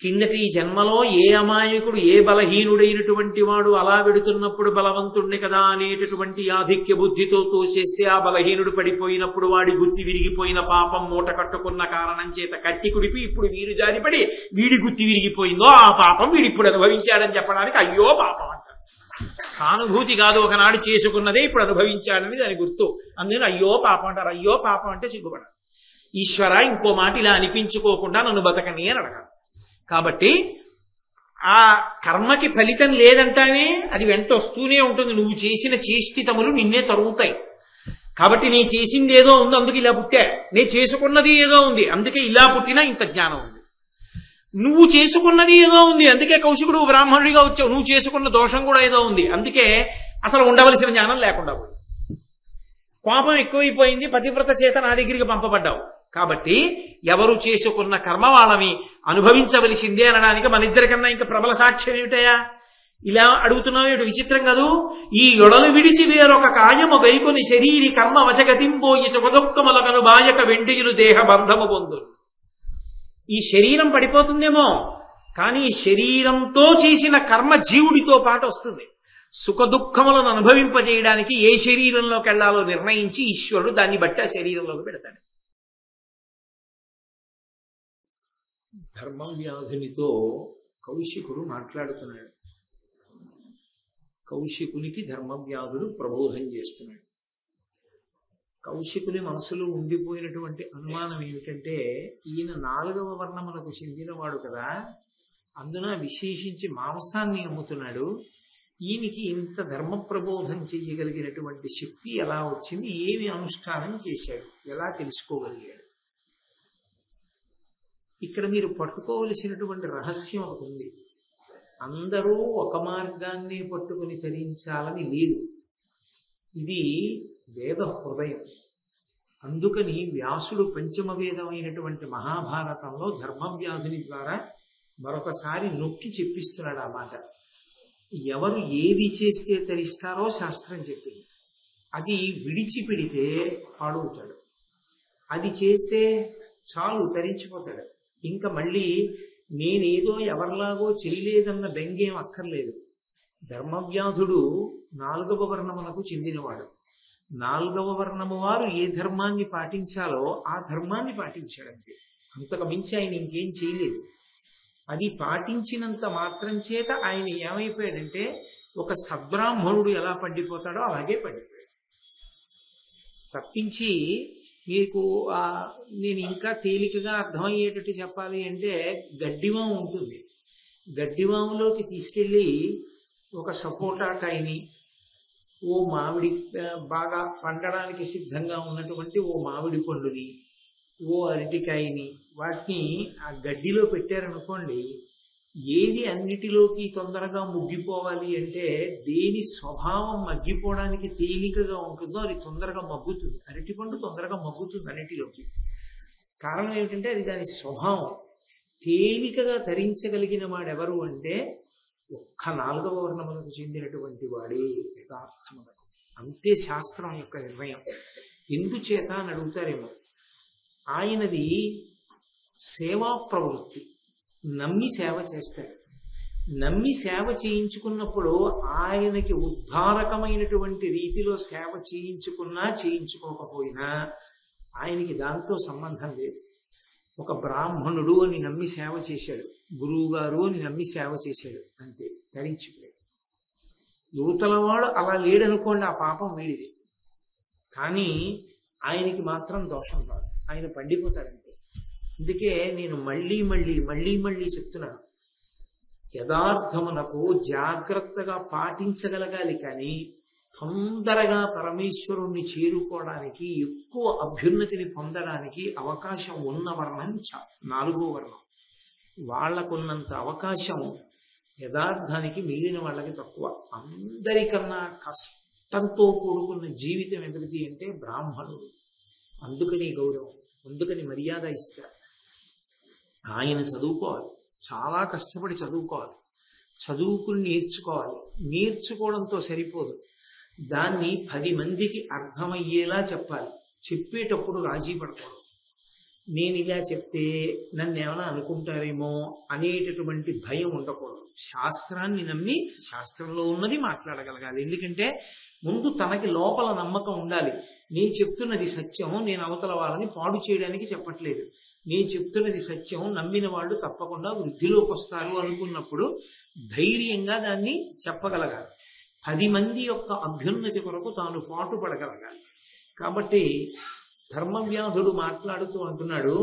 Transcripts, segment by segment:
కిందటి జన్మలో ఏ అమాయకుడు ఏ బలహీనుడైనటువంటి వాడు అలా వెడుతున్నప్పుడు బలవంతుణ్ణి కదా అనేటటువంటి ఆధిక్య బుద్ధితో తోసేస్తే ఆ బలహీనుడు పడిపోయినప్పుడు వాడి గుత్తి విరిగిపోయిన పాపం మూట కట్టుకున్న కారణం చేత కట్టి కుడిపి ఇప్పుడు వీరు జారిపడి వీడి గుత్తి విరిగిపోయిందో ఆ పాపం వీడిప్పుడు అనుభవించాడని చెప్పడానికి అయ్యో పాపం అంటారు. సానుభూతి కాదు, ఒకనాడు చేసుకున్నదే ఇప్పుడు అనుభవించాడని దాని గుర్తు. అందుకని అయ్యో పాపం అంటారు. అయ్యో పాపం అంటే సిగ్గుపడాలి. ఈశ్వర ఇంకో మాట ఇలా అనిపించుకోకుండా నన్ను బతకని అని అడగాలి. కాబట్టి ఆ కర్మకి ఫలితం లేదంటానే అది వెంట వస్తూనే ఉంటుంది. నువ్వు చేసిన చేష్టితములు నిన్నే తరుగుతాయి. కాబట్టి నేను చేసింది ఏదో ఉంది అందుకే ఇలా పుట్టా, నేను చేసుకున్నది ఏదో ఉంది అందుకే ఇలా పుట్టినా ఇంత జ్ఞానం ఉంది. నువ్వు చేసుకున్నది ఏదో ఉంది అందుకే కౌశికుడు బ్రాహ్మణుడిగా వచ్చావు, నువ్వు చేసుకున్న దోషం కూడా ఏదో ఉంది అందుకే అసలు ఉండవలసిన జ్ఞానం లేకుండా పోయి కోపం ఎక్కువైపోయింది, పతివ్రత చేత నా దగ్గరికి పంపబడ్డావు. కాబట్టి ఎవరు చేసుకున్న కర్మ వాళ్ళని అనుభవించవలసిందే అనడానికి మన ఇద్దరికన్నా ఇంకా ప్రబల సాక్ష్యం ఏమిటయా? ఇలా అడుగుతున్నావు ఏమిటి? విచిత్రం కదూ. ఈ యొడలు విడిచి వేరొక కాయము గైకొని శరీరి కర్మ వచగతింపోయి సుఖదుఃఖములకను బాయక వెండియులు దేహ బంధము పొందు. ఈ శరీరం పడిపోతుందేమో కానీ శరీరంతో చేసిన కర్మ జీవుడితో పాటు వస్తుంది. సుఖ దుఃఖములను అనుభవింపజేయడానికి ఏ శరీరంలోకి వెళ్లాలో నిర్ణయించి ఈశ్వరుడు దాన్ని బట్టి ఆ శరీరంలోకి పెడతాడు. ధర్మవ్యాధునితో కౌశికుడు మాట్లాడుతున్నాడు. కౌశికునికి ధర్మవ్యాధుడు ప్రబోధం చేస్తున్నాడు. కౌశికుని మనసులో ఉండిపోయినటువంటి అనుమానం ఏమిటంటే ఈయన 4వ వర్ణములకు చెందినవాడు కదా, అందున విశేషించి మాంసాన్ని అమ్ముతున్నాడు. ఈయనకి ఇంత ధర్మ ప్రబోధం చెయ్యగలిగినటువంటి శక్తి ఎలా వచ్చింది? ఏమి అనుష్ఠానం చేశాడు? ఎలా తెలుసుకోగలిగాడు? ఇక్కడ మీరు పట్టుకోవలసినటువంటి రహస్యం ఒకటి ఉంది. అందరూ ఒక మార్గాన్ని పట్టుకుని చరించాలని లేదు. ఇది వేద హృదయం. అందుకని వ్యాసుడు పంచమ వేదమైనటువంటి మహాభారతంలో ధర్మవ్యాధుని ద్వారా మరొకసారి నొక్కి చెప్పిస్తున్నాడు ఆ మాట. ఎవరు ఏది చేస్తే తరిస్తారో శాస్త్రం చెప్పింది. అది విడిచిపెడితే పాడవుతాడు, అది చేస్తే చాలు తరించిపోతాడు. ఇంకా మళ్ళీ నేనేదో ఎవరిలాగో చేయలేదన్న బెంగేం అక్కర్లేదు. ధర్మవ్యాధుడు 4వ వర్ణమునకు చెందినవాడు. 4వ వర్ణము వారు ఏ ధర్మాన్ని పాటించాలో ఆ ధర్మాన్ని పాటించాడంతే. అంతకు మించి ఆయన ఇంకేం చేయలేదు. అది పాటించినంత మాత్రం చేత ఆయన ఏమైపోయాడంటే ఒక సద్బ్రాహ్మణుడు ఎలా పండిపోతాడో అలాగే పండిపోయాడు. తప్పించి మీకు నేను ఇంకా తేలికగా అర్థమయ్యేటట్టు చెప్పాలి అంటే గడ్డివాము ఉంటుంది. గడ్డివాములోకి తీసుకెళ్ళి ఒక సపోటా కాయని, ఓ మామిడి బాగా పండడానికి సిద్ధంగా ఉన్నటువంటి ఓ మామిడి పండుని, ఓ అరటికాయని, వాటిని ఆ గడ్డిలో పెట్టారనుకోండి, ఏది అన్నిటిలోకి తొందరగా ముగ్గిపోవాలి అంటే దేని స్వభావం మగ్గిపోవడానికి తేలికగా ఉంటుందో అది తొందరగా మగ్గుతుంది. అరటిపండు తొందరగా మగ్గుతుంది అన్నిటిలోకి. కారణం ఏమిటంటే అది దాని స్వభావం. తేలికగా తరించగలిగిన వాడెవరు అంటే ఒక్క 4వ వర్ణములకు చెందినటువంటి వాడే యథార్థమునకు. అంతే శాస్త్రం యొక్క నిర్ణయం. ఎందుచేత అని అడుగుతారేమో. ఆయనది సేవా ప్రవృత్తి. నమ్మి సేవ చేస్తాడు. నమ్మి సేవ చేయించుకున్నప్పుడు ఆయనకి ఉద్ధారకమైనటువంటి రీతిలో సేవ చేయించుకున్నా చేయించుకోకపోయినా ఆయనకి దాంతో సంబంధం లేదు. ఒక బ్రాహ్మణుడు అని నమ్మి సేవ చేశాడు, గురువు గారు అని నమ్మి సేవ చేశాడు, అంతే, తరించిపోయాడు. యువతలవాడు అలా లేడనుకోండి, ఆ పాపం వీడిది. కానీ ఆయనకి మాత్రం దోషం రాదు, ఆయన పండిపోతాడంతే. అందుకే నేను మళ్ళీ చెప్తున్నాను, యథార్థమునకు జాగ్రత్తగా పాటించగలగాలి. కానీ తొందరగా పరమేశ్వరుణ్ణి చేరుకోవడానికి, ఎక్కువ అభ్యున్నతిని పొందడానికి అవకాశం ఉన్న వర్ణం 4వ వర్ణం. వాళ్లకున్నంత అవకాశం యథార్థానికి మిగిలిన వాళ్ళకి తక్కువ. అందరికన్నా కష్టంతో కూడుకున్న జీవితం ఎవరిది అంటే బ్రాహ్మణుడు. అందుకని గౌరవం, అందుకని మర్యాద ఇస్తారు. ఆయన చదువుకోవాలి, చాలా కష్టపడి చదువుకోవాలి, చదువుకుని నేర్చుకోవాలి. నేర్చుకోవడంతో సరిపోదు, దాన్ని 10 మందికి అర్థమయ్యేలా చెప్పాలి. చెప్పేటప్పుడు రాజీ పడకూడదు. నేను ఇలా చెప్తే నన్ను ఏమైనా అనుకుంటారేమో అనేటటువంటి భయం ఉండకూడదు. శాస్త్రాన్ని నమ్మి శాస్త్రంలో ఉన్నది మాట్లాడగలగాలి. ఎందుకంటే ముందు తనకి లోపల నమ్మకం ఉండాలి. నేను చెప్తున్నది సత్యం, నేను అవతల వాళ్ళని పాడు చేయడానికి చెప్పట్లేదు. నేను చెప్తున్నది సత్యం, నమ్మిన వాళ్ళు తప్పకుండా వృద్ధిలోకి వస్తారు అనుకున్నప్పుడు ధైర్యంగా దాన్ని చెప్పగలగాలి. 10 మంది యొక్క అభ్యున్నతి కొరకు తాను పాటుపడగలగాలి. కాబట్టి ధర్మవ్యాధుడు మాట్లాడుతూ అంటున్నాడు,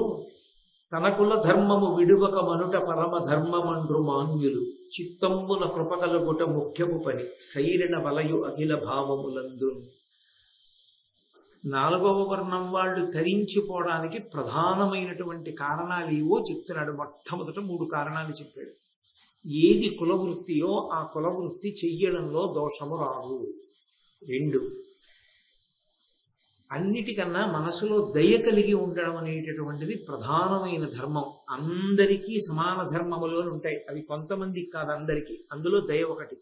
తనకుల ధర్మము విడువక మనుట పరమ ధర్మమండ్రు మాన్యులు, చిత్తంబున కృపకలుగుట ముఖ్యము పని, సైరిన వలయు అఖిల భావములందు. 4వ వర్ణం వాళ్ళు తరించిపోవడానికి ప్రధానమైనటువంటి కారణాలు ఏవో చెప్తున్నాడు. మొట్టమొదట 3 కారణాలు చెప్పాడు. ఏది కులవృత్తియో ఆ కులవృత్తి చెయ్యడంలో దోషము రాదు. 2, అన్నిటికన్నా మనసులో దయ కలిగి ఉండడం అనేటటువంటిది ప్రధానమైన ధర్మం. అందరికీ సమాన ధర్మములు ఉంటాయి, అవి కొంతమందికి కాదు, అందరికీ. అందులో దయ ఒకటి.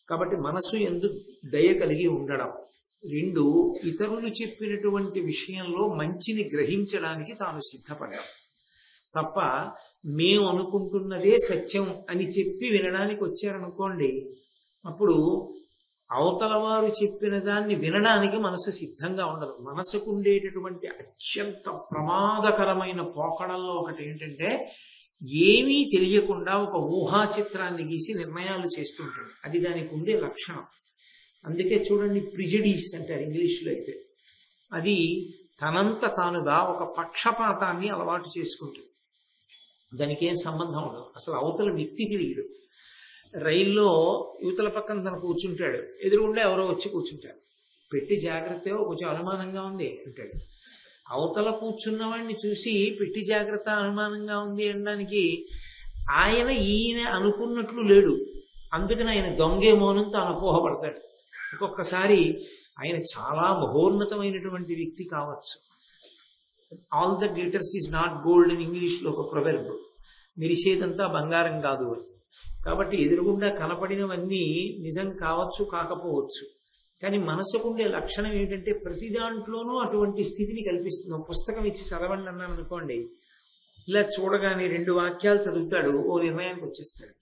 కాబట్టి మనసు యందు దయ కలిగి ఉండడం. 2, ఇతరులు చెప్పినటువంటి విషయంలో మంచిని గ్రహించడానికి తాను సిద్ధపడ్డాం. తప్ప మేము అనుకుంటున్నదే సత్యం అని చెప్పి వినడానికి వచ్చారనుకోండి, అప్పుడు అవతల వారు చెప్పిన దాన్ని వినడానికి మనసు సిద్ధంగా ఉండదు. మనసుకు ఉండేటటువంటి అత్యంత ప్రమాదకరమైన పోకడల్లో ఒకటి ఏంటంటే, ఏమీ తెలియకుండా ఒక ఊహా చిత్రాన్ని గీసి నిర్ణయాలు చేస్తుంటుంది. అది దానికి ఉండే లక్షణం. అందుకే చూడండి, ప్రిజుడీస్ అంటారు ఇంగ్లీష్లో అయితే. అది తనంత తానుగా ఒక పక్షపాతాన్ని అలవాటు చేసుకుంటుంది. దానికి ఏం సంబంధం ఉండదు. అసలు అవతల వ్యక్తి తెలియడు. రైల్లో యువతల పక్కన తను కూర్చుంటాడు, ఎదురుగుండా ఎవరో వచ్చి కూర్చుంటాడు. పెట్టి జాగ్రత్త, కొంచెం అనుమానంగా ఉంది అంటాడు. అవతల కూర్చున్న వాడిని చూసి పెట్టి జాగ్రత్త, అనుమానంగా ఉంది అనడానికి ఆయన ఈయన అనుకున్నట్లు లేడు. అందుకని ఆయన దొంగేమోనని తాను అపోహపడతాడు. ఒక్కొక్కసారి ఆయన చాలా మహోన్నతమైనటువంటి వ్యక్తి కావచ్చు. All the glitters is not gold అని ఇంగ్లీష్లో ఒక ప్రొవెర్బ్. మెరిసేదంతా బంగారం కాదు అని. కాబట్టి ఎదురుగుండా కనపడినవన్నీ నిజం కావచ్చు, కాకపోవచ్చు. కానీ మనసుకుండే లక్షణం ఏంటంటే ప్రతి దాంట్లోనూ అటువంటి స్థితిని కల్పిస్తుంది. ఒక పుస్తకం ఇచ్చి చదవండి అన్నాను అనుకోండి, ఇలా చూడగానే 2 వాక్యాలు చదువుతాడు, ఓ నిర్ణయానికి వచ్చేస్తాడు.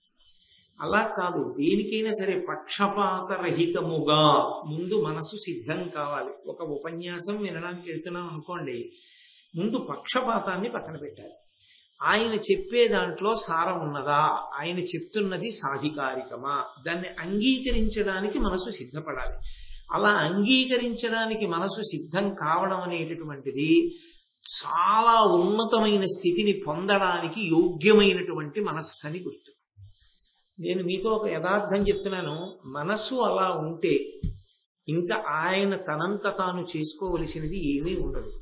అలా కాదు, దేనికైనా సరే పక్షపాత రహితముగా ముందు మనసు సిద్ధం కావాలి. ఒక ఉపన్యాసం వినడానికి వెళ్తున్నాం అనుకోండి, ముందు పక్షపాతాన్ని పక్కన పెట్టాలి. ఆయన చెప్పే దాంట్లో సారం ఉన్నదా, ఆయన చెప్తున్నది సాధికారికమా, దాన్ని అంగీకరించడానికి మనసు సిద్ధపడాలి. అలా అంగీకరించడానికి మనసు సిద్ధం కావడం అనేటటువంటిది చాలా ఉన్నతమైన స్థితిని పొందడానికి యోగ్యమైనటువంటి మనస్సు అని గుర్తు. నేను మీతో ఒక యథార్థం చెప్తున్నాను. మనసు అలా ఉంటే ఇంకా ఆయన తనంత తాను చేసుకోవలసినది ఏమీ ఉండదు.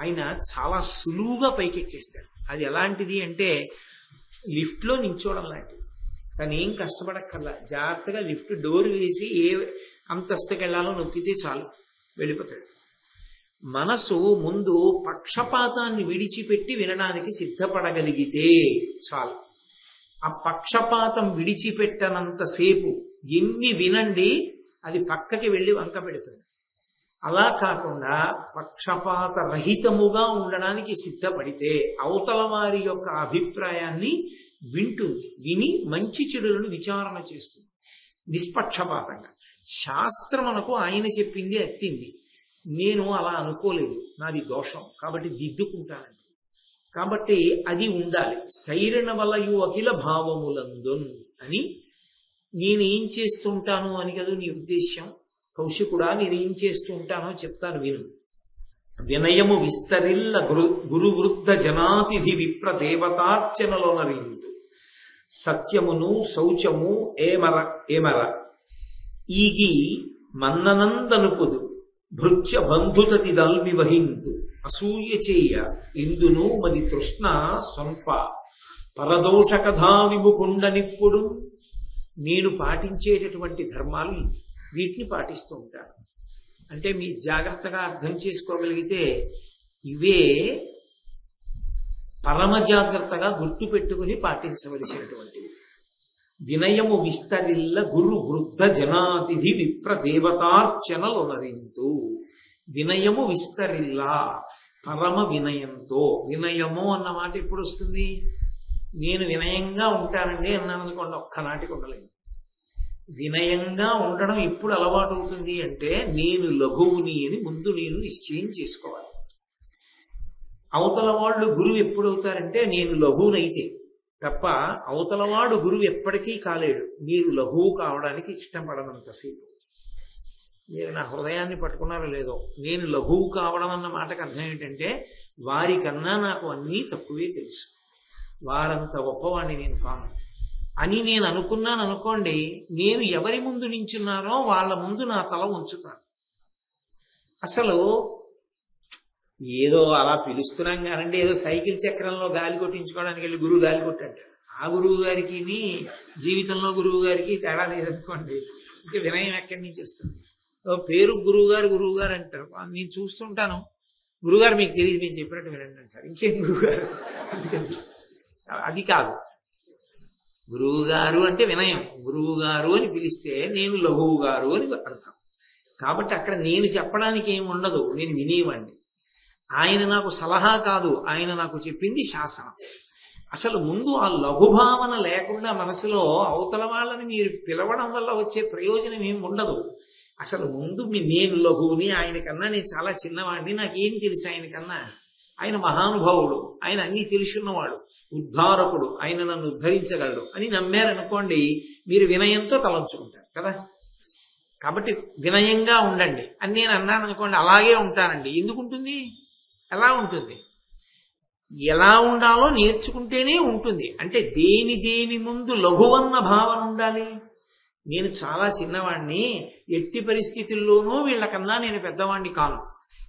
ఆయన చాలా సులువుగా పైకెక్కేస్తాడు. అది ఎలాంటిది అంటే లిఫ్ట్లో నించోవడం లాంటిది. కానీ ఏం కష్టపడక్కర్లా, జాగ్రత్తగా లిఫ్ట్ డోర్ వేసి ఏ అంతస్తుకి వెళ్ళాలో నొక్కితే చాలు, వెళ్ళిపోతాడు. మనసు ముందు పక్షపాతాన్ని విడిచిపెట్టి వినడానికి సిద్ధపడగలిగితే చాలు. ఆ పక్షపాతం విడిచిపెట్టనంతసేపు ఎన్ని వినండి, అది పక్కకి వెళ్ళి వంక పెడుతుంది. అలా కాకుండా పక్షపాత రహితముగా ఉండడానికి సిద్ధపడితే అవతల వారి యొక్క అభిప్రాయాన్ని వింటుంది, విని మంచి చెడులను విచారణ చేస్తుంది నిష్పక్షపాతంగా. శాస్త్రమునకు ఆయన చెప్పింది అత్తింది, నేను అలా అనుకోలేదు, నాది దోషం, కాబట్టి దిద్దుకుంటానండి. కాబట్టి అది ఉండాలి. సైరణ వలయు అఖిల భావములందు అని. నేనేం చేస్తుంటాను అని కదా నీ ఉద్దేశ్యం కౌశికుడా, నేనేం చేస్తూ ఉంటానో చెప్తాను విను. వినయము విస్తరిల్ల గురు వృద్ధ జనాతిథి విప్ర దేవతార్చనలోనరిందు, సత్యమును శౌచము ఏమర ఈగి మన్ననందనుపుదు, భృత్య బంధుతతి దల్మి వహిందు, అసూయ చేయ ఇందును మది తృష్ణ స్వంప, పరదోష కథా విముకుండ నిప్పుడు. నేను పాటించేటటువంటి ధర్మాలు వీటిని పాటిస్తూ ఉంటాను. అంటే మీరు జాగ్రత్తగా అర్థం చేసుకోగలిగితే ఇవే పరమ జాగ్రత్తగా గుర్తు పెట్టుకుని పాటించవలసినటువంటివి. వినయము విస్తరిల్ల గురు వృద్ధ జనాతిథి విప్ర దేవతార్చనలొనరింతు. వినయము విస్తరిల్లా, పరమ వినయంతో. వినయము అన్న మాట ఎప్పుడు వస్తుంది? నేను వినయంగా ఉంటానండి అన్నాను అనుకోండి, ఒక్కనాటికి ఉండలేదు. వినయంగా ఉండడం ఎప్పుడు అలవాటు అవుతుంది అంటే నేను లఘువుని అని ముందు నేను నిశ్చయం చేసుకోవాలి. అవతల వాళ్ళు గురువు ఎప్పుడు అవుతారంటే నేను లఘువునైతే తప్ప, అవతలవాడు గురువు ఎప్పటికీ కాలేడు మీరు లఘువు కావడానికి ఇష్టపడనంతసేపు. మీరు నా హృదయాన్ని పట్టుకున్నారో లేదో, నేను లఘువు కావడం అన్న మాటకు అర్థం ఏంటంటే వారికన్నా నాకు అన్నీ తక్కువే తెలుసు, వారంత గొప్పవాడిని నేను కాను అని నేను అనుకున్నాను అనుకోండి, నేను ఎవరి ముందు నించున్నానో వాళ్ళ ముందు నా తల ఉంచుతాను. అసలు ఏదో అలా పిలుస్తున్నాం కానండి, ఏదో సైకిల్ చక్రంలో గాలి కొట్టించుకోవడానికి వెళ్ళి గురువు గాలి కొట్టంటాడు. ఆ గురువు గారికి జీవితంలో గురువు గారికి తేడా లేదనుకోండి, ఇంకా వినయం ఎక్కడి నుంచి వస్తుంది? పేరు గురువు గారు అంటారు. నేను చూస్తుంటాను, గురువుగారు మీకు తెలియదు, మేము చెప్పినట్టు వినండి అంటారు. ఇంకేం గురువుగారు? అది కాదు. గురువు గారు అంటే వినయం. గురువు గారు అని పిలిస్తే నేను లఘువు గారు అని అర్థం. కాబట్టి అక్కడ నేను చెప్పడానికి ఏమి ఉండదు, నేను వినేవాడిని. ఆయన నాకు సలహా కాదు, ఆయన నాకు చెప్పింది శాసనం. అసలు ముందు ఆ లఘుభావన లేకుండా మనసులో అవతల వాళ్ళని మీరు పిలవడం వల్ల వచ్చే ప్రయోజనం ఏమి ఉండదు. అసలు ముందు నేను లఘువుని, ఆయన కన్నా నేను చాలా చిన్నవాడిని, నాకేం తెలుసు ఆయన కన్నా, ఆయన మహానుభావుడు, ఆయన అన్నీ తెలుసున్నవాడు, ఉద్ధారకుడు, ఆయన నన్ను ఉద్ధరించగలడు అని నమ్మారనుకోండి, మీరు వినయంతో తలంచుకుంటారు కదా. కాబట్టి వినయంగా ఉండండి అని నేను అన్నాను అనుకోండి, అలాగే ఉంటానండి. ఎందుకు ఉంటుంది? ఎలా ఉంటుంది? ఎలా ఉండాలో నేర్చుకుంటేనే ఉంటుంది. అంటే దేని ముందు లఘువన్న భావన ఉండాలి. నేను చాలా చిన్నవాణ్ణి, ఎట్టి పరిస్థితుల్లోనూ వీళ్ళకన్నా నేను పెద్దవాణ్ణి కాను,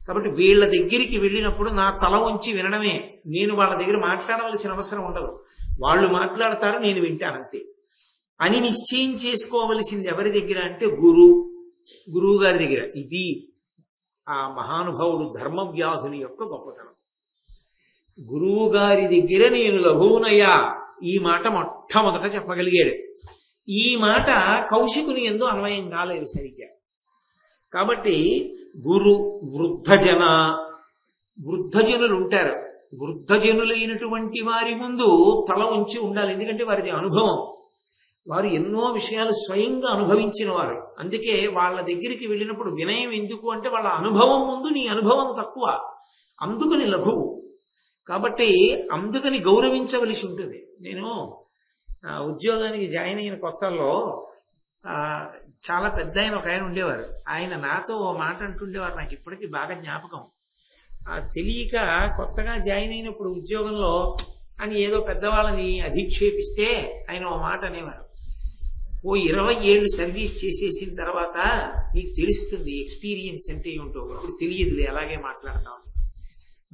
కాబట్టి వీళ్ళ దగ్గరికి వెళ్ళినప్పుడు నా తల వంచి వినడమే. నేను వాళ్ళ దగ్గర మాట్లాడవలసిన అవసరం ఉండదు, వాళ్ళు మాట్లాడతారు, నేను వింటానంతే అని నిశ్చయం చేసుకోవలసింది ఎవరి దగ్గర అంటే గురువు గారి దగ్గర. ఇది ఆ మహానుభావుడు ధర్మవ్యాధుని యొక్క గొప్పతనం. గురువు గారి దగ్గర నేను లఘువునయ్యా, ఈ మాట మొట్టమొదట చెప్పగలిగాడు. ఈ మాట కౌశికుని యందు అన్వయం కాలేదు సరిగ్గా. కాబట్టి వృద్ధజనులు ఉంటారు, వృద్ధజనులైనటువంటి వారి ముందు తల ఉంచి ఉండాలి. ఎందుకంటే వారిది అనుభవం, వారు ఎన్నో విషయాలు స్వయంగా అనుభవించిన వారు. అందుకే వాళ్ళ దగ్గరికి వెళ్ళినప్పుడు వినయం ఎందుకు అంటే వాళ్ళ అనుభవం ముందు నీ అనుభవం తక్కువ, అందుకని లఘువు. కాబట్టి అందుకని గౌరవించవలసి ఉంటుంది. నేను ఉద్యోగానికి జాయిన్ అయిన కొత్తల్లో చాలా పెద్ద ఒక ఆయన ఉండేవారు. ఆయన నాతో ఓ మాట అంటుండేవారు, నాకు ఇప్పటికీ బాగా జ్ఞాపకం. తెలియక కొత్తగా జాయిన్ అయినప్పుడు ఉద్యోగంలో అని ఏదో పెద్దవాళ్ళని అధిక్షేపిస్తే ఆయన ఓ మాట అనేవారు, ఓ 20 ఏళ్ళు సర్వీస్ చేసేసిన తర్వాత నీకు తెలుస్తుంది ఎక్స్పీరియన్స్ అంటే ఏమిటో, ఇప్పుడు తెలియదులే అలాగే మాట్లాడతాం.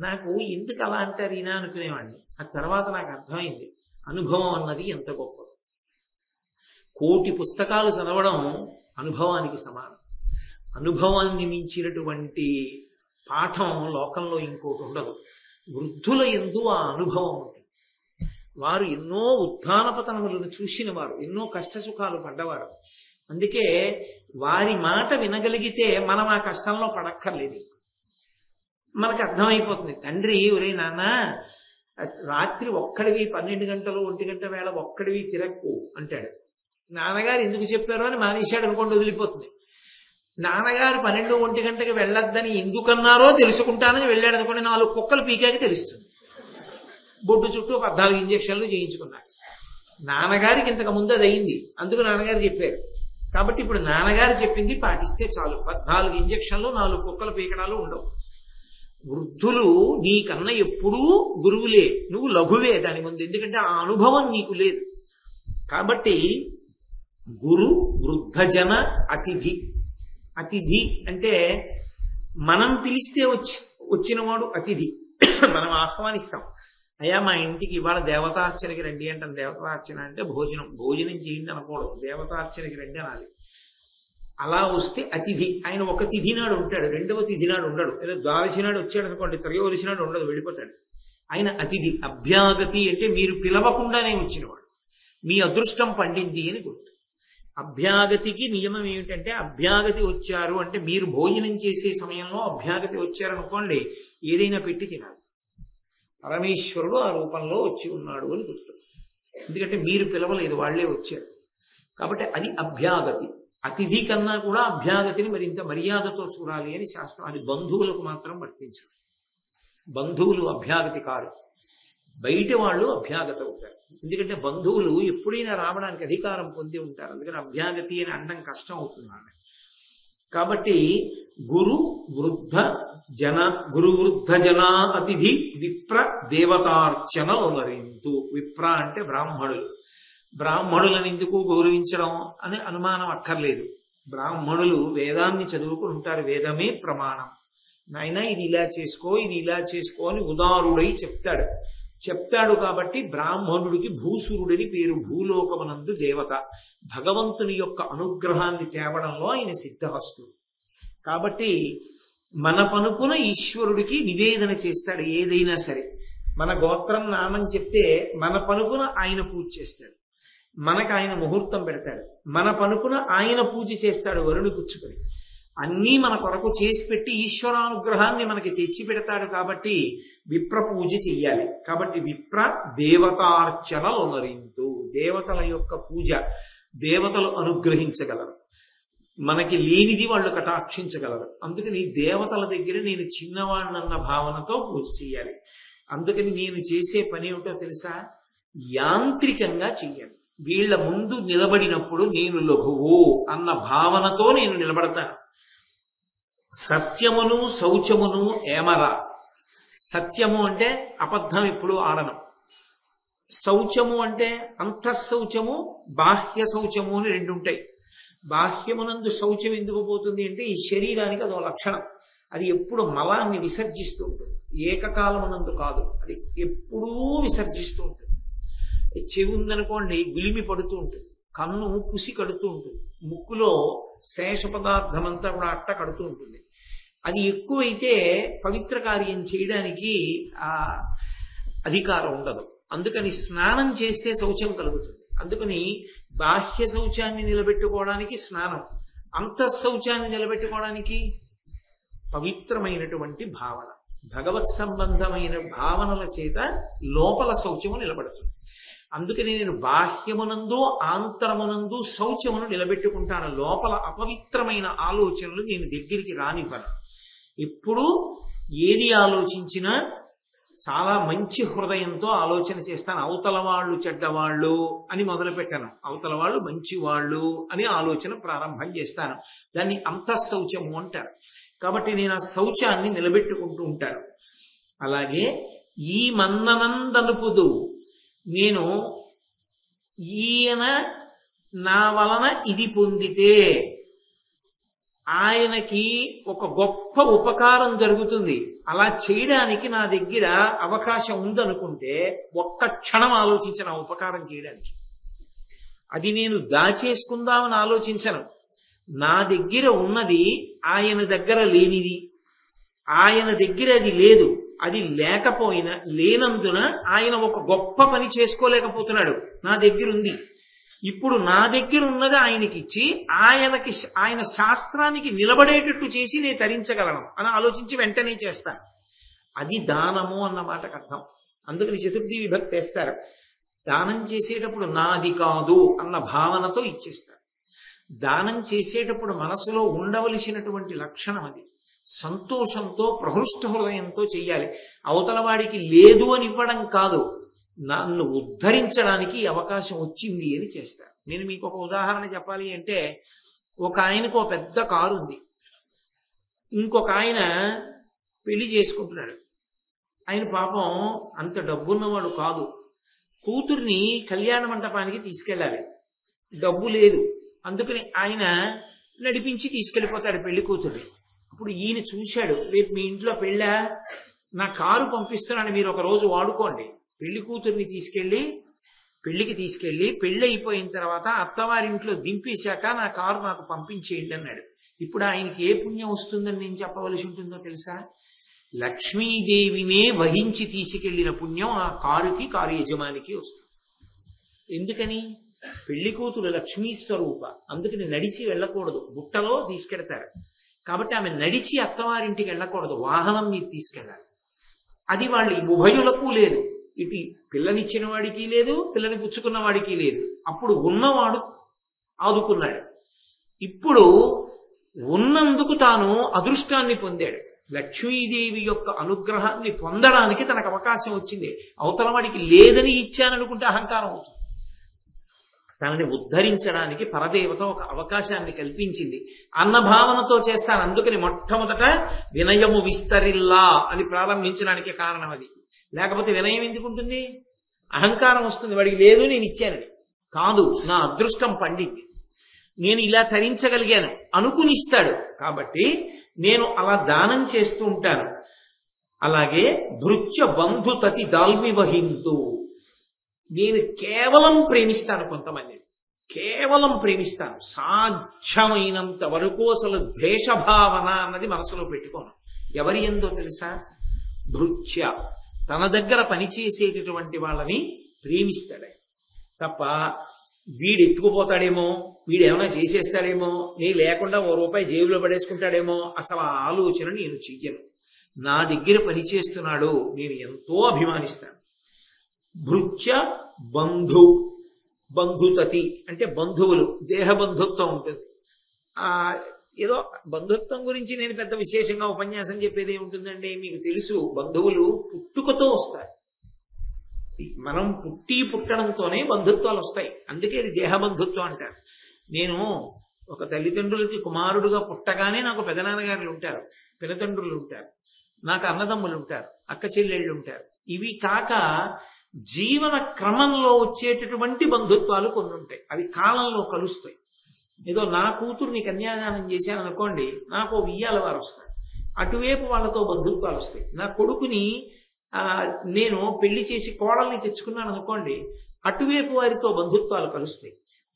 నాకు ఎందుకు అలా అంటారు ఈయన అనుకునేవాడిని. ఆ తర్వాత నాకు అర్థమైంది అనుభవం అన్నది ఎంత గొప్పది. 1,000 పుస్తకాలు చదవడం అనుభవానికి సమానం. అనుభవాన్ని మించినటువంటి పాఠం లోకంలో ఇంకోటి ఉండదు. వృద్ధుల యందు ఆ అనుభవం ఉంటుంది. వారు ఎన్నో ఉత్థాన పతనములను చూసిన వారు, ఎన్నో కష్ట సుఖాలు పడ్డవారు. అందుకే వారి మాట వినగలిగితే మనం ఆ కష్టంలో పడక్కర్లేదు. మనకు అర్థమైపోతుంది. తండ్రి ఒరే నాన్న రాత్రి ఒక్కడివి 12 గంటలు 1 గంట వేళ ఒక్కడివి తిరక్కు అంటాడు. నాన్నగారు ఎందుకు చెప్పారో అని మానేశాడు అనుకోండి, వదిలిపోతుంది. నాన్నగారు 12, 1 గంటకి వెళ్ళొద్దని ఎందుకన్నారో తెలుసుకుంటానని వెళ్ళాడు అనుకోండి, 4 కుక్కలు పీకాకి తెలుస్తుంది. బొడ్డు చుట్టూ 14 ఇంజక్షన్లు చేయించుకున్నారు. నాన్నగారికి ఇంతకు ముందు అది అయింది, అందుకు నాన్నగారు చెప్పారు. కాబట్టి ఇప్పుడు నాన్నగారు చెప్పింది పాటిస్తే చాలు. 14 ఇంజక్షన్లు 4 కుక్కల పీకడాలు ఉండవు. వృద్ధులు నీకన్నా ఎప్పుడూ గురువులే, నువ్వు లఘువే దాని ముందు, ఎందుకంటే ఆ అనుభవం నీకు లేదు. కాబట్టి గురు వృద్ధజన అతిథి. అతిథి అంటే మనం పిలిస్తే వచ్చినవాడు అతిథి. మనం ఆహ్వానిస్తాం, అయ్యా మా ఇంటికి ఇవాళ దేవతార్చనకి రండి అంటాం. దేవతార్చన అంటే భోజనం చేయండి అనకూడదు, దేవతార్చనకి రండి అనాలి. అలా వస్తే అతిథి. ఆయన ఒక తిథి నాడు ఉంటాడు, రెండవ తిథి నాడు ఉండడు. ఏదో ద్వాదశి నాడు వచ్చాడు అనుకోండి, త్రయోదశి నాడు ఉండదు, వెళ్ళిపోతాడు. ఆయన అతిథి. అభ్యాగతి అంటే మీరు పిలవకుండానే వచ్చినవాడు, మీ అదృష్టం పండింది అని గుర్తు. అభ్యాగతికి నియమం ఏమిటంటే, అభ్యాగతి వచ్చారు అంటే మీరు భోజనం చేసే సమయంలో అభ్యాగతి వచ్చారనుకోండి, ఏదైనా పెట్టి తినాలి. పరమేశ్వరుడు ఆ రూపంలో వచ్చి ఉన్నాడు అని గుర్తు. ఎందుకంటే మీరు పిలవలేదు, వాళ్లే వచ్చారు. కాబట్టి అది అభ్యాగతి. అతిథి కన్నా కూడా అభ్యాగతిని మరింత మర్యాదతో చూడాలి అని శాస్త్రం. అది బంధువులకు మాత్రం వర్తించదు. బంధువులు అభ్యాగతి కారు, బయట వాళ్ళు అభ్యాగత అవుతారు. ఎందుకంటే బంధువులు ఎప్పుడైనా రావడానికి అధికారం పొంది ఉంటారు. అందుకని అభ్యాగతి అని అనడం కష్టం అవుతుంది. కాబట్టి గురు వృద్ధ జనా అతిథి విప్ర దేవతార్చనలొనరింతు. విప్ర అంటే బ్రాహ్మణులు. బ్రాహ్మణులను ఎందుకు గౌరవించడం అని అనుమానం అక్కర్లేదు. బ్రాహ్మణులు వేదాన్ని చదువుకుని ఉంటారు. వేదమే ప్రమాణం. నాయన ఇది ఇలా చేసుకో, ఇది ఇలా చేసుకో అని ఉదారుడై చెప్తాడు కాబట్టి బ్రాహ్మణుడికి భూసురుడని పేరు. భూలోకమనందు దేవత. భగవంతుని యొక్క అనుగ్రహాన్ని తేవడంలో ఆయన సిద్ధహస్తుడు. కాబట్టి మన పనుపున ఈశ్వరుడికి నివేదన చేస్తాడు. ఏదైనా సరే మన గోత్రం నామం చెప్తే మన పనుపున ఆయన పూజ చేస్తాడు. మనకు ఆయన ముహూర్తం పెడతాడు. మన పనుపున ఆయన పూజ చేస్తాడు వరుణి పుచ్చుకొని. అన్నీ మన కొరకు చేసి పెట్టి ఈశ్వరానుగ్రహాన్ని మనకి తెచ్చి పెడతాడు. కాబట్టి విప్ర పూజ చెయ్యాలి. కాబట్టి విప్ర దేవతార్చనలొనరింతు. దేవతల యొక్క పూజ దేవతలు అనుగ్రహించగలరు. మనకి లేనిది వాళ్ళు కటాక్షించగలరు. అందుకని దేవతల దగ్గర నేను చిన్నవాడినన్న భావనతో పూజ చేయాలి. అందుకని నేను చేసే పని ఏమిటో తెలుసా? యాంత్రికంగా చెయ్యాలి. వీళ్ల ముందు నిలబడినప్పుడు నేను లఘువు అన్న భావనతో నేను నిలబడతాను. సత్యమును శౌచమును ఏమరా. సత్యము అంటే అబద్ధం ఎప్పుడు ఆడడం. శౌచము అంటే అంతఃశౌచము బాహ్య శౌచము అని రెండు ఉంటాయి. బాహ్యమునందు శౌచం ఎందుకు పోతుంది అంటే ఈ శరీరానికి అదో లక్షణం. అది ఎప్పుడు మలాన్ని విసర్జిస్తూ ఉంటుంది. ఏకకాలమునందు కాదు, అది ఎప్పుడూ విసర్జిస్తూ ఉంటుంది. చెవి ఉందనుకోండి, గులిమి పడుతూ ఉంటుంది. కన్ను పుసి కడుతూ ఉంటుంది. ముక్కులో శేష పదార్థం అంతా కూడా అట్ట కడుతూ ఉంటుంది. అది ఎక్కువైతే పవిత్ర కార్యం చేయడానికి ఆ అధికారం ఉండదు. అందుకని స్నానం చేస్తే శౌచం కలుగుతుంది. అందుకని బాహ్య శౌచాన్ని నిలబెట్టుకోవడానికి స్నానం, అంతఃశౌచాన్ని నిలబెట్టుకోవడానికి పవిత్రమైనటువంటి భావన, భగవత్ సంబంధమైన భావనల చేత లోపల శౌచము నిలబడుతుంది. అందుకని నేను బాహ్యమునందు ఆంతరమునందు శౌచమును నిలబెట్టుకుంటాను. లోపల అపవిత్రమైన ఆలోచనలు నేను దగ్గరికి రానివ్వను. ఎప్పుడు ఏది ఆలోచించినా చాలా మంచి హృదయంతో ఆలోచన చేస్తాను. అవతల వాళ్ళు చెడ్డవాళ్ళు అని మొదలు పెట్టాను, అవతల వాళ్ళు మంచి వాళ్ళు అని ఆలోచన ప్రారంభం చేస్తాను. దాన్ని అంతఃశౌచము అంటారు. కాబట్టి నేను ఆ శౌచాన్ని నిలబెట్టుకుంటూ ఉంటాను. అలాగే ఈ మన్ననందనుపుదు, నేను ఈయన నా వలన ఇది పొందితే ఆయనకి ఒక గొప్ప ఉపకారం జరుగుతుంది, అలా చేయడానికి నా దగ్గర అవకాశం ఉందనుకుంటే ఒక్క క్షణం ఆలోచించను ఉపకారం చేయడానికి. అది నేను దాచేసుకుందామని ఆలోచించను. నా దగ్గర ఉన్నది ఆయన దగ్గర లేనిది, ఆయన దగ్గర అది లేదు. అది లేకపోయినా లేనందున ఆయన ఒక గొప్ప పని చేసుకోలేకపోతున్నాడు. నా దగ్గర ఉంది. ఇప్పుడు నా దగ్గర ఉన్నది ఆయనకిచ్చి ఆయన శాస్త్రానికి నిలబడేటట్టు చేసి నేను తరించగలను అని ఆలోచించి వెంటనే చేస్తాను. అది దానము అన్న మాటకు అర్థం. అందుకని చతుర్థి విభక్తి వేస్తారు. దానం చేసేటప్పుడు నాది కాదు అన్న భావనతో ఇచ్చేస్తారు. దానం చేసేటప్పుడు మనసులో ఉండవలసినటువంటి లక్షణం అది. సంతోషంతో ప్రహృష్ట హృదయంతో చెయ్యాలి. అవతల వాడికి లేదు అని ఇవ్వడం కాదు, నన్ను ఉద్ధరించడానికి అవకాశం వచ్చింది అని చేస్తారు. నేను మీకు ఒక ఉదాహరణ చెప్పాలి అంటే, ఒక ఆయనకు ఒక పెద్ద కారు ఉంది, ఇంకొక ఆయన పెళ్లి చేసుకుంటున్నాడు. ఆయన పాపం అంత డబ్బున్నవాడు కాదు. కూతుర్ని కళ్యాణ మంటపానికి తీసుకెళ్ళాలి, డబ్బు లేదు. అందుకని ఆయన నడిపించి తీసుకెళ్ళిపోతాడు పెళ్లి కూతుర్ని. అప్పుడు ఈయన చూశాడు, రేపు మీ ఇంట్లో పెళ్ళా, నా కారు పంపిస్తున్నాను, మీరు ఒక రోజు వాడుకోండి. పెళ్లి కూతుర్ని పెళ్లికి తీసుకెళ్లి పెళ్లి అయిపోయిన తర్వాత అత్తవారింట్లో దింపేశాక నా కారు నాకు పంపించేయండి అన్నాడు. ఇప్పుడు ఆయనకి ఏ పుణ్యం వస్తుందని నేను చెప్పవలసి ఉంటుందో తెలుసా? లక్ష్మీదేవినే వహించి తీసుకెళ్లిన పుణ్యం ఆ కారు యజమానికి వస్తుంది. ఎందుకని? పెళ్లి కూతురు లక్ష్మీ స్వరూప, అందుకని నడిచి వెళ్ళకూడదు, బుట్టలో తీసుకెడతారు. కాబట్టి ఆమె నడిచి అత్తవారింటికి వెళ్ళకూడదు, వాహనం మీద తీసుకెళ్ళాలి. అది వాళ్ళ ఉభయులకు లేదు, ఇటు పిల్లనిచ్చిన వాడికి లేదు, పిల్లని పుచ్చుకున్న వాడికి లేదు. అప్పుడు ఉన్నవాడు ఆదుకున్నాడు. ఇప్పుడు ఉన్నందుకు తాను అదృష్టాన్ని పొందాడు. లక్ష్మీదేవి యొక్క అనుగ్రహాన్ని పొందడానికి తనకు అవకాశం వచ్చింది. అవతల వాడికి లేదని ఇచ్చాననుకుంటే అహంకారం అవుతుంది. తనని ఉద్ధరించడానికి పరదేవత ఒక అవకాశాన్ని కల్పించింది. అన్న భావనతో చేస్తాను, అందుకని మొట్టమొదట వినయము విస్తరిల్లా అని ప్రారంభించడానికి కారణం అది. లేకపోతే వినయం ఎందుకు ఉంటుంది? అహంకారం వస్తుంది, వాడికి లేదు నేను ఇచ్చానని. కాదు, నా అదృష్టం పండింది, నేను ఇలా తరించగలిగాను అనుకునిస్తాడు. కాబట్టి నేను అలా దానం చేస్తూ ఉంటాను. అలాగే భృత్య బంధు తతి దాల్మి వహింతు, నేను కేవలం ప్రేమిస్తాను కొంతమందిని, కేవలం ప్రేమిస్తాను. సాధ్యమైనంత వరకు అసలు ద్వేషభావన అన్నది మనసులో పెట్టుకోను. ఎవరి ఎందో తెలుసా? భృత్య, తన దగ్గర పనిచేసేటటువంటి వాళ్ళని ప్రేమిస్తాడే తప్ప వీడు ఎత్తుకుపోతాడేమో, వీడు ఏమైనా చేసేస్తాడేమో, నీ లేకుండా ₹1 జేబులో పడేసుకుంటాడేమో, అసలు ఆ ఆలోచన నేను చెయ్యను. నా దగ్గర పనిచేస్తున్నాడు, నేను ఎంతో అభిమానిస్తాను. భృత్య బంధు, బంధుతతి అంటే బంధువులు, దేహ బంధుత్వం ఉంటుంది. ఏదో బంధుత్వం గురించి నేను పెద్ద విశేషంగా ఉపన్యాసం చెప్పేది ఏముంటుందండి? మీకు తెలుసు, బంధువులు పుట్టుకతో వస్తాయి. మనం పుట్టడంతోనే బంధుత్వాలు వస్తాయి. అందుకే ఇది దేహ బంధుత్వం అంటారు. నేను ఒక తల్లిదండ్రులకి కుమారుడుగా పుట్టగానే నాకు పెదనాన్నగారులు ఉంటారు, పినతండ్రులు ఉంటారు, నాకు అన్నదమ్ములు ఉంటారు, అక్క చెల్లెళ్ళు ఉంటారు. ఇవి కాక జీవన క్రమంలో వచ్చేటటువంటి బంధుత్వాలు కొన్ని ఉంటాయి, అవి కాలంలో కలుస్తాయి. ఏదో నా కూతుర్ని కన్యాదానం చేశాను అనుకోండి, నాకు ఉయ్యాల వారు వస్తారు, అటువైపు వాళ్ళతో బంధుత్వాలు వస్తాయి. నా కొడుకుని నేను పెళ్లి చేసి కోడల్ని తెచ్చుకున్నాను అనుకోండి, అటువైపు వారితో బంధుత్వాలు కలుస్తాయి.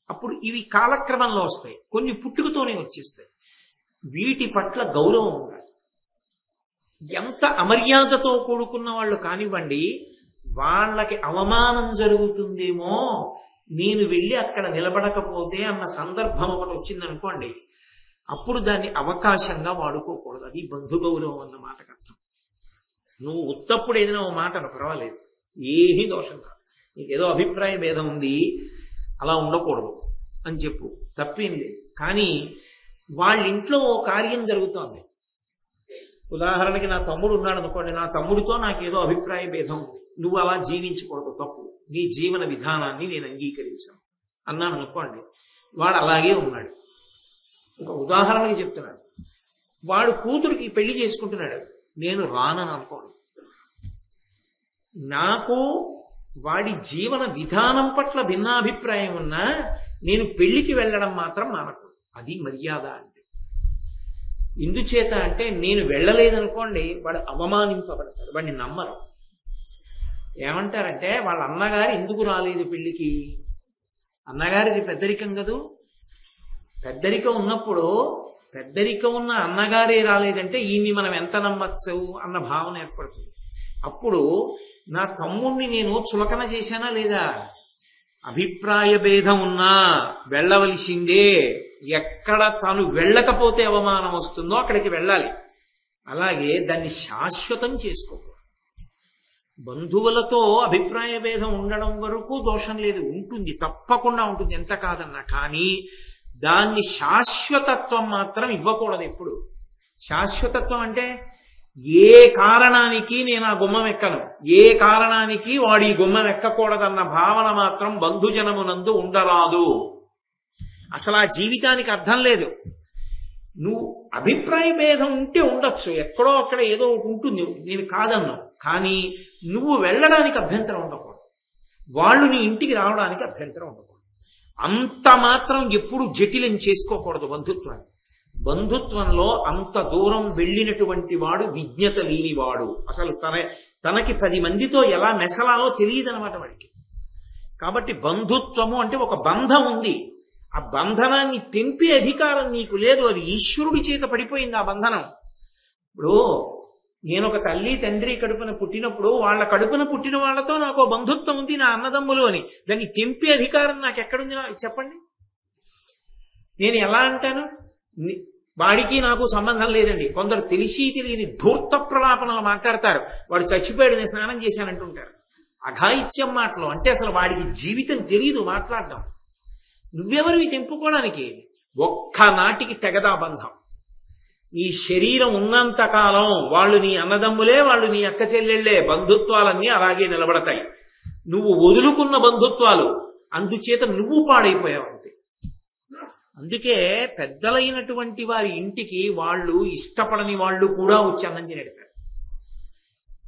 అప్పుడు ఇవి కాలక్రమంలో వస్తాయి, కొన్ని పుట్టుకతోనే వచ్చేస్తాయి. వీటి పట్ల గౌరవం ఉండాలి. ఎంత అమర్యాదతో కూడుకున్న వాళ్ళు కానివ్వండి, వాళ్ళకి అవమానం జరుగుతుందేమో నేను వెళ్ళి అక్కడ నిలబడకపోతే అన్న సందర్భం ఒకటి వచ్చిందనుకోండి, అప్పుడు దాన్ని అవకాశంగా వాడుకోకూడదు. అది బంధు గౌరవం అన్న మాటకు అర్థం. నువ్వు ఉత్తప్పుడు ఏదైనా ఓ మాట పర్వాలేదు, ఏమీ దోషం కాదు, నీకేదో అభిప్రాయ భేదం ఉంది అలా ఉండకూడదు అని చెప్పు, తప్పేం లేదు. కానీ వాళ్ళ ఇంట్లో ఓ కార్యం జరుగుతోంది, ఉదాహరణకి నా తమ్ముడు ఉన్నాడు అనుకోండి, నా తమ్ముడితో నాకేదో అభిప్రాయ భేదం ఉంది, నువ్వు అలా జీవించకూడదు, తప్పు, నీ జీవన విధానాన్ని నేను అంగీకరించాను అన్నాను అనుకోండి, వాడు అలాగే ఉన్నాడు. ఒక ఉదాహరణకి చెప్తున్నాడు, వాడు కూతురికి పెళ్లి చేసుకుంటున్నాడు, నేను రానని అనుకోండి, నాకు వాడి జీవన విధానం పట్ల భిన్నాభిప్రాయం ఉన్నా నేను పెళ్లికి వెళ్ళడం మాత్రం మానకు. అది మర్యాద అంటే. ఎందుచేత అంటే నేను వెళ్ళలేదనుకోండి వాడు అవమానింపబడతాడు, వాడిని నమ్మరు. ఏమంటారంటే వాళ్ళ అన్నగారు ఎందుకు రాలేదు పెళ్లికి? అన్నగారిది పెద్దరికం కదూ. పెద్దరికం ఉన్నప్పుడు పెద్దరికం ఉన్న అన్నగారే రాలేదంటే ఈమె మనం ఎంత నమ్మచ్చు అన్న భావన ఏర్పడుతుంది. అప్పుడు నా తమ్ముణ్ణి నేను చులకన చేశానా లేదా? అభిప్రాయ భేదం ఉన్నా వెళ్ళవలసిందే. ఎక్కడ తాను వెళ్ళకపోతే అవమానం వస్తుందో అక్కడికి వెళ్ళాలి. అలాగే దాన్ని శాశ్వతం చేసుకోకూడదు. బంధువులతో అభిప్రాయ భేదం ఉండడం వరకు దోషం లేదు, ఉంటుంది, తప్పకుండా ఉంటుంది, ఎంత కాదన్నా. కానీ దాన్ని శాశ్వతత్వం మాత్రం ఇవ్వకూడదు ఎప్పుడు. శాశ్వతత్వం అంటే ఏ కారణానికి నేను ఆ గుమ్మం ఎక్కను, ఏ కారణానికి వాడు ఈ గుమ్మం ఎక్కకూడదన్న భావన మాత్రం బంధుజనమునందు ఉండరాదు. అసలు ఆ జీవితానికి అర్థం లేదు. నువ్వు అభిప్రాయ భేదం ఉంటే ఉండొచ్చు, ఎక్కడో అక్కడ ఏదో ఒకటి ఉంటుంది, నేను కాదన్నావు. కానీ నువ్వు వెళ్ళడానికి అభ్యంతరం ఉండకూడదు, వాళ్ళు నీ ఇంటికి రావడానికి అభ్యంతరం ఉండకూడదు. అంత మాత్రం ఎప్పుడు జటిలం చేసుకోకూడదు బంధుత్వాన్ని. బంధుత్వంలో అంత దూరం వెళ్ళినటువంటి వాడు విజ్ఞత లేనివాడు. అసలు తనకి 10 మందితో ఎలా మెసలాలో తెలియదనమాట వాడికి. కాబట్టి బంధుత్వము అంటే ఒక బంధం ఉంది, ఆ బంధనాన్ని తెంపే అధికారం నీకు లేదు, అది ఈశ్వరుడి చేత పడిపోయింది ఆ బంధనం. ఇప్పుడు నేను ఒక తల్లి తండ్రి కడుపున పుట్టినప్పుడు వాళ్ళ కడుపున పుట్టిన వాళ్ళతో నాకు బంధుత్వం ఉంది నా అన్నదమ్ములు అని. దాన్ని తెంపే అధికారం నాకు ఎక్కడుంది చెప్పండి. నేను ఎలా అంటాను? వాడికి నాకు సంబంధం లేదండి. కొందరు తెలిసి తెలియని ధూర్త ప్రలాపనలు మాట్లాడతారు. వాడు చచ్చిపోయాడు నేను స్నానం చేశానంటుంటారు. అఘాయిత్యం మాటలు. అంటే అసలు వాడికి జీవితం తెలియదు మాట్లాడడం. నువ్వెవరివి తెంపుకోవడానికి? ఒక్కనాటికి తెగదా బంధం. నీ శరీరం ఉన్నంత కాలం వాళ్ళు నీ అన్నదమ్ములే, వాళ్ళు నీ అక్క చెల్లెళ్లే. బంధుత్వాలన్నీ అలాగే నిలబడతాయి. నువ్వు వదులుకున్న బంధుత్వాలు, అందుచేత నువ్వు పాడైపోయావు అంతే. అందుకే పెద్దలైనటువంటి వారి ఇంటికి వాళ్ళు ఇష్టపడని వాళ్ళు కూడా వచ్చి అన్నం తినెడతారు.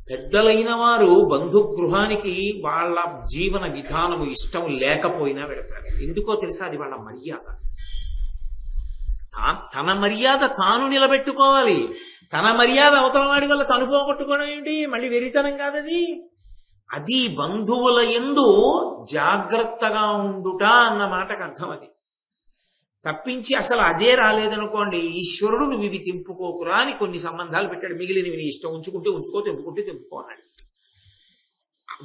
పెద్దలైన వారు బంధుగృహానికి వాళ్ళ జీవన విధానము ఇష్టం లేకపోయినా పెడతారు. ఎందుకో తెలుసా? అది వాళ్ళ మర్యాద. తన మర్యాద తాను నిలబెట్టుకోవాలి. తన మర్యాద అవతల వాడి వల్ల తను పోగొట్టుకోవడం ఏంటి? మళ్ళీ వెరితనం కాదది. అది బంధువుల యందు జాగ్రత్తగా ఉండుట అన్న మాటకు అర్థం. అది తప్పించి అసలు అదే రాలేదనుకోండి, ఈశ్వరుడు నువ్వు ఇవి తెంపుకోకురా అని కొన్ని సంబంధాలు పెట్టాడు. మిగిలినవి నీ ఇష్టం, ఉంచుకుంటే ఉంచుకో, తెంపుకుంటే తెంపుకో అన్నాడు.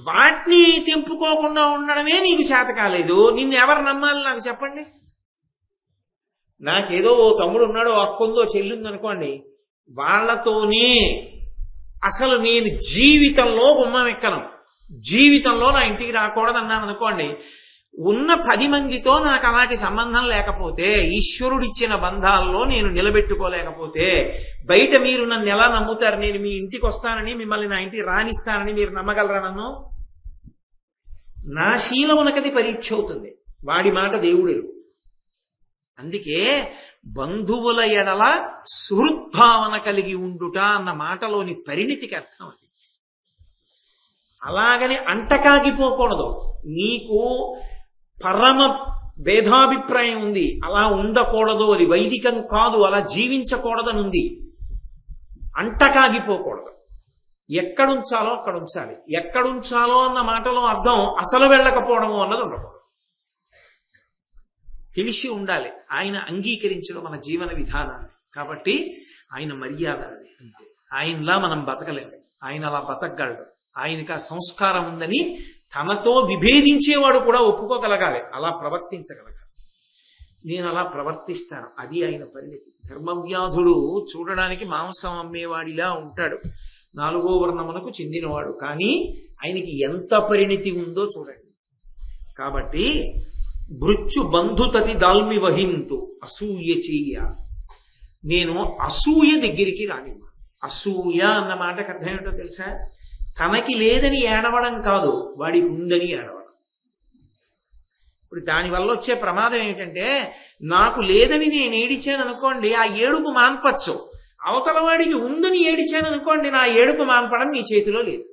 వాటిని తెంపుకోకుండా ఉండడమే నీకు చేత కాలేదు. నిన్ను ఎవరు నమ్మాలి నాకు చెప్పండి? నాకేదో ఓ తమ్ముడు ఉన్నాడో అక్కుందో చెల్లుందనుకోండి, వాళ్లతోనే అసలు నేను జీవితంలో గుమ్మం ఎక్కను, జీవితంలో నా ఇంటికి రాకూడదన్నాను అనుకోండి, ఉన్న 10 మందితో నాకు అలాంటి సంబంధం లేకపోతే, ఈశ్వరుడిచ్చిన బంధాల్లో నేను నిలబెట్టుకోలేకపోతే, బయట మీరు నన్ను ఎలా నమ్ముతారు? నేను మీ ఇంటికి వస్తానని, మిమ్మల్ని నా ఇంటికి రానిస్తానని మీరు నమ్మగలరా నన్ను? నా శీలమునకది పరీక్ష అవుతుంది. వాడి మాట దేవుడు. అందుకే బంధువుల ఎడల సుహృద్భావన కలిగి ఉండుట అన్న మాటలోని పరిణితికి అర్థం అది. అలాగని అంటకాగిపోకూడదు. నీకు పరమ భేదాభిప్రాయం ఉంది, అలా ఉండకూడదు, అది వైదికం కాదు, అలా జీవించకూడదనుంది. అంటకాగిపోకూడదు. ఎక్కడుంచాలో అక్కడ ఉంచాలి. ఎక్కడుంచాలో అన్న మాటలో అర్థం అసలు వెళ్ళకపోవడము అన్నది ఉండకూడదు. తెలిసి ఉండాలి. ఆయన అంగీకరించడం మన జీవన విధానాన్ని. కాబట్టి ఆయన మర్యాద అది అంతే. ఆయనలా మనం బతకలేము. ఆయన అలా బతకగలడు. ఆయనకి ఆ సంస్కారం ఉందని తనతో విభేదించేవాడు కూడా ఒప్పుకోగలగాలి, అలా ప్రవర్తించగలగాలి. నేను అలా ప్రవర్తిస్తాను, అది ఆయన పరిణితి. ధర్మవ్యాధుడు చూడడానికి మాంసం అమ్మేవాడిలా ఉంటాడు, 4వ వర్ణమునకు చెందినవాడు, కానీ ఆయనకి ఎంత పరిణితి ఉందో చూడండి. కాబట్టి భృత్యు బంధుతతి దాల్మి వహింతు అసూయ చెయ్య. నేను అసూయ దగ్గరికి రానివ్వ. అసూయ అన్న మాటకు అర్థం ఏంటో తెలుసా? తనకి లేదని ఏడవడం కాదు, వాడికి ఉందని ఏడవడం. ఇప్పుడు దానివల్ల వచ్చే ప్రమాదం ఏమిటంటే, నాకు లేదని నేను ఏడిచాను అనుకోండి, ఆ ఏడుపు మాన్పచ్చు. అవతల వాడికి ఉందని ఏడిచాను అనుకోండి, నా ఏడుపు మాన్పడం మీ చేతిలో లేదు.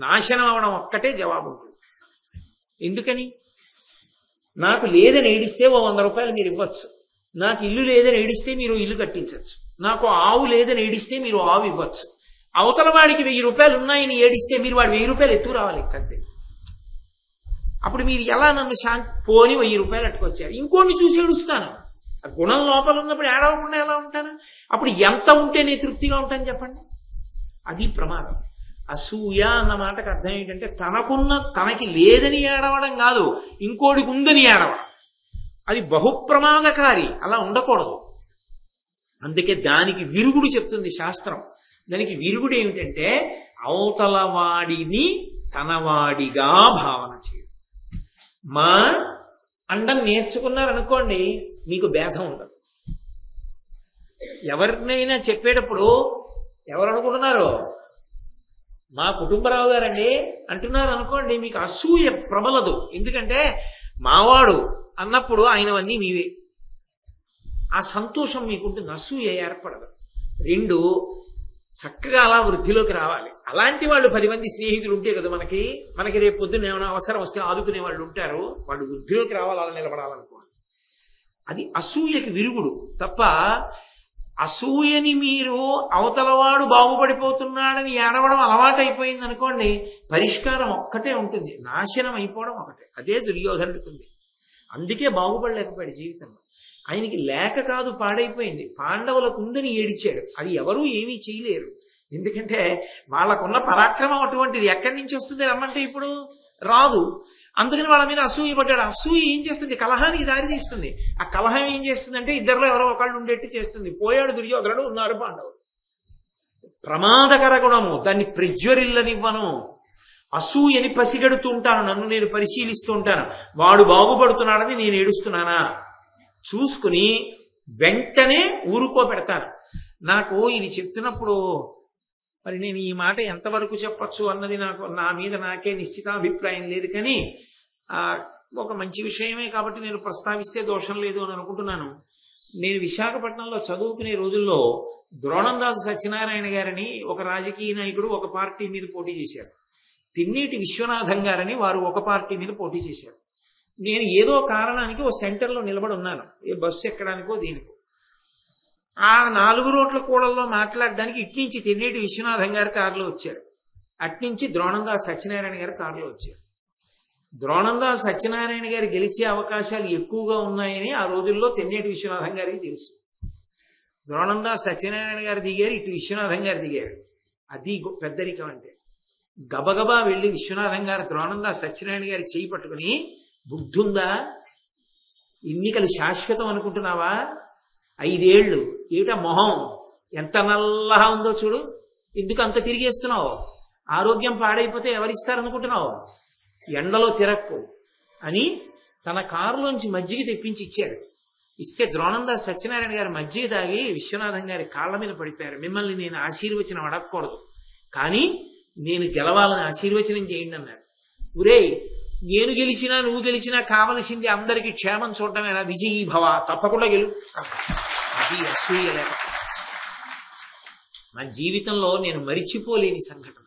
నాశనం అవడం ఒక్కటే జవాబు ఉంటుంది. ఎందుకని? నాకు లేదని ఏడిస్తే ఓ 100 రూపాయలు మీరు ఇవ్వచ్చు. నాకు ఇల్లు లేదని ఏడిస్తే మీరు ఇల్లు కట్టించవచ్చు. నాకు ఆవు లేదని ఏడిస్తే మీరు ఆవు ఇవ్వచ్చు. అవతల వాడికి 1000 రూపాయలు ఉన్నాయని ఏడిస్తే మీరు వాడు 1000 రూపాయలు ఎత్తు రావాలి అంతే. అప్పుడు మీరు ఎలా నన్ను పోని 1000 రూపాయలు అట్టుకొచ్చారు, ఇంకోటి చూసి ఏడుస్తాను. ఆ గుణం లోపల ఉన్నప్పుడు ఏడవకుండా ఎలా ఉంటాను? అప్పుడు ఎంత ఉంటే నేను తృప్తిగా ఉంటాను చెప్పండి? అది ప్రమాదం. అసూయ అన్న మాటకు అర్థం ఏంటంటే, తనకి లేదని ఏడవడం కాదు, ఇంకోటికి ఉందని ఏడవడం. అది బహుప్రమాదకారి. అలా ఉండకూడదు. అందుకే దానికి విరుగుడు చెప్తుంది శాస్త్రం. దానికి విరుగుడు ఏమిటంటే, అవతల వాడిని తనవాడిగా భావన చేయడం. మా అండం నేర్చుకున్నారనుకోండి, మీకు భేదం ఉండదు. ఎవరినైనా చెప్పేటప్పుడు ఎవరు అనుకుంటున్నారు? మా కుటుంబరావు గారండి అంటున్నారు అనుకోండి, మీకు అసూయ ప్రబలదు. ఎందుకంటే మావాడు అన్నప్పుడు ఆయనవన్నీ మీవే. ఆ సంతోషం మీకుంటుంది, అసూయ ఏర్పడదు. 2, చక్కగా అలా వృద్ధిలోకి రావాలి. అలాంటి వాళ్ళు 10 మంది స్నేహితులు ఉంటే కదా మనకి రేపు పొద్దున్న ఏమైనా అవసరం వస్తే ఆదుకునే వాళ్ళు ఉంటారు. వాళ్ళు వృద్ధిలోకి రావాలి, అలా నిలబడాలనుకోవాలి. అది అసూయకి విరుగుడు తప్ప, అసూయని మీరు అవతలవాడు బాగుపడిపోతున్నాడని ఏడవడం అలవాటైపోయింది అనుకోండి, పరిష్కారం ఒక్కటే ఉంటుంది, నాశనం అయిపోవడం ఒకటే. అదే దుర్యోధనుడికి ఉంది. అందుకే బాగుపడలేకపోయాడు జీవితంలో. ఆయనకి లేక కాదు పాడైపోయింది, పాండవులకు ఉందని ఏడిచాడు. అది ఎవరూ ఏమీ చేయలేరు. ఎందుకంటే వాళ్ళకున్న పరాక్రమం అటువంటిది. ఎక్కడి నుంచి వస్తుంది రమ్మంటే ఇప్పుడు రాదు. అందుకని వాళ్ళ మీద అసూయ పడ్డాడు. అసూయ ఏం చేస్తుంది? కలహానికి దారి తీస్తుంది. ఆ కలహం ఏం చేస్తుందంటే ఇద్దరిలో ఎవరో ఒకళ్ళు ఉండేట్టు చేస్తుంది. పోయాడు దుర్యోధనుడు, ఉన్నారు పాండవులు. ప్రమాదకర గుణము, దాన్ని ప్రజ్వరిల్లనివ్వను. అసూయని పసిగడుతూ ఉంటాను, నన్ను నేను పరిశీలిస్తూ ఉంటాను. వాడు బాగుపడుతున్నాడని నేను ఏడుస్తున్నానా చూసుకుని వెంటనే ఊరుకోబెడతాను. నాకు ఇది చెప్తున్నప్పుడు మరి నేను ఈ మాట ఎంతవరకు చెప్పచ్చు అన్నది నా మీద నాకే నిశ్చితాభిప్రాయం లేదు. కానీ ఒక మంచి విషయమే కాబట్టి నేను ప్రస్తావిస్తే దోషం లేదు అని అనుకుంటున్నాను. నేను విశాఖపట్నంలో చదువుకునే రోజుల్లో ద్రోణంరాజు సత్యనారాయణ గారని ఒక రాజకీయ నాయకుడు ఒక పార్టీ మీద పోటీ చేశారు. తిన్నేటి విశ్వనాథం గారని వారు ఒక పార్టీ మీద పోటీ చేశారు. నేను ఏదో కారణానికి ఓ సెంటర్లో నిలబడి ఉన్నాను, ఏ బస్సు ఎక్కడానికో దేనికో. ఆ 4 రోడ్ల కూడల్లో మాట్లాడడానికి ఇట్నుంచి తిన్నేటి విశ్వనాథం గారు కారులో వచ్చారు, అట్నుంచి ద్రోణంరాజు సత్యనారాయణ గారు కారులో వచ్చారు. ద్రోణంరాజు సత్యనారాయణ గారు గెలిచే అవకాశాలు ఎక్కువగా ఉన్నాయని ఆ రోజుల్లో తిన్నేటి విశ్వనాథం గారికి తెలుసు. ద్రోణంరాజు సత్యనారాయణ గారు దిగారు, ఇటు విశ్వనాథం గారు దిగారు. అది పెద్దరికం అంటే. గబగబా వెళ్లి విశ్వనాథం గారు ద్రోణంరాజు సత్యనారాయణ గారి చేయి పట్టుకుని, బుద్ధుందా, ఎన్నికలు శాశ్వతం అనుకుంటున్నావా, 5 ఏళ్ళు ఏమిటా మొహం ఎంత నల్లగా ఉందో చూడు, ఎందుకు అంత తిరిగేస్తున్నావు, ఆరోగ్యం పాడైపోతే ఎవరిస్తారనుకుంటున్నావు, ఎండలో తిరక్కు అని తన కారులోంచి మజ్జిగ తెప్పించి ఇచ్చాడు. ఇస్తే ద్రోణంరాజు సత్యనారాయణ గారు మజ్జిగ తాగి విశ్వనాథం గారి కాళ్ళ మీద పడిపోయారు. మిమ్మల్ని నేను ఆశీర్వచనం అడగకూడదు, కానీ నేను గెలవాలని ఆశీర్వచనం చేయండి అన్నారు. ఒరేయ్, నేను గెలిచినా నువ్వు గెలిచినా కావలసింది అందరికీ క్షేమం చూడటమేనా, విజయీ భవ, తప్పకుండా గెలు. అది అసూయ లేక నా జీవితంలో నేను మరిచిపోలేని సంఘటన.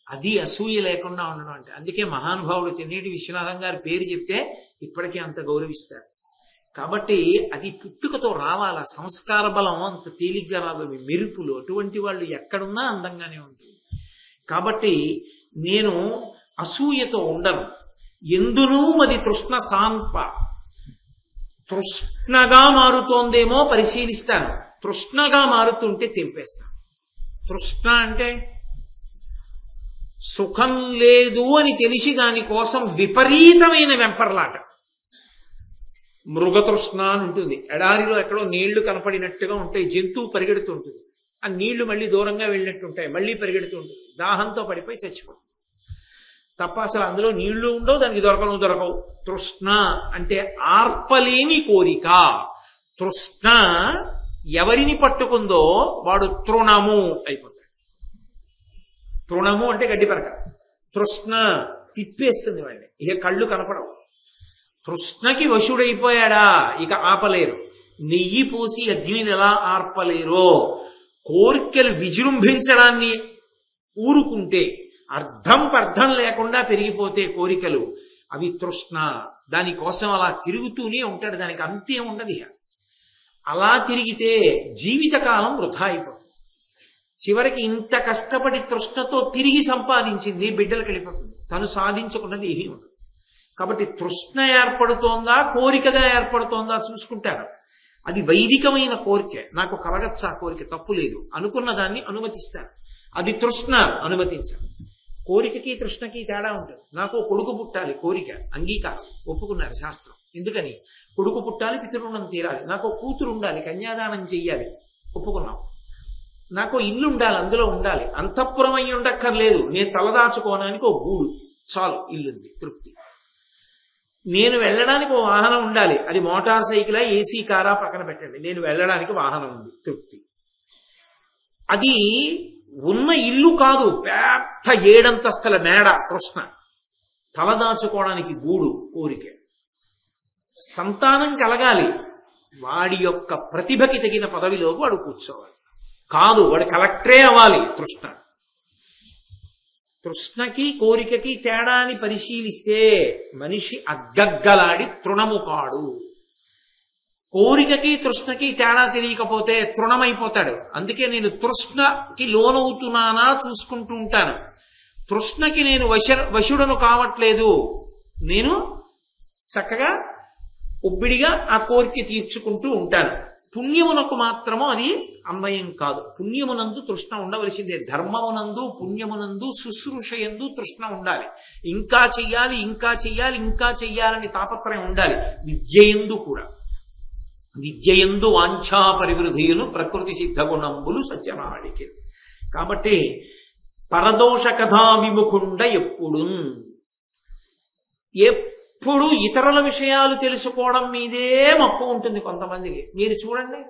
అది అసూయ లేకుండా ఉండడం అంటే. అందుకే మహానుభావుడు తిన్నేటి విశ్వనాథం గారి పేరు చెప్తే ఇప్పటికీ అంత గౌరవిస్తారు. కాబట్టి అది పుట్టుకతో రావాల. సంస్కార బలం అంత తేలిగ్గా రాదు. మెరుపులు అటువంటి వాళ్ళు ఎక్కడున్నా అందంగానే ఉంటుంది. కాబట్టి నేను అసూయతో ఉండను. ఎందునూ అది తృష్ణ సాంప. తృష్ణగా మారుతోందేమో పరిశీలిస్తాను, తృష్ణగా మారుతుంటే తెంపేస్తాను. తృష్ణ అంటే సుఖం లేదు అని తెలిసి దానికోసం విపరీతమైన వెంపర్లాట. మృగతృష్ణ అని ఉంటుంది. ఎడారిలో ఎక్కడో నీళ్లు కనపడినట్టుగా ఉంటాయి, జంతువు పరిగెడుతుంటుంది. ఆ నీళ్లు మళ్ళీ దూరంగా వెళ్ళినట్టుంటాయి, మళ్ళీ పరిగెడుతూ ఉంటుంది. దాహంతో పడిపోయి చచ్చిపోతుంది తప్ప అసలు అందులో నీళ్లు ఉండవు, దానికి దొరకవు. తృష్ణ అంటే ఆర్పలేని కోరిక. తృష్ణ ఎవరిని పట్టుకుందో వాడు తృణము అయిపోతాడు. తృణము అంటే గడ్డి పరక. తృష్ణ తిప్పేస్తుంది వాడిని, ఇక కళ్ళు కనపడవు. తృష్ణకి వశుడైపోయాడా ఇక ఆపలేరు. నెయ్యి పోసి అగ్నిని ఎలా ఆర్పలేరో, కోరికలు విజృంభించడాన్ని ఊరుకుంటే, అర్థం లేకుండా పెరిగిపోతే కోరికలు, అవి తృష్ణ. దానికోసం అలా తిరుగుతూనే ఉంటాడు, దానికి అంతే ఉండదు. అలా తిరిగితే జీవితకాలం వృధా అయిపోతుంది. చివరికి ఇంత కష్టపడి తృష్ణతో తిరిగి సంపాదించింది బిడ్డలకు వెళ్ళిపోతుంది, తను సాధించకున్నది ఏమీ ఉండదు. కాబట్టి తృష్ణ ఏర్పడుతోందా కోరికగా ఏర్పడుతోందా చూసుకుంటారు. అది వైదికమైన కోరిక, నాకు కలగచ్చ ఆ కోరిక, తప్పు లేదు, అనుకున్న దాన్ని అనుమతిస్తాను. అది తృష్ణ, అనుమతించాను. కోరికకి తృష్ణకి తేడా ఉంటుంది. నాకు కొడుకు పుట్టాలి, కోరిక, అంగీకారం, ఒప్పుకున్నారు శాస్త్రం. ఎందుకని? కొడుకు పుట్టాలి, పితృరుణం తీరాలి. నాకు కూతురు ఉండాలి, కన్యాదానం చెయ్యాలి, ఒప్పుకున్నాం. నాకు ఇల్లు ఉండాలి, అందులో ఉండాలి, అంతఃపురం అయ్యి ఉండక్కర్లేదు, నేను తలదాచుకోవడానికి ఓ గూడు చాలు, ఇల్లుంది, తృప్తి. నేను వెళ్ళడానికి ఓ వాహనం ఉండాలి, అది మోటార్ సైకిలా ఏసీ కారా పక్కన పెట్టండి, నేను వెళ్ళడానికి వాహనం ఉంది, తృప్తి. అది ఉన్న ఇల్లు కాదు, పెద్ద 7 అంతస్తుల మేడ తృష్ణ. తలదాచుకోవడానికి గూడు కోరిక. సంతానం కలగాలి, వాడి యొక్క ప్రతిభకి తగిన పదవిలో వాడు కూర్చోవాలి, కాదు వాడు కలెక్టరే అవ్వాలి, తృష్ణ. తృష్ణకి కోరికకి తేడాని పరిశీలిస్తే మనిషి అగ్గగ్గలాడి తృణము కాడు. కోరికకి తృష్ణకి తేడా తెలియకపోతే తృణమైపోతాడు. అందుకే నేను తృష్ణకి లోనవుతున్నానా చూసుకుంటూ ఉంటాను. తృష్ణకి నేను వశుడను కావట్లేదు, నేను చక్కగా ఉబ్బిడిగా ఆ కోరిక తీర్చుకుంటూ ఉంటాను. పుణ్యమునకు మాత్రము అది అన్వయం కాదు. పుణ్యమునందు తృష్ణ ఉండవలసిందే. ధర్మమునందు పుణ్యమునందు శుశ్రూషయందు తృష్ణ ఉండాలి. ఇంకా చెయ్యాలి, ఇంకా చెయ్యాలి, ఇంకా చెయ్యాలని తాపత్రయం ఉండాలి. విద్యయందు కూడా. విద్యయందు వాంఛా పరివృధియును ప్రకృతి సిద్ధ గుణంబులు సజ్జనాడికి. కాబట్టి పరదోష కథా విముఖుండ ఎప్పుడు ఇతరుల విషయాలు తెలుసుకోవడం మీదే మక్కువ ఉంటుంది కొంతమందికి. మీరు చూడండి,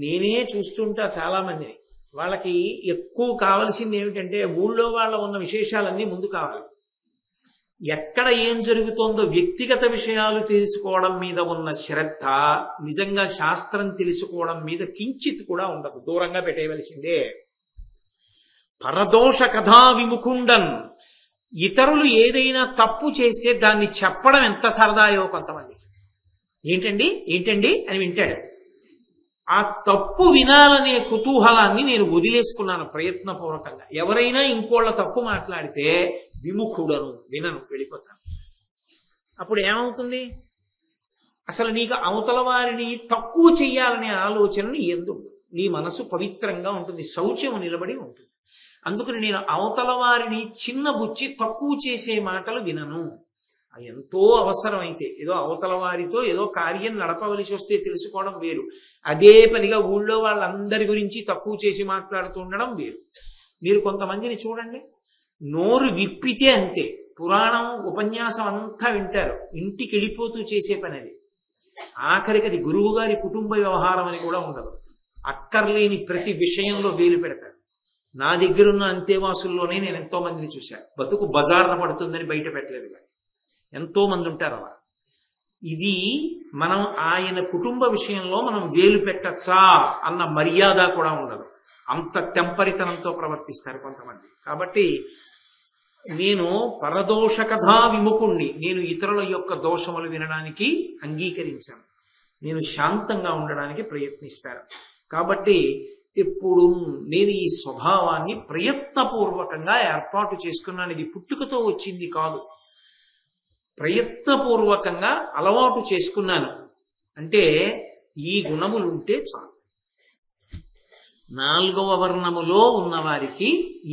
నేనే చూస్తుంటా చాలా మందిని. వాళ్ళకి ఎక్కువ కావలసింది ఏమిటంటే ఊళ్ళో వాళ్ళ ఉన్న విశేషాలన్నీ ముందు కావాలి. ఎక్కడ ఏం జరుగుతోందో వ్యక్తిగత విషయాలు తెలుసుకోవడం మీద ఉన్న శ్రద్ధ నిజంగా శాస్త్రం తెలుసుకోవడం మీద కించిత్ కూడా ఉండదు, దూరంగా పెట్టేయవలసిందే. పరదోష కథా విముఖుండన్, ఇతరులు ఏదైనా తప్పు చేస్తే దాన్ని చెప్పడం ఎంత సరదాయో కొంతమందికి. ఏంటండి ఏంటండి అని వింటాడు. ఆ తప్పు వినాలనే కుతూహలాన్ని నేను వదిలేసుకున్నాను ప్రయత్నపూర్వకంగా. ఎవరైనా ఇంకోళ్ళ తప్పు మాట్లాడితే విముఖుడను, వినను, వెళ్ళిపోతాను. అప్పుడు ఏమవుతుంది? అసలు నీకు అవతల వారిని తక్కువ చెయ్యాలనే ఆలోచన ఎందుకు? నీ మనసు పవిత్రంగా ఉంటుంది, శౌచ్యము నిలబడి ఉంటుంది. అందుకని నేను అవతల వారిని చిన్నబుచ్చి తక్కువ చేసే మాటలు వినను. ఎంతో అవసరమైతే ఏదో అవతల వారితో ఏదో కార్యం నడపవలసి వస్తే తెలుసుకోవడం వేరు. అదే పనిగా ఊళ్ళో వాళ్ళందరి గురించి తక్కువ చేసి మాట్లాడుతూ ఉండడం వేరు. మీరు కొంతమందిని చూడండి, నోరు విప్పితే అంతే, పురాణం ఉపన్యాసం అంతా వింటారు, ఇంటికి వెళ్ళిపోతూ చేసే పని అది. ఆఖరికి అది గురువు గారి కుటుంబ వ్యవహారం అని కూడా ఉండదు. అక్కర్లేని ప్రతి విషయంలో వేలు పెడతారు. నా దగ్గరున్న అంతేవాసుల్లోనే నేను ఎంతో మందిని చూశాను. బతుకు బజార్న పడుతుందని బయట పెట్టలేదు, ఎంతో మంది ఉంటారు అలా. ఇది మనం ఆయన కుటుంబ విషయంలో మనం వేలు పెట్టచ్చా అన్న మర్యాద కూడా ఉండదు. అంత తెంపరితనంతో ప్రవర్తిస్తారు కొంతమంది. కాబట్టి నేను పరదోష కథా విముఖుణ్ణి. నేను ఇతరుల యొక్క దోషములు వినడానికి అంగీకరించాను. నేను శాంతంగా ఉండడానికి ప్రయత్నిస్తాను. కాబట్టి ఎప్పుడు నేను ఈ స్వభావాన్ని ప్రయత్నపూర్వకంగా ఏర్పాటు చేసుకున్నాను. ఇది పుట్టుకతో వచ్చింది కాదు, ప్రయత్నపూర్వకంగా అలవాటు చేసుకున్నాను. అంటే ఈ గుణములుంటే చాలు. 4వ వర్ణములో ఉన్న వారికి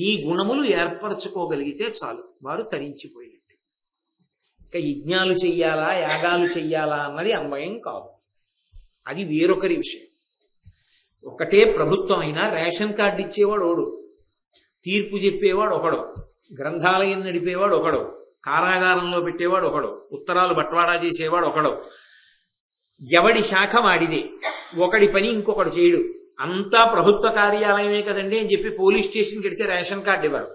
ఈ గుణములు ఏర్పరచుకోగలిగితే చాలు, వారు తరించిపోయినట్టు. ఇంకా యజ్ఞాలు చెయ్యాలా, యాగాలు చెయ్యాలా అన్నది అన్వయం కాదు, అది వేరొకరి విషయం. ఒకటే ప్రభుత్వం అయినా రేషన్ కార్డు ఇచ్చేవాడు ఒకడు, తీర్పు చెప్పేవాడు ఒకడు, గ్రంథాలయం నడిపేవాడు ఒకడు, కారాగారంలో పెట్టేవాడు ఒకడు, ఉత్తరాలు బట్వాడా చేసేవాడు ఒకడు. ఎవడి శాఖ వాడిదే, ఒకడి పని ఇంకొకడు చేయడు. అంతా ప్రభుత్వ కార్యాలయమే కదండి అని చెప్పి పోలీస్ స్టేషన్కి వెడితే రేషన్ కార్డు ఇవ్వరు.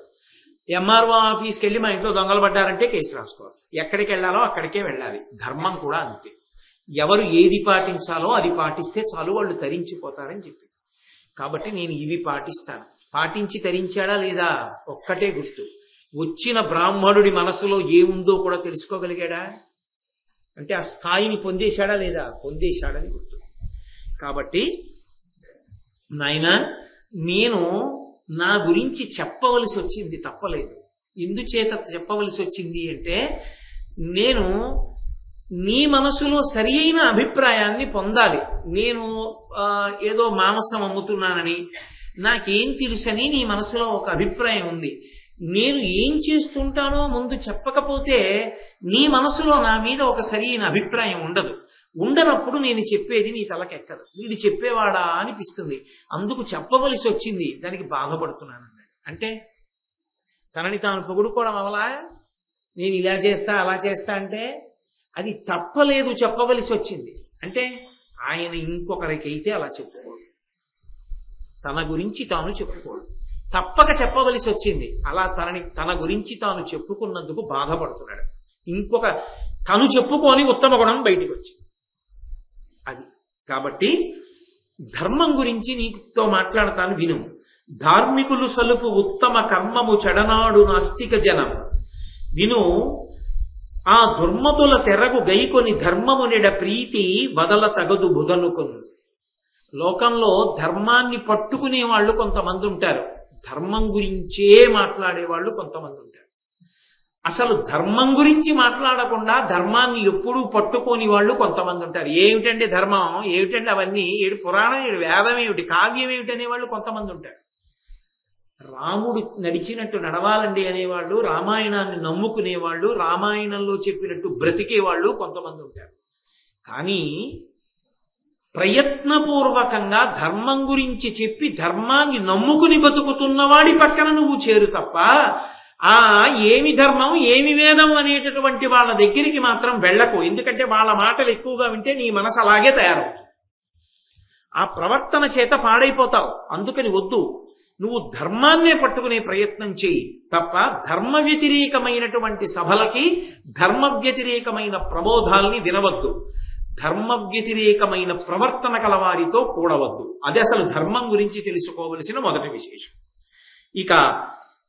ఎంఆర్ఓ ఆఫీస్కి వెళ్ళి మా ఇంట్లో దొంగలు పడ్డారంటే కేసు రాసుకోవాలి. ఎక్కడికి వెళ్ళాలో అక్కడికే వెళ్ళాలి. ధర్మం కూడా అంతే. ఎవరు ఏది పాటించాలో అది పాటిస్తే చాలు, వాళ్ళు తరించిపోతారని చెప్పి. కాబట్టి నేను ఇవి పాటిస్తాను. పాటించి తరించాడా లేదా ఒక్కటే గుర్తు. వచ్చిన బ్రాహ్మణుడి మనసులో ఏముందో కూడా తెలుసుకోగలిగాడా అంటే ఆ స్థాయిని పొందేశాడా లేదా, పొందేశాడని గుర్తు. కాబట్టి నాయనా, నేను నా గురించి చెప్పవలసి వచ్చింది, తప్పలేదు. ఎందుచేత చెప్పవలసి వచ్చింది అంటే నేను నీ మనసులో సరి అయిన అభిప్రాయాన్ని పొందాలి. నేను ఏదో మాంసం అమ్ముతున్నానని, నాకేం తెలుసని నీ మనసులో ఒక అభిప్రాయం ఉంది. నేను ఏం చేస్తుంటానో ముందు చెప్పకపోతే నీ మనసులో నా మీద ఒక సరైన అభిప్రాయం ఉండదు. ఉండనప్పుడు నేను చెప్పేది నీ తలకెక్కదు. వీడు చెప్పేవాడా అనిపిస్తుంది. అందుకు చెప్పవలసి వచ్చింది, దానికి బాధపడుతున్నాను అన్నాడు. అంటే తనని తాను పొగుడుకోవడం అవలా, నేను ఇలా చేస్తా అలా చేస్తా అంటే అది తప్పలేదు, చెప్పవలసి వచ్చింది. అంటే ఆయన ఇంకొకరికైతే అలా చెప్పుకోడు, తన గురించి తాను చెప్పుకోడు, తప్పక చెప్పవలసి వచ్చింది. అలా తన గురించి తాను చెప్పుకున్నందుకు బాధపడుతున్నాడు. ఇంకొక తను చెప్పుకొని ఉత్తమ గుణం బయటికి వచ్చింది అది. కాబట్టి ధర్మం గురించి నీతో మాట్లాడతాను, విను. ధార్మికులు సలుపు ఉత్తమ కర్మము చెడనాడు నాస్తిక జనం విను. ఆ దుర్మతుల తెరగు గైకొని ధర్మము నెడ ప్రీతి వదల తగదు బుధనుకును. లోకంలో ధర్మాన్ని పట్టుకునే వాళ్ళు కొంతమంది ఉంటారు, ధర్మం గురించే మాట్లాడే వాళ్ళు కొంతమంది ఉంటారు. అసలు ధర్మం గురించి మాట్లాడకుండా ధర్మాన్ని ఎప్పుడూ పట్టుకోని వాళ్ళు కొంతమంది ఉంటారు. ఏమిటండి ధర్మం, ఏమిటండి అవన్నీ, ఏడు పురాణం, ఏడు వేదం ఏమిటి, కావ్యం ఏమిటి అనేవాళ్ళు కొంతమంది ఉంటారు. రాముడు నడిచినట్టు నడవాలండి అనేవాళ్ళు, రామాయణాన్ని నమ్ముకునేవాళ్ళు, రామాయణంలో చెప్పినట్టు బ్రతికేవాళ్ళు కొంతమంది ఉంటారు. కానీ ప్రయత్నపూర్వకంగా ధర్మం గురించి చెప్పి ధర్మాన్ని నమ్ముకుని బతుకుతున్నవాడి పక్కన నువ్వు చేరు తప్ప ఏమి ధర్మం ఏమి వేదం అనేటటువంటి వాళ్ళ దగ్గరికి మాత్రం వెళ్ళకు. ఎందుకంటే వాళ్ళ మాటలు ఎక్కువగా వింటే నీ మనసు అలాగే తయారవుతుంది, ఆ ప్రవర్తన చేత పాడైపోతావు. అందుకని వద్దు, నువ్వు ధర్మాన్నే పట్టుకునే ప్రయత్నం చేయి తప్ప ధర్మ వ్యతిరేకమైనటువంటి సభలకి, ధర్మ వ్యతిరేకమైన ప్రబోధాల్ని వినవద్దు, ధర్మ వ్యతిరేకమైన ప్రవర్తన కలవారితో కూడవద్దు. అది అసలు ధర్మం గురించి తెలుసుకోవలసిన మొదటి విశేషం. ఇక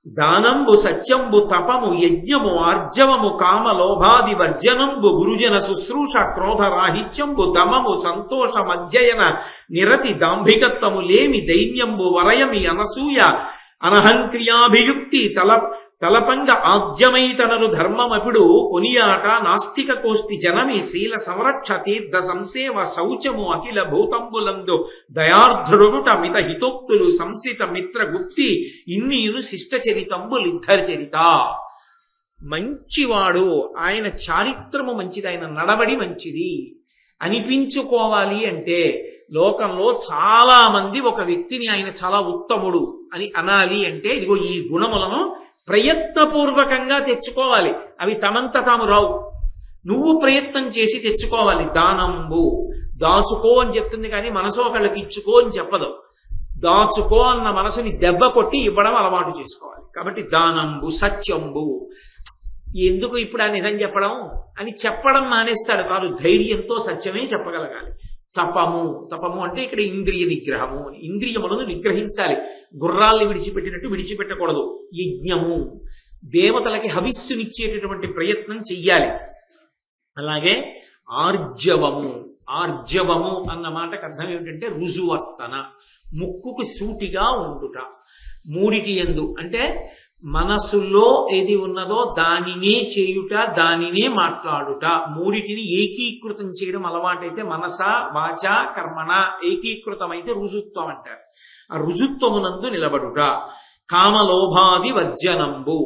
దానంబు సత్యంబు తపము యజ్ఞము ఆర్జవము కామ లోభాది వర్జనంబు గురుజన శుశ్రూష క్రోధరాహిత్యంబు దమము సంతోషమధ్యయన నిరతి దాంభికత్వము లేమి దైన్యంబు వరయమి అనసూయ అనహంక్రియాభియుక్తి తలపంగ ఆద్యమైతనరు ధర్మమపుడు కొనియాట నాస్తిక కోష్టి జనమి శీల సంరక్ష తీర్థ సంసేవ శౌచము అఖిల భూతంబులందు దయార్ధుడుట మిత హితోక్తులు సంస్థిత మిత్ర గుప్తి ఇన్నీను శిష్ట చరితంబులిద్ధరి చరిత. మంచివాడు, ఆయన చారిత్రము మంచిది, ఆయన నడవడి మంచిది అనిపించుకోవాలి అంటే లోకంలో చాలా మంది ఒక వ్యక్తిని ఆయన చాలా ఉత్తముడు అని అనాలి అంటే ఇదిగో ఈ గుణములను ప్రయత్నపూర్వకంగా తెచ్చుకోవాలి. అవి తమంత తాము రావు, నువ్వు ప్రయత్నం చేసి తెచ్చుకోవాలి. దానంబు, దాచుకో అని చెప్తుంది కానీ మనసు ఒకళ్ళకి ఇచ్చుకో అని చెప్పదు. దాచుకో అన్న మనసుని దెబ్బ కొట్టి ఇవ్వడం అలవాటు చేసుకోవాలి. కాబట్టి దానంబు సత్యంబు, ఎందుకు ఇప్పుడు ఆ నిజం చెప్పడం అని చెప్పడం మానేస్తాడు కాదు, ధైర్యంతో సత్యమే చెప్పగలగాలి. తపము, తపము అంటే ఇక్కడ ఇంద్రియ నిగ్రహము, ఇంద్రియములను నిగ్రహించాలి, గుర్రాల్ని విడిచిపెట్టినట్టు విడిచిపెట్టకూడదు. యజ్ఞము, దేవతలకి హవిస్సునిచ్చేటటువంటి ప్రయత్నం చెయ్యాలి. అలాగే ఆర్జవము, ఆర్జవము అన్న మాటకు అర్థం ఏమిటంటే రుజువర్తన, ముక్కుకు సూటిగా ఉండుట. మూడిటి యందు అంటే మనసులో ఏది ఉన్నదో దానినే చేయుట, దానినే మాట్లాడుట, మూడిటిని ఏకీకృతం చేయడం అలవాటైతే మనస వాచ కర్మణ ఏకీకృతమైతే రుజుత్వం అంటారు. ఆ రుజుత్వమునందు నిలబడుట. కామలోభాది వర్జనంబు,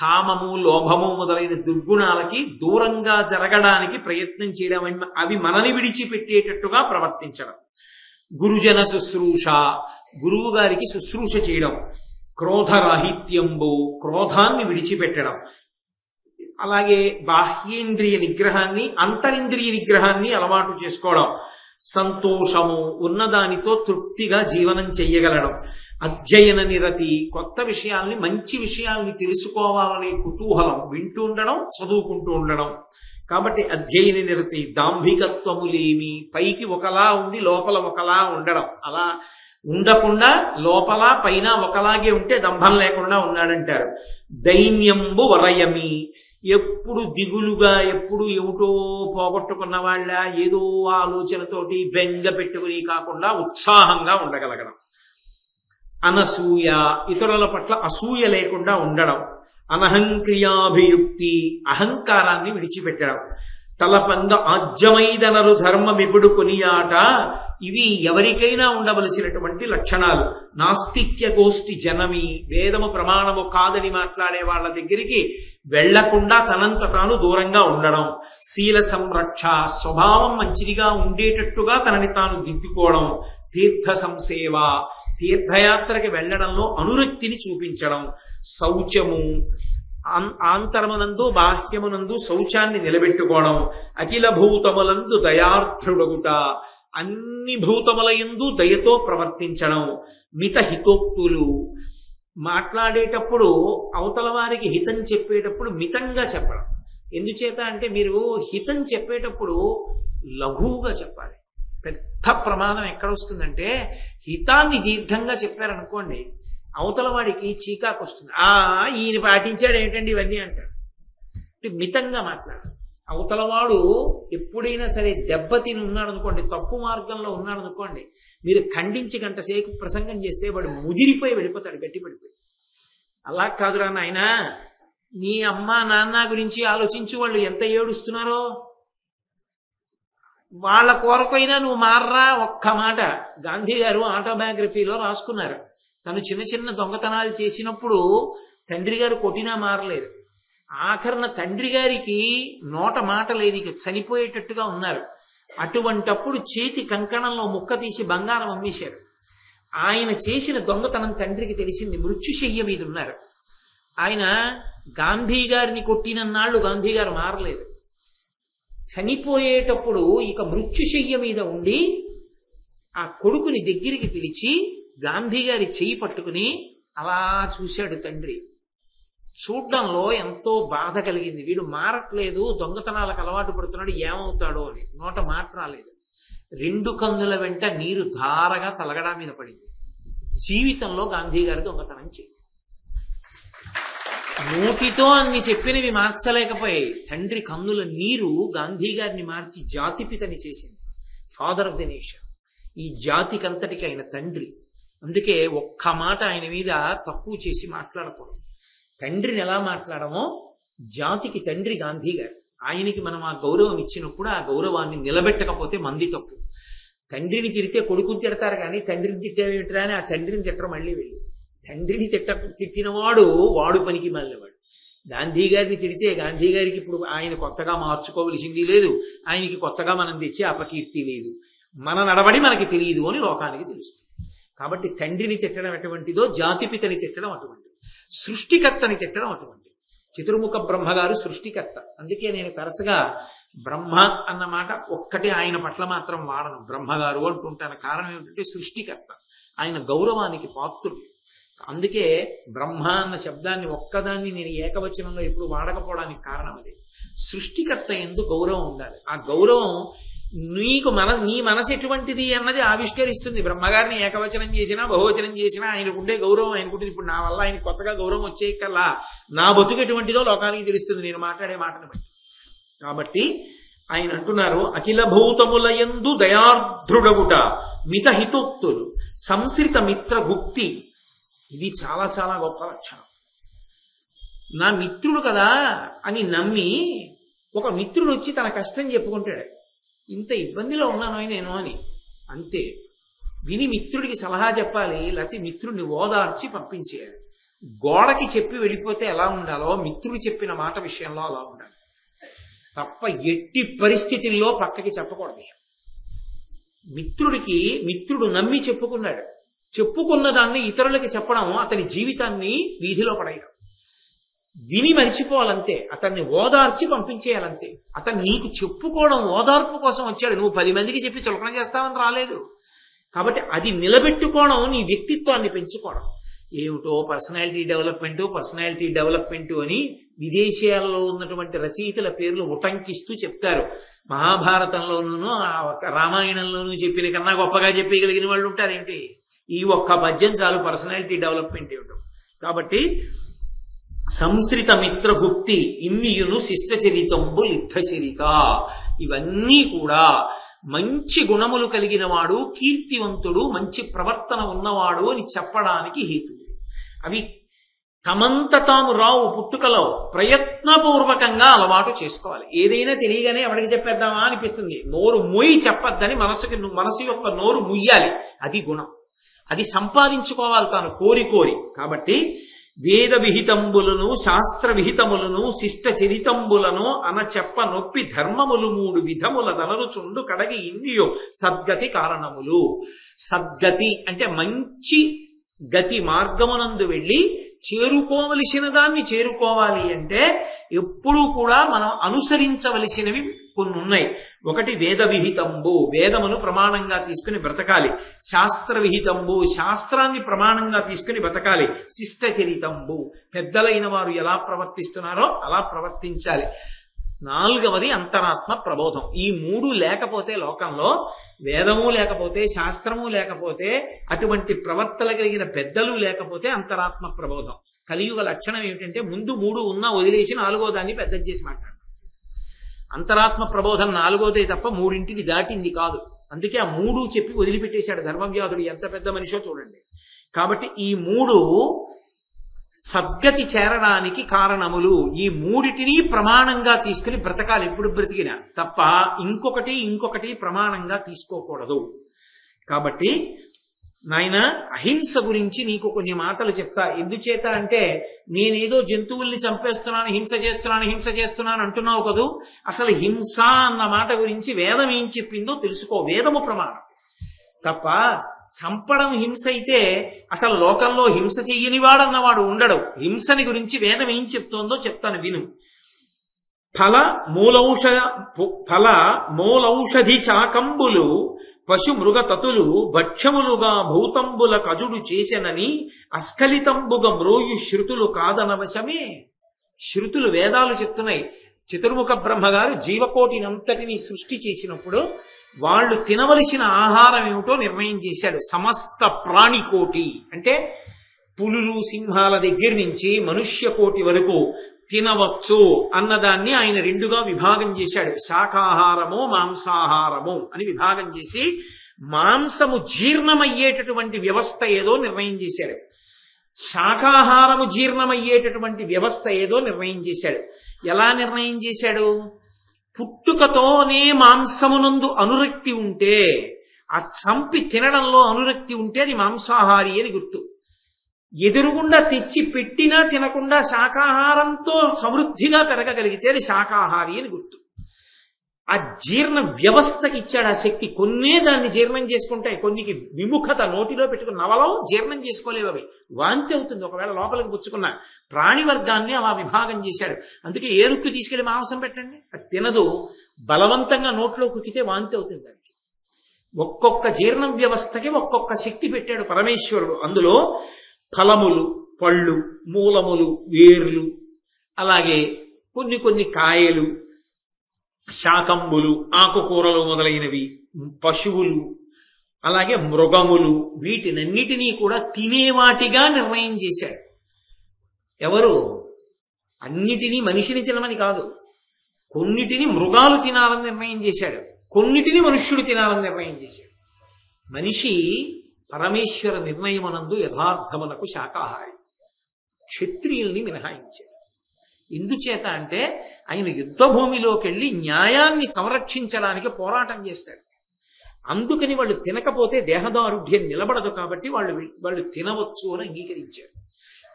కామము లోభము మొదలైన దుర్గుణాలకి దూరంగా జరగడానికి ప్రయత్నం చేయడం, అవి మనని విడిచిపెట్టేటట్టుగా ప్రవర్తించడం. గురుజన శుశ్రూష, గురువు గారికి శుశ్రూష చేయడం. క్రోధరాహిత్యంబు, క్రోధాన్ని విడిచిపెట్టడం. అలాగే బాహ్యేంద్రియ నిగ్రహాన్ని అంతరింద్రియ నిగ్రహాన్ని అలవాటు చేసుకోవడం. సంతోషము, ఉన్నదానితో తృప్తిగా జీవనం చెయ్యగలడం. అధ్యయన నిరతి, కొత్త విషయాల్ని మంచి విషయాల్ని తెలుసుకోవాలనే కుతూహలం, వింటూ ఉండడం చదువుకుంటూ ఉండడం. కాబట్టి అధ్యయన నిరతి. దాంభికత్వములేమి, పైకి ఒకలా ఉండి లోపల ఒకలా ఉండడం, అలా ఉండకుండా లోపల పైన ఒకలాగే ఉంటే దంభం లేకుండా ఉన్నాడంటారు. దైన్యంబు వరయమి, ఎప్పుడు దిగులుగా ఎప్పుడు ఏమిటో పోగొట్టుకున్న వాళ్ళ ఏదో ఆలోచనతోటి బెంగ పెట్టుకుని కాకుండా ఉత్సాహంగా ఉండగలగడం. అనసూయ, ఇతరుల పట్ల అసూయ లేకుండా ఉండడం. అనహంక్రియాభియుక్తి, అహంకారాన్ని విడిచిపెట్టడం. తలపంద ఆజ్యమైదనరు ధర్మమిపుడు కొనియాట, ఇవి ఎవరికైనా ఉండవలసినటువంటి లక్షణాలు. నాస్తిక్య గోష్ఠి జనమి, వేదము ప్రమాణము కాదని మాట్లాడే వాళ్ళ దగ్గరికి వెళ్లకుండా తనంత తాను దూరంగా ఉండడం. శీల సంరక్ష, స్వభావం మంచిదిగా ఉండేటట్టుగా తనని తాను దిద్దుకోవడం. తీర్థ సంసేవ, తీర్థయాత్రకి వెళ్లడంలో అనురక్తిని చూపించడం. శౌచము, ఆంతరమునందు బాహ్యమునందు శౌచాన్ని నిలబెట్టుకోవడం. అఖిల భూతములందు దయార్థుడగుట, అన్ని భూతముల యందు దయతో ప్రవర్తించడం. మిత హితోక్తులు, మాట్లాడేటప్పుడు అవతల వారికి హితం చెప్పేటప్పుడు మితంగా చెప్పడం. ఎందుచేత అంటే మీరు హితం చెప్పేటప్పుడు లఘువుగా చెప్పాలి. పెద్ద ప్రమాదం ఎక్కడొస్తుందంటే హితాన్ని దీర్ఘంగా చెప్పారనుకోండి, అవతల వాడికి చీకాకు వస్తుంది. ఈయన పాటించాడు ఏంటండి ఇవన్నీ అంటాడు. మితంగా మాట్లాడాలి. అవతలవాడు ఎప్పుడైనా సరే దెబ్బతిని ఉన్నాడు అనుకోండి, తప్పు మార్గంలో ఉన్నాడు అనుకోండి, మీరు ఖండించి గంట సేపు ప్రసంగం చేస్తే వాడు ముదిరిపోయి వెళ్ళిపోతాడు, గట్టి పడిపోయి. అలా కాదురా నాయన, నీ అమ్మ నాన్న గురించి ఆలోచించి వాళ్ళు ఎంత ఏడుస్తున్నారో. వాళ్ళ కోరకైనా నువ్వు మారరా. ఒక్క మాట గాంధీ గారు ఆటోబయోగ్రఫీలో రాసుకున్నారు. తను చిన్న చిన్న దొంగతనాలు చేసినప్పుడు తండ్రి గారు కొట్టినా మారలేదు. ఆఖరణ తండ్రి గారికి నోట మాట లేదు, ఇక చనిపోయేటట్టుగా ఉన్నారు. అటువంటప్పుడు చేతి కంకణంలో ముక్క తీసి బంగారం అమ్మేశారు. ఆయన చేసిన దొంగతనం తండ్రికి తెలిసింది. మృత్యుశయ్య మీద ఉన్నారు ఆయన. గాంధీ గారిని కొట్టినన్నాళ్ళు గాంధీ గారు మారలేదు. చనిపోయేటప్పుడు ఇక మృత్యుశయ్య మీద ఉండి ఆ కొడుకుని దగ్గరికి పిలిచి గాంధీ గారి చెయ్యి పట్టుకుని అలా చూశాడు తండ్రి. చూడ్డంలో ఎంతో బాధ కలిగింది. వీడు మారట్లేదు, దొంగతనాలకు అలవాటు పడుతున్నాడు, ఏమవుతాడో అని. నోట మాట రాలేదు. 2 కన్నుల వెంట నీరు ధారగా తలగడా మీద పడింది. జీవితంలో గాంధీ గారి దొంగతనం చేయి. నోటితో అన్ని చెప్పినవి మార్చలేకపోయాయి. తండ్రి కన్నుల నీరు గాంధీ గారిని మార్చి జాతిపితని చేసింది. ఫాదర్ ఆఫ్ ది నేషన్, ఈ జాతికంతటికి ఆయన తండ్రి. అందుకే ఒక్క మాట ఆయన మీద తక్కువ చేసి మాట్లాడకూడదు. తండ్రిని ఎలా మాట్లాడమో జాతికి తండ్రి గాంధీ గారు. ఆయనకి మనం ఆ గౌరవం ఇచ్చినప్పుడు ఆ గౌరవాన్ని నిలబెట్టకపోతే మంది తప్పు. తండ్రిని తిడితే కొడుకుని తిడతారు కానీ తండ్రిని తిట్టేమిట్రా అని ఆ తండ్రిని తిట్టరు. మళ్ళీ వెళ్ళి తండ్రిని తిట్టినవాడు వాడు పనికి మళ్ళీవాడు. గాంధీ గారిని తిడితే గాంధీ గారికి ఇప్పుడు ఆయన కొత్తగా మార్చుకోవలసింది లేదు, ఆయనకి కొత్తగా మనం తెచ్చే అపకీర్తి లేదు. మన నడవడి మనకి తెలియదు అని లోకానికి తెలుస్తుంది. కాబట్టి తండ్రిని తిట్టడం ఎటువంటిదో జాతిపితని తిట్టడం అటువంటిది, సృష్టికర్తని తిట్టడం అటువంటిది. చతుర్ముఖ బ్రహ్మగారు సృష్టికర్త. అందుకే నేను తరచుగా బ్రహ్మ అన్న మాట ఒక్కటే ఆయన పట్ల మాత్రం వాడను, బ్రహ్మగారు అంటుంటాను. కారణం ఏమిటంటే సృష్టికర్త, ఆయన గౌరవానికి పాత్రుడు. అందుకే బ్రహ్మ అన్న శబ్దాన్ని ఒక్కదాన్ని నేను ఏకవచనంలో ఎప్పుడు వాడకపోవడానికి కారణం అదే. సృష్టికర్త యందు గౌరవం ఉండాలి. ఆ గౌరవం నీ మనసు ఎటువంటిది అన్నది ఆవిష్కరిస్తుంది. బ్రహ్మగారిని ఏకవచనం చేసినా బహువచనం చేసినా ఆయనకుండే గౌరవం ఆయనకుంటుంది. ఇప్పుడు నా వల్ల ఆయన కొత్తగా గౌరవం వచ్చే కల్లా నా బతుకు ఎటువంటిదో లోకానికి తెలుస్తుంది నేను మాట్లాడే మాటను బట్టి. కాబట్టి ఆయన అంటున్నారు, అఖిల భూతముల యందు దయార్ద్రుడగుట, మితహితోక్తులు, సంశ్రిత మిత్ర గుప్తి. ఇది చాలా చాలా గొప్ప లక్షణం. నా మిత్రుడు కదా అని నమ్మి ఒక మిత్రుడు వచ్చి తన కష్టం చెప్పుకుంటాడు. ఇంత ఇబ్బందిలో ఉన్నాను నేను అని అంతే. విని మిత్రుడికి సలహా చెప్పాలి, లేకపోతే మిత్రుడిని ఓదార్చి పంపించేయాలి. గోడకి చెప్పి వెళ్ళిపోతే ఎలా ఉండాలో మిత్రుడు చెప్పిన మాట విషయంలో అలా ఉండాలి తప్ప ఎట్టి పరిస్థితుల్లో పక్కకి చెప్పకూడదు. మిత్రుడు నమ్మి చెప్పుకున్న దాన్ని ఇతరులకి చెప్పడం అతని జీవితాన్ని వీధిలో పడేయడం. విని మరిచిపోవాలంతే, అతన్ని ఓదార్చి పంపించేయాలంతే. అతను నీకు చెప్పుకోవడం ఓదార్పు కోసం వచ్చాడు, నువ్వు 10 మందికి చెప్పి చులకన చేస్తావని రాలేదు. కాబట్టి అది నిలబెట్టుకోవడం, నీ వ్యక్తిత్వాన్ని పెంచుకోవడం. ఏమిటో పర్సనాలిటీ డెవలప్మెంట్ అని విదేశాల్లో ఉన్నటువంటి రచయితల పేర్లు ఉటంకిస్తూ చెప్తారు. మహాభారతంలోనూ రామాయణంలోనూ చెప్పిన కన్నా గొప్పగా చెప్పగలిగిన వాళ్ళు ఉంటారేంటి? ఈ ఒక్క పద్యం చాలు పర్సనాలిటీ డెవలప్మెంట్ ఏమిటో. కాబట్టి సంశ్రిత మిత్ర గుప్తి ఇన్నియును శిష్ట చరితంబు లిద్ధ చరిత. ఇవన్నీ కూడా మంచి గుణములు కలిగిన వాడు, కీర్తివంతుడు, మంచి ప్రవర్తన ఉన్నవాడు అని చెప్పడానికి హేతువు. అవి తమంత తాము రావు, పుట్టుకలో ప్రయత్నపూర్వకంగా అలవాటు చేసుకోవాలి. ఏదైనా తెలియగానే ఎవరికి చెప్పేద్దామా అనిపిస్తుంది. నోరు మొయ్యి చెప్పద్దని మనసు యొక్క నోరు ముయ్యాలి. అది గుణం. అది సంపాదించుకోవాలి తాను కోరి. కాబట్టి వేద విహితంబులను శాస్త్ర విహితములను శిష్ట చరితంబులను అనచెప్ప నొప్పి ధర్మములు 3 విధముల దనరుచుండు కడగి ఇండియో సద్గతి కారణములు. సద్గతి అంటే మంచి గతి, మార్గమునందు వెళ్ళి చేరుకోవలసిన దాన్ని చేరుకోవాలి అంటే ఎప్పుడూ కూడా మనం అనుసరించవలసినవి కొన్ని ఉన్నాయి. ఒకటి వేద విహితంబు, వేదమును ప్రమాణంగా తీసుకుని బ్రతకాలి. శాస్త్ర విహితంబు, శాస్త్రాన్ని ప్రమాణంగా తీసుకుని బ్రతకాలి. శిష్ట చరితంబు, పెద్దలైన వారు ఎలా ప్రవర్తిస్తున్నారో అలా ప్రవర్తించాలి. 4వది అంతరాత్మ ప్రబోధం. ఈ 3 లేకపోతే లోకంలో, వేదము లేకపోతే, శాస్త్రము లేకపోతే, అటువంటి ప్రవర్తన కలిగిన పెద్దలు లేకపోతే అంతరాత్మ ప్రబోధం. కలియుగ లక్షణం ఏమిటంటే ముందు 3 ఉన్నా వదిలేసి 4వ దాన్ని పెద్దది చేసి మాట్లాడు. అంతరాత్మ ప్రబోధం 4వదే తప్ప 3ంటిని దాటింది కాదు. అందుకే ఆ 3 చెప్పి వదిలిపెట్టేశాడు ధర్మవ్యాధుడు. ఎంత పెద్ద మనిషో చూడండి. కాబట్టి ఈ 3 సద్గతి చేరడానికి కారణములు ఈ మూడిటిని ప్రమాణంగా తీసుకుని బ్రతకాలి ఎప్పుడు బ్రతికినా, తప్ప ఇంకొకటి ప్రమాణంగా తీసుకోకూడదు. కాబట్టి నాయన అహింస గురించి నీకు కొన్ని మాటలు చెప్తా. ఎందుచేత అంటే నేనేదో జంతువుల్ని చంపేస్తున్నాను, హింస చేస్తున్నాను అంటున్నావు కదూ. అసలు హింస అన్న మాట గురించి వేదం ఏం చెప్పిందో తెలుసుకో. వేదము ప్రమాణం తప్ప చంపడం హింస అయితే అసలు లోకంలో హింస చెయ్యనివాడన్నవాడు ఉండడు. హింసని గురించి వేదం ఏం చెప్తోందో చెప్తాను విను. ఫల మూలౌషధి శాకంబులు పశు మృగ తతులు భక్ష్యములుగా భూతంబుల కజుడు చేసెనని అస్ఖలితంబుగ మ్రోయు శృతులు కాదనవశమే. శృతులు వేదాలు చెప్తున్నాయి. చతుర్ముఖ బ్రహ్మగారు జీవకోటినంతటినీ సృష్టి చేసినప్పుడు వాళ్ళు తినవలసిన ఆహారం ఏమిటో నిర్ణయం చేశాడు. సమస్త ప్రాణికోటి అంటే పులులు సింహాల దగ్గర నుంచి మనుష్య కోటి వరకు తినవచ్చు అన్నదాన్ని ఆయన రెండుగా విభాగం చేశాడు. శాకాహారము మాంసాహారము అని విభాగం చేసి మాంసము జీర్ణమయ్యేటటువంటి వ్యవస్థ ఏదో నిర్ణయం చేశాడు. శాకాహారము జీర్ణమయ్యేటటువంటి వ్యవస్థ ఏదో నిర్ణయం చేశాడు. ఎలా నిర్ణయం చేశాడు? పుట్టుకతోనే మాంసమునందు అనురక్తి ఉంటే, ఆ చంపి తినడంలో అనురక్తి ఉంటే అది మాంసాహారి అని గుర్తు. ఎదురుగుండా తెచ్చి పెట్టినా తినకుండా శాకాహారంతో సమృద్ధిగా పెరగగలిగితే అది శాకాహారి అని గుర్తు. ఆ జీర్ణ వ్యవస్థకి ఇచ్చాడు ఆ శక్తి. కొన్నే దాన్ని జీర్ణం చేసుకుంటాయి, కొన్నికి విముఖత, నోటిలో పెట్టుకున్న నవలం జీర్ణం చేసుకోలేవు, అవి వాంతి అవుతుంది ఒకవేళ లోపలికి పుచ్చుకున్న. ప్రాణి వర్గాన్ని అలా విభాగం చేశాడు. అందుకే ఏరుక్కు తీసుకెళ్లి మాంసం పెట్టండి, అది తినదు. బలవంతంగా నోట్లో కుక్కితే వాంతి అవుతుంది దానికి. ఒక్కొక్క జీర్ణ వ్యవస్థకి ఒక్కొక్క శక్తి పెట్టాడు పరమేశ్వరుడు. అందులో ఫలములు, పళ్ళు, మూలములు, వేర్లు, అలాగే కొన్ని కాయలు, శాకంబులు, ఆకుకూరలు మొదలైనవి, పశువులు, అలాగే మృగములు, వీటినన్నిటినీ కూడా తినేవాటిగా నిర్ణయం చేశాడు. ఎవరు? అన్నిటినీ మనిషిని తినమని కాదు, కొన్నిటిని మృగాలు తినాలని నిర్ణయం చేశాడు, కొన్నిటిని మనుష్యుడు తినాలని నిర్ణయం చేశాడు. మనిషి పరమేశ్వర నిర్ణయమనందు యథార్థమునకు శాకాహారి, క్షత్రియుల్ని మినహాయించాడు. ఎందుచేత అంటే ఆయన యుద్ధ భూమిలోకి వెళ్ళి న్యాయాన్ని సంరక్షించడానికి పోరాటం చేస్తాడు. అందుకని వాళ్ళు తినకపోతే దేహదారుఢ్యం నిలబడదు, కాబట్టి వాళ్ళు తినవచ్చు అని అంగీకరించారు.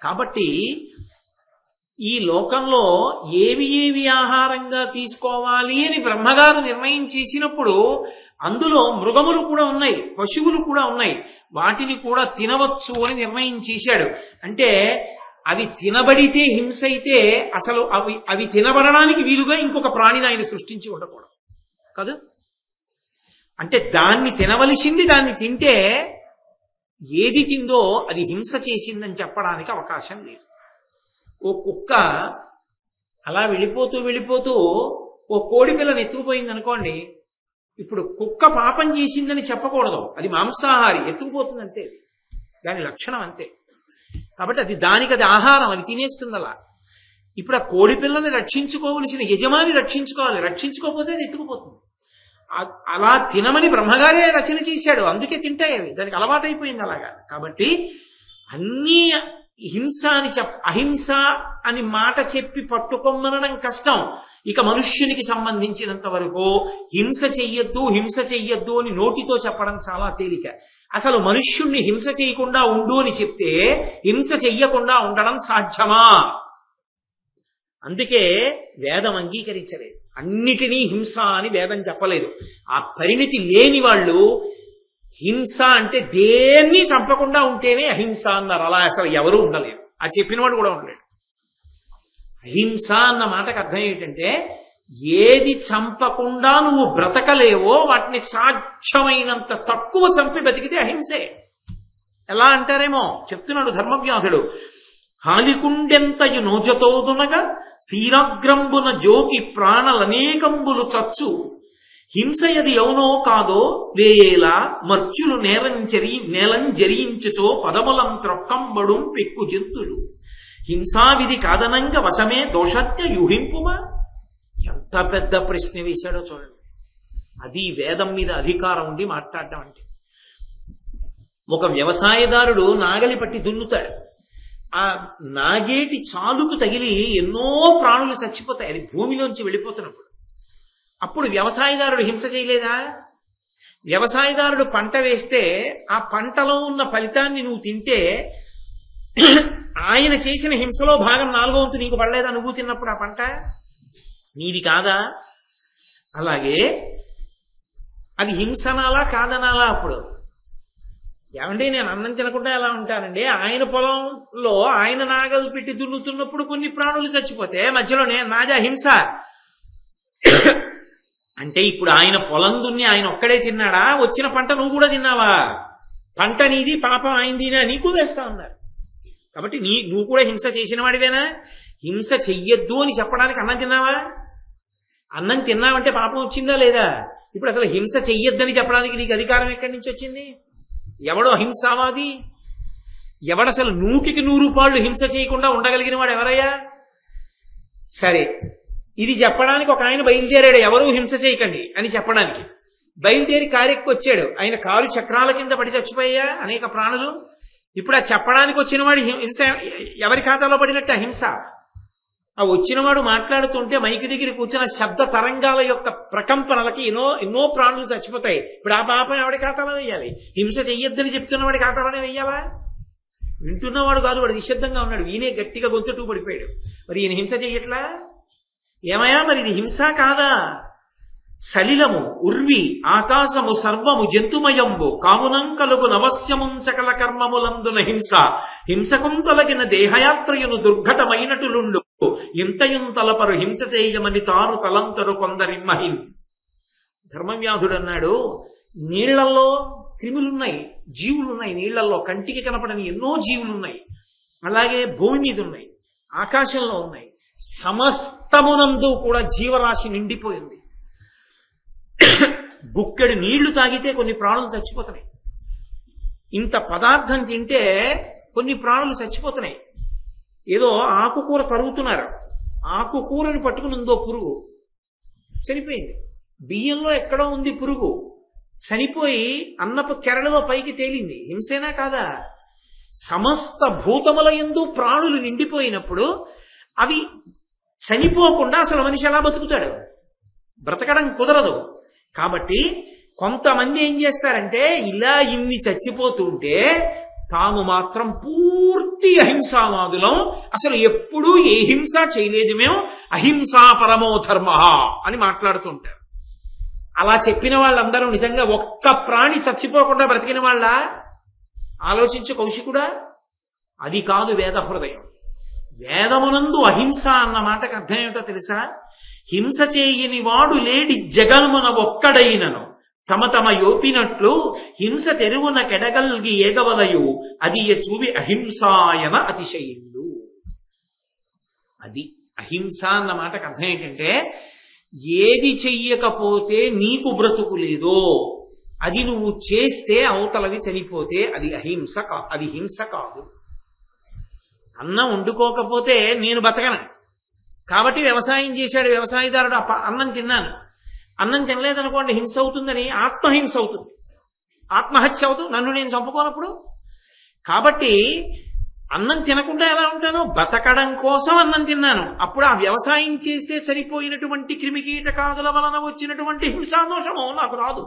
కాబట్టి ఈ లోకంలో ఏవి ఆహారంగా తీసుకోవాలి అని బ్రహ్మగారు నిర్ణయం చేసినప్పుడు అందులో మృగములు కూడా ఉన్నాయి, పశువులు కూడా ఉన్నాయి, వాటిని కూడా తినవచ్చు అని నిర్ణయం చేశాడు. అంటే అవి తినబడితే హింస అయితే అసలు అవి తినబడడానికి వీలుగా ఇంకొక ప్రాణిని ఆయన సృష్టించి ఉండకూడదు కాదు. అంటే దాన్ని తినవలసింది దాన్ని తింటే ఏది తిందో అది హింస చేసిందని చెప్పడానికి అవకాశం లేదు. ఓ కుక్క అలా వెళ్ళిపోతూ ఓ కోడి పిల్లని ఎత్తుకుపోయింది అనుకోండి, ఇప్పుడు కుక్క పాపం చేసిందని చెప్పకూడదు, అది మాంసాహారి, ఎత్తుకుపోతుంది అంతే, దాని లక్షణం అంతే. కాబట్టి అది దానికి అది ఆహారం, అది తినేస్తుంది అలా. ఇప్పుడు ఆ కోడి పిల్లని రక్షించుకోవలసిన యజమాని రక్షించుకోవాలి, రక్షించుకోకపోతే అది ఎత్తుకుపోతుంది. అలా తినమని బ్రహ్మగారే రచన చేశాడు, అందుకే తింటాయి అవి, దానికి అలవాటైపోయింది అలాగా. కాబట్టి అన్నీ హింస అని అహింస అని మాట చెప్పి పట్టుకొమ్మనడం కష్టం. ఇక మనుష్యునికి సంబంధించినంత వరకు హింస చెయ్యొద్దు అని నోటితో చెప్పడం చాలా తేలిక. అసలు మనుష్యుణ్ణి హింస చేయకుండా ఉండు అని చెప్తే హింస చెయ్యకుండా ఉండడం సాధ్యమా? అందుకే వేదం అంగీకరించలేదు, అన్నిటినీ హింస అని వేదం చెప్పలేదు. ఆ పరిణితి లేని వాళ్ళు హింస అంటే దేన్ని చంపకుండా ఉంటేనే అహింస అన్నారు. అలా అసలు ఎవరూ ఉండలేరు, ఆ చెప్పినవాడు కూడా ఉండలేడు. అహింస అన్న మాటకు అర్థం ఏంటంటే ఏది చంపకుండా నువ్వు బ్రతకలేవో వాటిని సాధ్యమైనంత తక్కువ చంపి బతికితే అహింసే. ఎలా అంటారేమో చెప్తున్నాడు ధర్మవ్యాధుడు. హాలికుండెంతయు నోజతోదునగా శీరాగ్రంబున జోకి ప్రాణలనేకంబులు చచ్చు హింసయది యౌనో కాదో వేయేలా మర్చులు నేలం జరించుచో పదములం త్రొక్కంబడుం పెక్కు జంతులు హింసావిధి కాదనంగ వశమే దోషజ్ఞ యుహింపుమా. ఎంత పెద్ద ప్రశ్న వేశాడో చూడండి. అది వేదం మీద అధికారం ఉండి మాట్లాడడం అంటే. ఒక వ్యవసాయదారుడు నాగలి పట్టి దున్నుతాడు, ఆ నాగేటి చాలుకు తగిలి ఎన్నో ప్రాణులు చచ్చిపోతాయి, అది భూమిలోంచి వెళ్ళిపోతున్నప్పుడు. అప్పుడు వ్యవసాయదారుడు హింస చేయలేదా? వ్యవసాయదారుడు పంట వేస్తే ఆ పంటలో ఉన్న ఫలితాన్ని నువ్వు తింటే ఆయన చేసిన హింసలో భాగం 4వ వంతు నీకు పడలేదా? నువ్వు తిన్నప్పుడు ఆ పంట నీది కాదా? అలాగే అది హింసనాలా కాదనాలా? అప్పుడు ఏమండి, నేను అన్నం తినకుండా ఎలా ఉంటానండి? ఆయన పొలంలో ఆయన నాగలు పెట్టి దున్నుతున్నప్పుడు కొన్ని ప్రాణులు చచ్చిపోతే మధ్యలోనే నాదా హింస అంటే ఇప్పుడు ఆయన పొలం దున్ని ఆయన ఒక్కడే తిన్నాడా? వచ్చిన పంట నువ్వు కూడా తిన్నావా? పంట నీది, పాపం ఆయనదినా నీకు వేస్తా ఉన్నారు. కాబట్టి నువ్వు కూడా హింస చేసిన వాడివేనా? హింస చెయ్యొద్దు అని చెప్పడానికి అన్నం తిన్నావా? అన్నం తిన్నావంటే పాపం వచ్చిందా లేదా? ఇప్పుడు అసలు హింస చెయ్యొద్దని చెప్పడానికి నీకు అధికారం ఎక్కడి నుంచి వచ్చింది? ఎవడో హింసావాది? ఎవడసలు 100కి 100 పాళ్ళు హింస చేయకుండా ఉండగలిగిన వాడు ఎవరయ్యా? సరే, ఇది చెప్పడానికి ఒక ఆయన బయలుదేరాడు, ఎవరూ హింస చేయకండి అని చెప్పడానికి. బయలుదేరి కారెక్కి వచ్చాడు, ఆయన కారు చక్రాల కింద పడి చచ్చిపోయా అనేక ప్రాణులు. ఇప్పుడు ఆ చెప్పడానికి వచ్చిన వాడు హింస ఎవరి ఖాతాలో పడినట్టు? హింస. ఆ వచ్చినవాడు మాట్లాడుతుంటే మైకి దగ్గర కూర్చున్న శబ్ద తరంగాల యొక్క ప్రకంపనలకి ఎన్నో ప్రాణులు చచ్చిపోతాయి. ఇప్పుడు ఆ పాపం ఎవడి ఖాతాలో వేయాలి? హింస చెయ్యొద్దని చెప్తున్నవాడి ఖాతాలోనే వెయ్యాలా? వింటున్నవాడు కాదు, వాడు నిశ్శబ్దంగా ఉన్నాడు, ఈయనే గట్టిగా గొంతుటూ పడిపోయాడు. మరి ఈయన హింస చెయ్యట్లా? ఏమయ్యా, మరి ఇది హింస కాదా? సలిలము ఉర్వి ఆకాశము సర్వము జంతుమయంబు కామునం కలుగు నవస్యముం సకల కర్మములందున హింస హింసకం తొలగిన దేహయాత్రయును దుర్ఘటమైనటులుండు ఇంతయుంతలపరు హింస చేయమని తాను తలంతరు కొందరిమ్మహిం. ధర్మవ్యాధుడు అన్నాడు, నీళ్లలో క్రిములున్నాయి, జీవులున్నాయి, నీళ్లలో కంటికి కనపడని ఎన్నో జీవులున్నాయి, అలాగే భూమి మీద ఉన్నాయి, ఆకాశంలో ఉన్నాయి, సమస్తమునందు కూడా జీవరాశి నిండిపోయింది. గుక్కెడు నీళ్లు తాగితే కొన్ని ప్రాణులు చచ్చిపోతున్నాయి, ఇంత పదార్థం తింటే కొన్ని ప్రాణులు చచ్చిపోతున్నాయి. ఏదో ఆకుకూర తరుగుతున్నారు, ఆకుకూరని పట్టుకుని ఉందో పురుగు చనిపోయింది. బియ్యంలో ఎక్కడో ఉంది పురుగు, చనిపోయి అన్నపు కెరళలో పైకి తేలింది. హింసేనా కాదా? సమస్త భూతముల యందు ప్రాణులు నిండిపోయినప్పుడు అవి చనిపోకుండా అసలు మనిషి ఎలా బతుకుతాడు? బ్రతకడం కుదరదు. కాబట్టి కొంతమంది ఏం చేస్తారంటే, ఇలా ఇన్ని చచ్చిపోతుంటే తాము మాత్రం పూర్తి అహింసావాదులం, అసలు ఎప్పుడూ ఏ హింస చేయలేదు, మేము అహింసా పరమో ధర్మ అని మాట్లాడుతుంటారు. అలా చెప్పిన వాళ్ళందరూ నిజంగా ఒక్క ప్రాణి చచ్చిపోకుండా బ్రతికిన వాళ్ళ? ఆలోచించు కౌశికుడా. అది కాదు వేద హృదయం. వేదమునందు అహింస అన్న మాటకు అర్థం ఏమిటో తెలుసా? హింస చేయని వాడు లేడి జగన్మున ఒక్కడైనను తమ తమ యోపినట్లు హింస తెరువున కెడగల్గి ఏగవలయు అది చూవి అహింసాయన అతిశయిల్లు. అది అహింస అన్న మాటకు అర్థం ఏంటంటే, ఏది చెయ్యకపోతే నీకు బ్రతుకు లేదో అది నువ్వు చేస్తే అవతలవి చనిపోతే అది అహింస అది హింస కాదు. అన్నం వండుకోకపోతే నేను బతకను, కాబట్టి వ్యవసాయం చేశాడు వ్యవసాయదారుడు, అన్నం తిన్నాను, అన్నం తినలేదనుకోండి హింస అవుతుందని ఆత్మహింస అవుతుంది, ఆత్మహత్య అవుతుంది, నన్ను నేను చంపుకోనప్పుడు. కాబట్టి అన్నం తినకుండా ఎలా ఉంటానో బతకడం కోసం అన్నం తిన్నాను. అప్పుడు ఆ వ్యవసాయం చేస్తే చనిపోయినటువంటి క్రిమికీటకాదుల వలన వచ్చినటువంటి హింసాదోషము నాకు రాదు.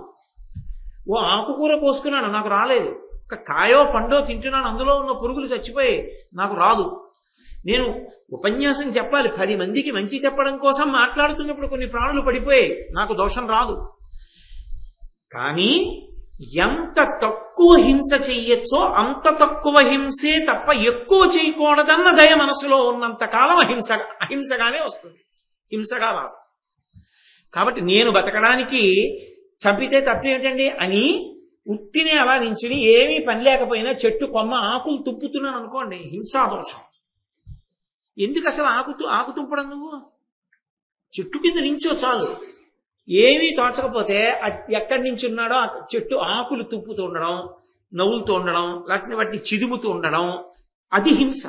ఓ ఆకుకూర కోసుకున్నాను, నాకు రాలేదు. ఒక కాయో పండో తింటున్నాను, అందులో ఉన్న పురుగులు చచ్చిపోయి, నాకు రాదు. నేను ఉపన్యాసం చెప్పాలి, 10 మందికి మంచి చెప్పడం కోసం మాట్లాడుతున్నప్పుడు కొన్ని ప్రాణులు పడిపోయాయి, నాకు దోషం రాదు. కానీ ఎంత తక్కువ హింస చెయ్యొచ్చో అంత తక్కువ హింసే తప్ప ఎక్కువ చేయకూడదన్న దయ మనసులో ఉన్నంత కాలం అహింసగానే వస్తుంది, హింసగా రాదు. కాబట్టి నేను బతకడానికి చంపితే తప్పేమిటండి అని ఉత్తినే అలా నించుని ఏమీ పని లేకపోయినా చెట్టు కొమ్మ ఆకులు తుప్పుతున్నాను అనుకోండి, హింసాదోషం. ఎందుకు అసలు ఆకు తుంపడం? నువ్వు చెట్టు కింద నించో చాలు, ఏమీ తోచకపోతే ఎక్కడి నుంచి ఉన్నాడో ఆ చెట్టు ఆకులు తుప్పుతూ ఉండడం, నవ్వులుతూ ఉండడం, లేకపోతే వాటిని చిదుముతూ ఉండడం, అది హింస.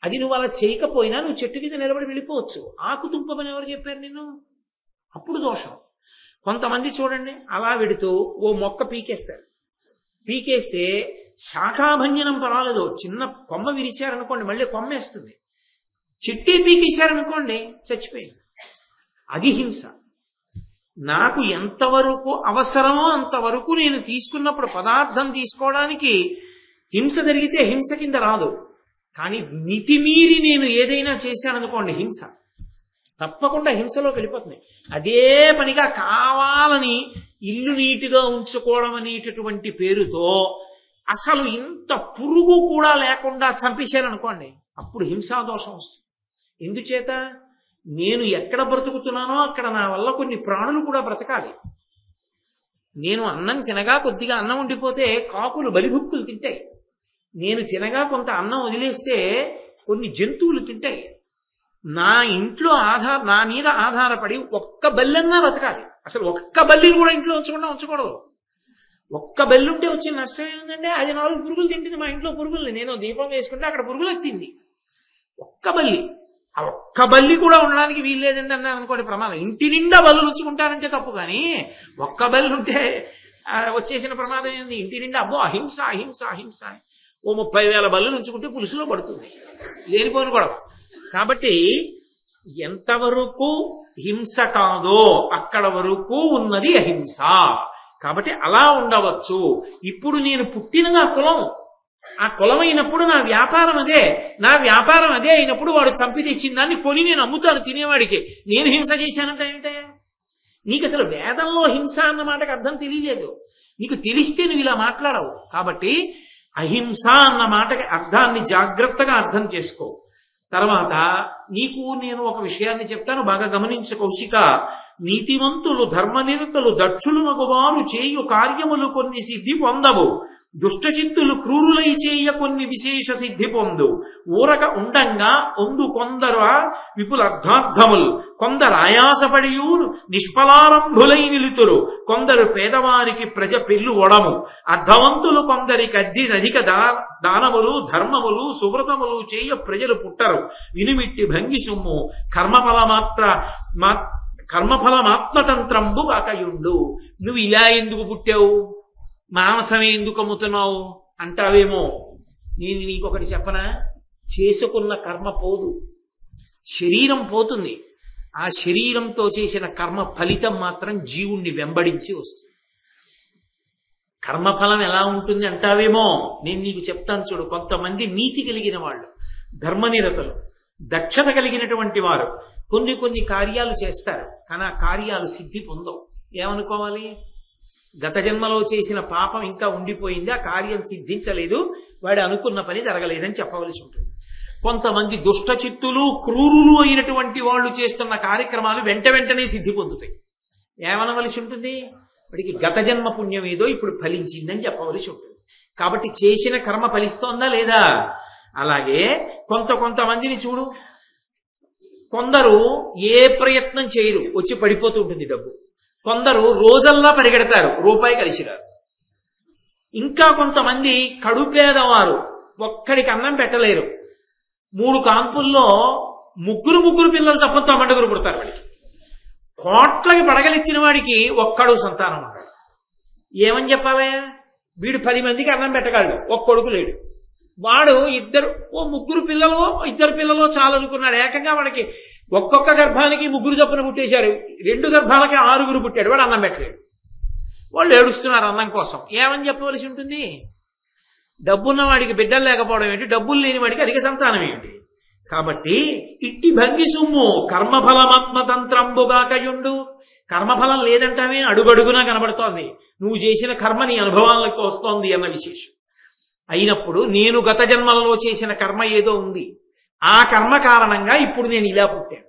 అది నువ్వు అలా చేయకపోయినా నువ్వు చెట్టు కింద నిలబడి వెళ్ళిపోవచ్చు. ఆకు తుంపమని ఎవరు చెప్పారు నిన్ను? అప్పుడు దోషం. కొంతమంది చూడండి, అలా వెడుతూ ఓ మొక్క పీకేస్తారు, పీకేస్తే శాఖాభంజనం పర్వాలేదు, చిన్న కొమ్మ విరిచారనుకోండి మళ్ళీ కొమ్మేస్తుంది, చెట్టే పీకేశారనుకోండి చచ్చిపోయింది. అది హింస. నాకు ఎంతవరకు అవసరమో అంతవరకు నేను తీసుకున్నప్పుడు పదార్థం తీసుకోవడానికి హింస జరిగితే హింస కింద రాదు. కానీ మితిమీరి నేను ఏదైనా చేశాననుకోండి హింస, తప్పకుండా హింసలోకి వెళ్ళిపోతుంది. అదే పనిగా కావాలని ఇల్లు నీటిగా ఉంచుకోవడం అనేటటువంటి పేరుతో అసలు ఇంత పురుగు కూడా లేకుండా చంపేశారనుకోండి, అప్పుడు హింసాదోషం వస్తుంది. ఎందుచేత నేను ఎక్కడ బ్రతుకుతున్నానో అక్కడ నా వల్ల కొన్ని ప్రాణులు కూడా బ్రతకాలి. నేను అన్నం తినగా కొద్దిగా అన్నం ఉండిపోతే కాకులు బలిభుక్కులు తింటాయి. నేను తినగా కొంత అన్నం వదిలేస్తే కొన్ని జంతువులు తింటాయి. నా ఇంట్లో నా మీద ఆధారపడి ఒక్క బల్లన్నా బతకాలి. అసలు ఒక్క బల్లిని కూడా ఇంట్లో ఉంచకూడదు. ఒక్క బల్లి ఉంటే వచ్చిన నష్టం ఏముందంటే, అది 4 పురుగులు తింటుంది. మా ఇంట్లో పురుగుల్ని నేను దీపం వేసుకుంటే అక్కడ పురుగులు ఎత్తింది. ఒక్క బల్లి, ఆ ఒక్క బల్లి కూడా ఉండడానికి వీల్లేదండి అన్నా అనుకోండి ప్రమాదం. ఇంటి నిండా బల్లులు ఉంచుకుంటారంటే తప్పు, కానీ ఒక్క బల్లి ఉంటే వచ్చేసిన ప్రమాదం ఏంది? ఇంటి నిండా అబ్బో అహింస అహింస అహింస, ఓ 30,000 బల్లులు ఉంచుకుంటే పులుసులో పడుతుంది, లేనిపోని గొడవ. కాబట్టి ఎంతవరకు హింస కాదో అక్కడ వరకు ఉన్నది అహింస. కాబట్టి అలా ఉండవచ్చు. ఇప్పుడు నేను పుట్టినది ఆ కులం అయినప్పుడు నా వ్యాపారం అదే. నా వ్యాపారం అదే అయినప్పుడు వాడు చంపి తెచ్చిన దాన్ని కొని నేను అమ్ముతాను తినేవాడికి. నేను హింస చేశానంటే ఏంటే? నీకు అసలు వేదంలో హింస అన్న మాటకు అర్థం తెలియలేదు. నీకు తెలిస్తే నువ్వు ఇలా మాట్లాడవు. కాబట్టి అహింస అన్న మాటకి అర్థాన్ని జాగ్రత్తగా అర్థం చేసుకో. తర్వాత నీకు నేను ఒక విషయాన్ని చెప్తాను, బాగా గమనించు కౌశిక. నీతివంతులు ధర్మనిరతులు దక్షులు మగవారు చేయు కార్యములు కొన్ని సిద్ధి పొందవు. దుష్టచిత్తులు క్రూరులై చేయ కొన్ని విశేష సిద్ధి పొందు. ఊరక ఉండంగా ఒందు కొందరు విపులర్థార్థములు, కొందరు ఆయాసపడియు నిష్ఫలారంభులై నిలుతురు. కొందరు పేదవారికి ప్రజ పెళ్ళు ఒడము. అర్థవంతులు కొందరికి అధిక దానములు ధర్మములు సువ్రతములు చేయ ప్రజలు పుట్టరు. వినుమిట్టి భంగి సొమ్ము కర్మఫలమాత్మతంత్రంబు కాకయుండు. నువ్వు ఇలా ఎందుకు పుట్టావు, మాంసమే ఎందుకు అమ్ముతున్నావు అంటావేమో. నేను నీకొకటి చెప్పనా? చేసుకున్న కర్మ పోదు, శరీరం పోతుంది. ఆ శరీరంతో చేసిన కర్మ ఫలితం మాత్రం జీవుణ్ణి వెంబడించి వస్తుంది. కర్మఫలం ఎలా ఉంటుంది అంటావేమో. నేను నీకు చెప్తాను చూడు. కొంతమంది నీతి కలిగిన వాళ్ళు, ధర్మనిరతలు, దక్షత కలిగినటువంటి వారు కొన్ని కార్యాలు చేస్తారు, కానీ ఆ కార్యాలు సిద్ధి పొందవు. ఏమనుకోవాలి? గత జన్మలో చేసిన పాపం ఇంకా ఉండిపోయింది, ఆ కార్యం సిద్ధించలేదు, వాడు అనుకున్న పని జరగలేదని చెప్పవలసి ఉంటుంది. కొంతమంది దుష్టచిత్తులు క్రూరులు అయినటువంటి వాళ్ళు చేస్తున్న కార్యక్రమాలు వెంటనే సిద్ధి పొందుతాయి. ఏమనవలసి ఉంటుంది? వాడికి గత జన్మ పుణ్యం ఏదో ఇప్పుడు ఫలించిందని చెప్పవలసి ఉంటుంది. కాబట్టి చేసిన కర్మ ఫలిస్తోందా లేదా? అలాగే కొంతమందిని చూడు, కొందరు ఏ ప్రయత్నం చేయరు, వచ్చి పడిపోతూ ఉంటుంది డబ్బు. కొందరు రోజల్లా పరిగెడతారు, రూపాయి కలిసిరారు. ఇంకా కొంతమంది కడుపేదవారు, ఒక్కడికి అన్నం పెట్టలేరు. 3 కాన్పుల్లో ముగ్గురు పిల్లలు తప్ప తమ్మండుగురు పుడతారు. వాడికి కోట్లకి పడగలెత్తిన వాడికి ఒక్కడు సంతానం ఉన్నాడు. ఏమని చెప్పాలి? వీడు 10 మందికి అన్నం పెట్టగలడు, ఒక్క కొడుకు లేడు. వాడు 3 పిల్లలు 2 పిల్లలు చాలు అనుకున్నాడు. ఏకంగా వాడికి ఒక్కొక్క గర్భానికి 3 చొప్పున పుట్టేశారు. 2 గర్భాలకి 6 పుట్టాడు. వాడు అన్నం పెట్టలేడు. వాళ్ళు ఏడుస్తున్నారు అన్నం కోసం. ఏమని చెప్పవలసి ఉంటుంది? డబ్బున్న వాడికి బిడ్డలు లేకపోవడం ఏంటి, డబ్బులు లేని వాడికి అధిక సంతానం ఏంటి? కాబట్టి ఇట్టి భంగి సొమ్ము కర్మఫలమాత్మతంత్రంబుగాకయుండు. కర్మఫలం లేదంటామే, అడుగడుగునా కనబడుతోంది. నువ్వు చేసిన కర్మ నీ అనుభవాలకు వస్తోంది అన్న విశేషం. అయినప్పుడు నేను గత జన్మలలో చేసిన కర్మ ఏదో ఉంది, ఆ కర్మ కారణంగా ఇప్పుడు నేను ఇలా పుట్టాను.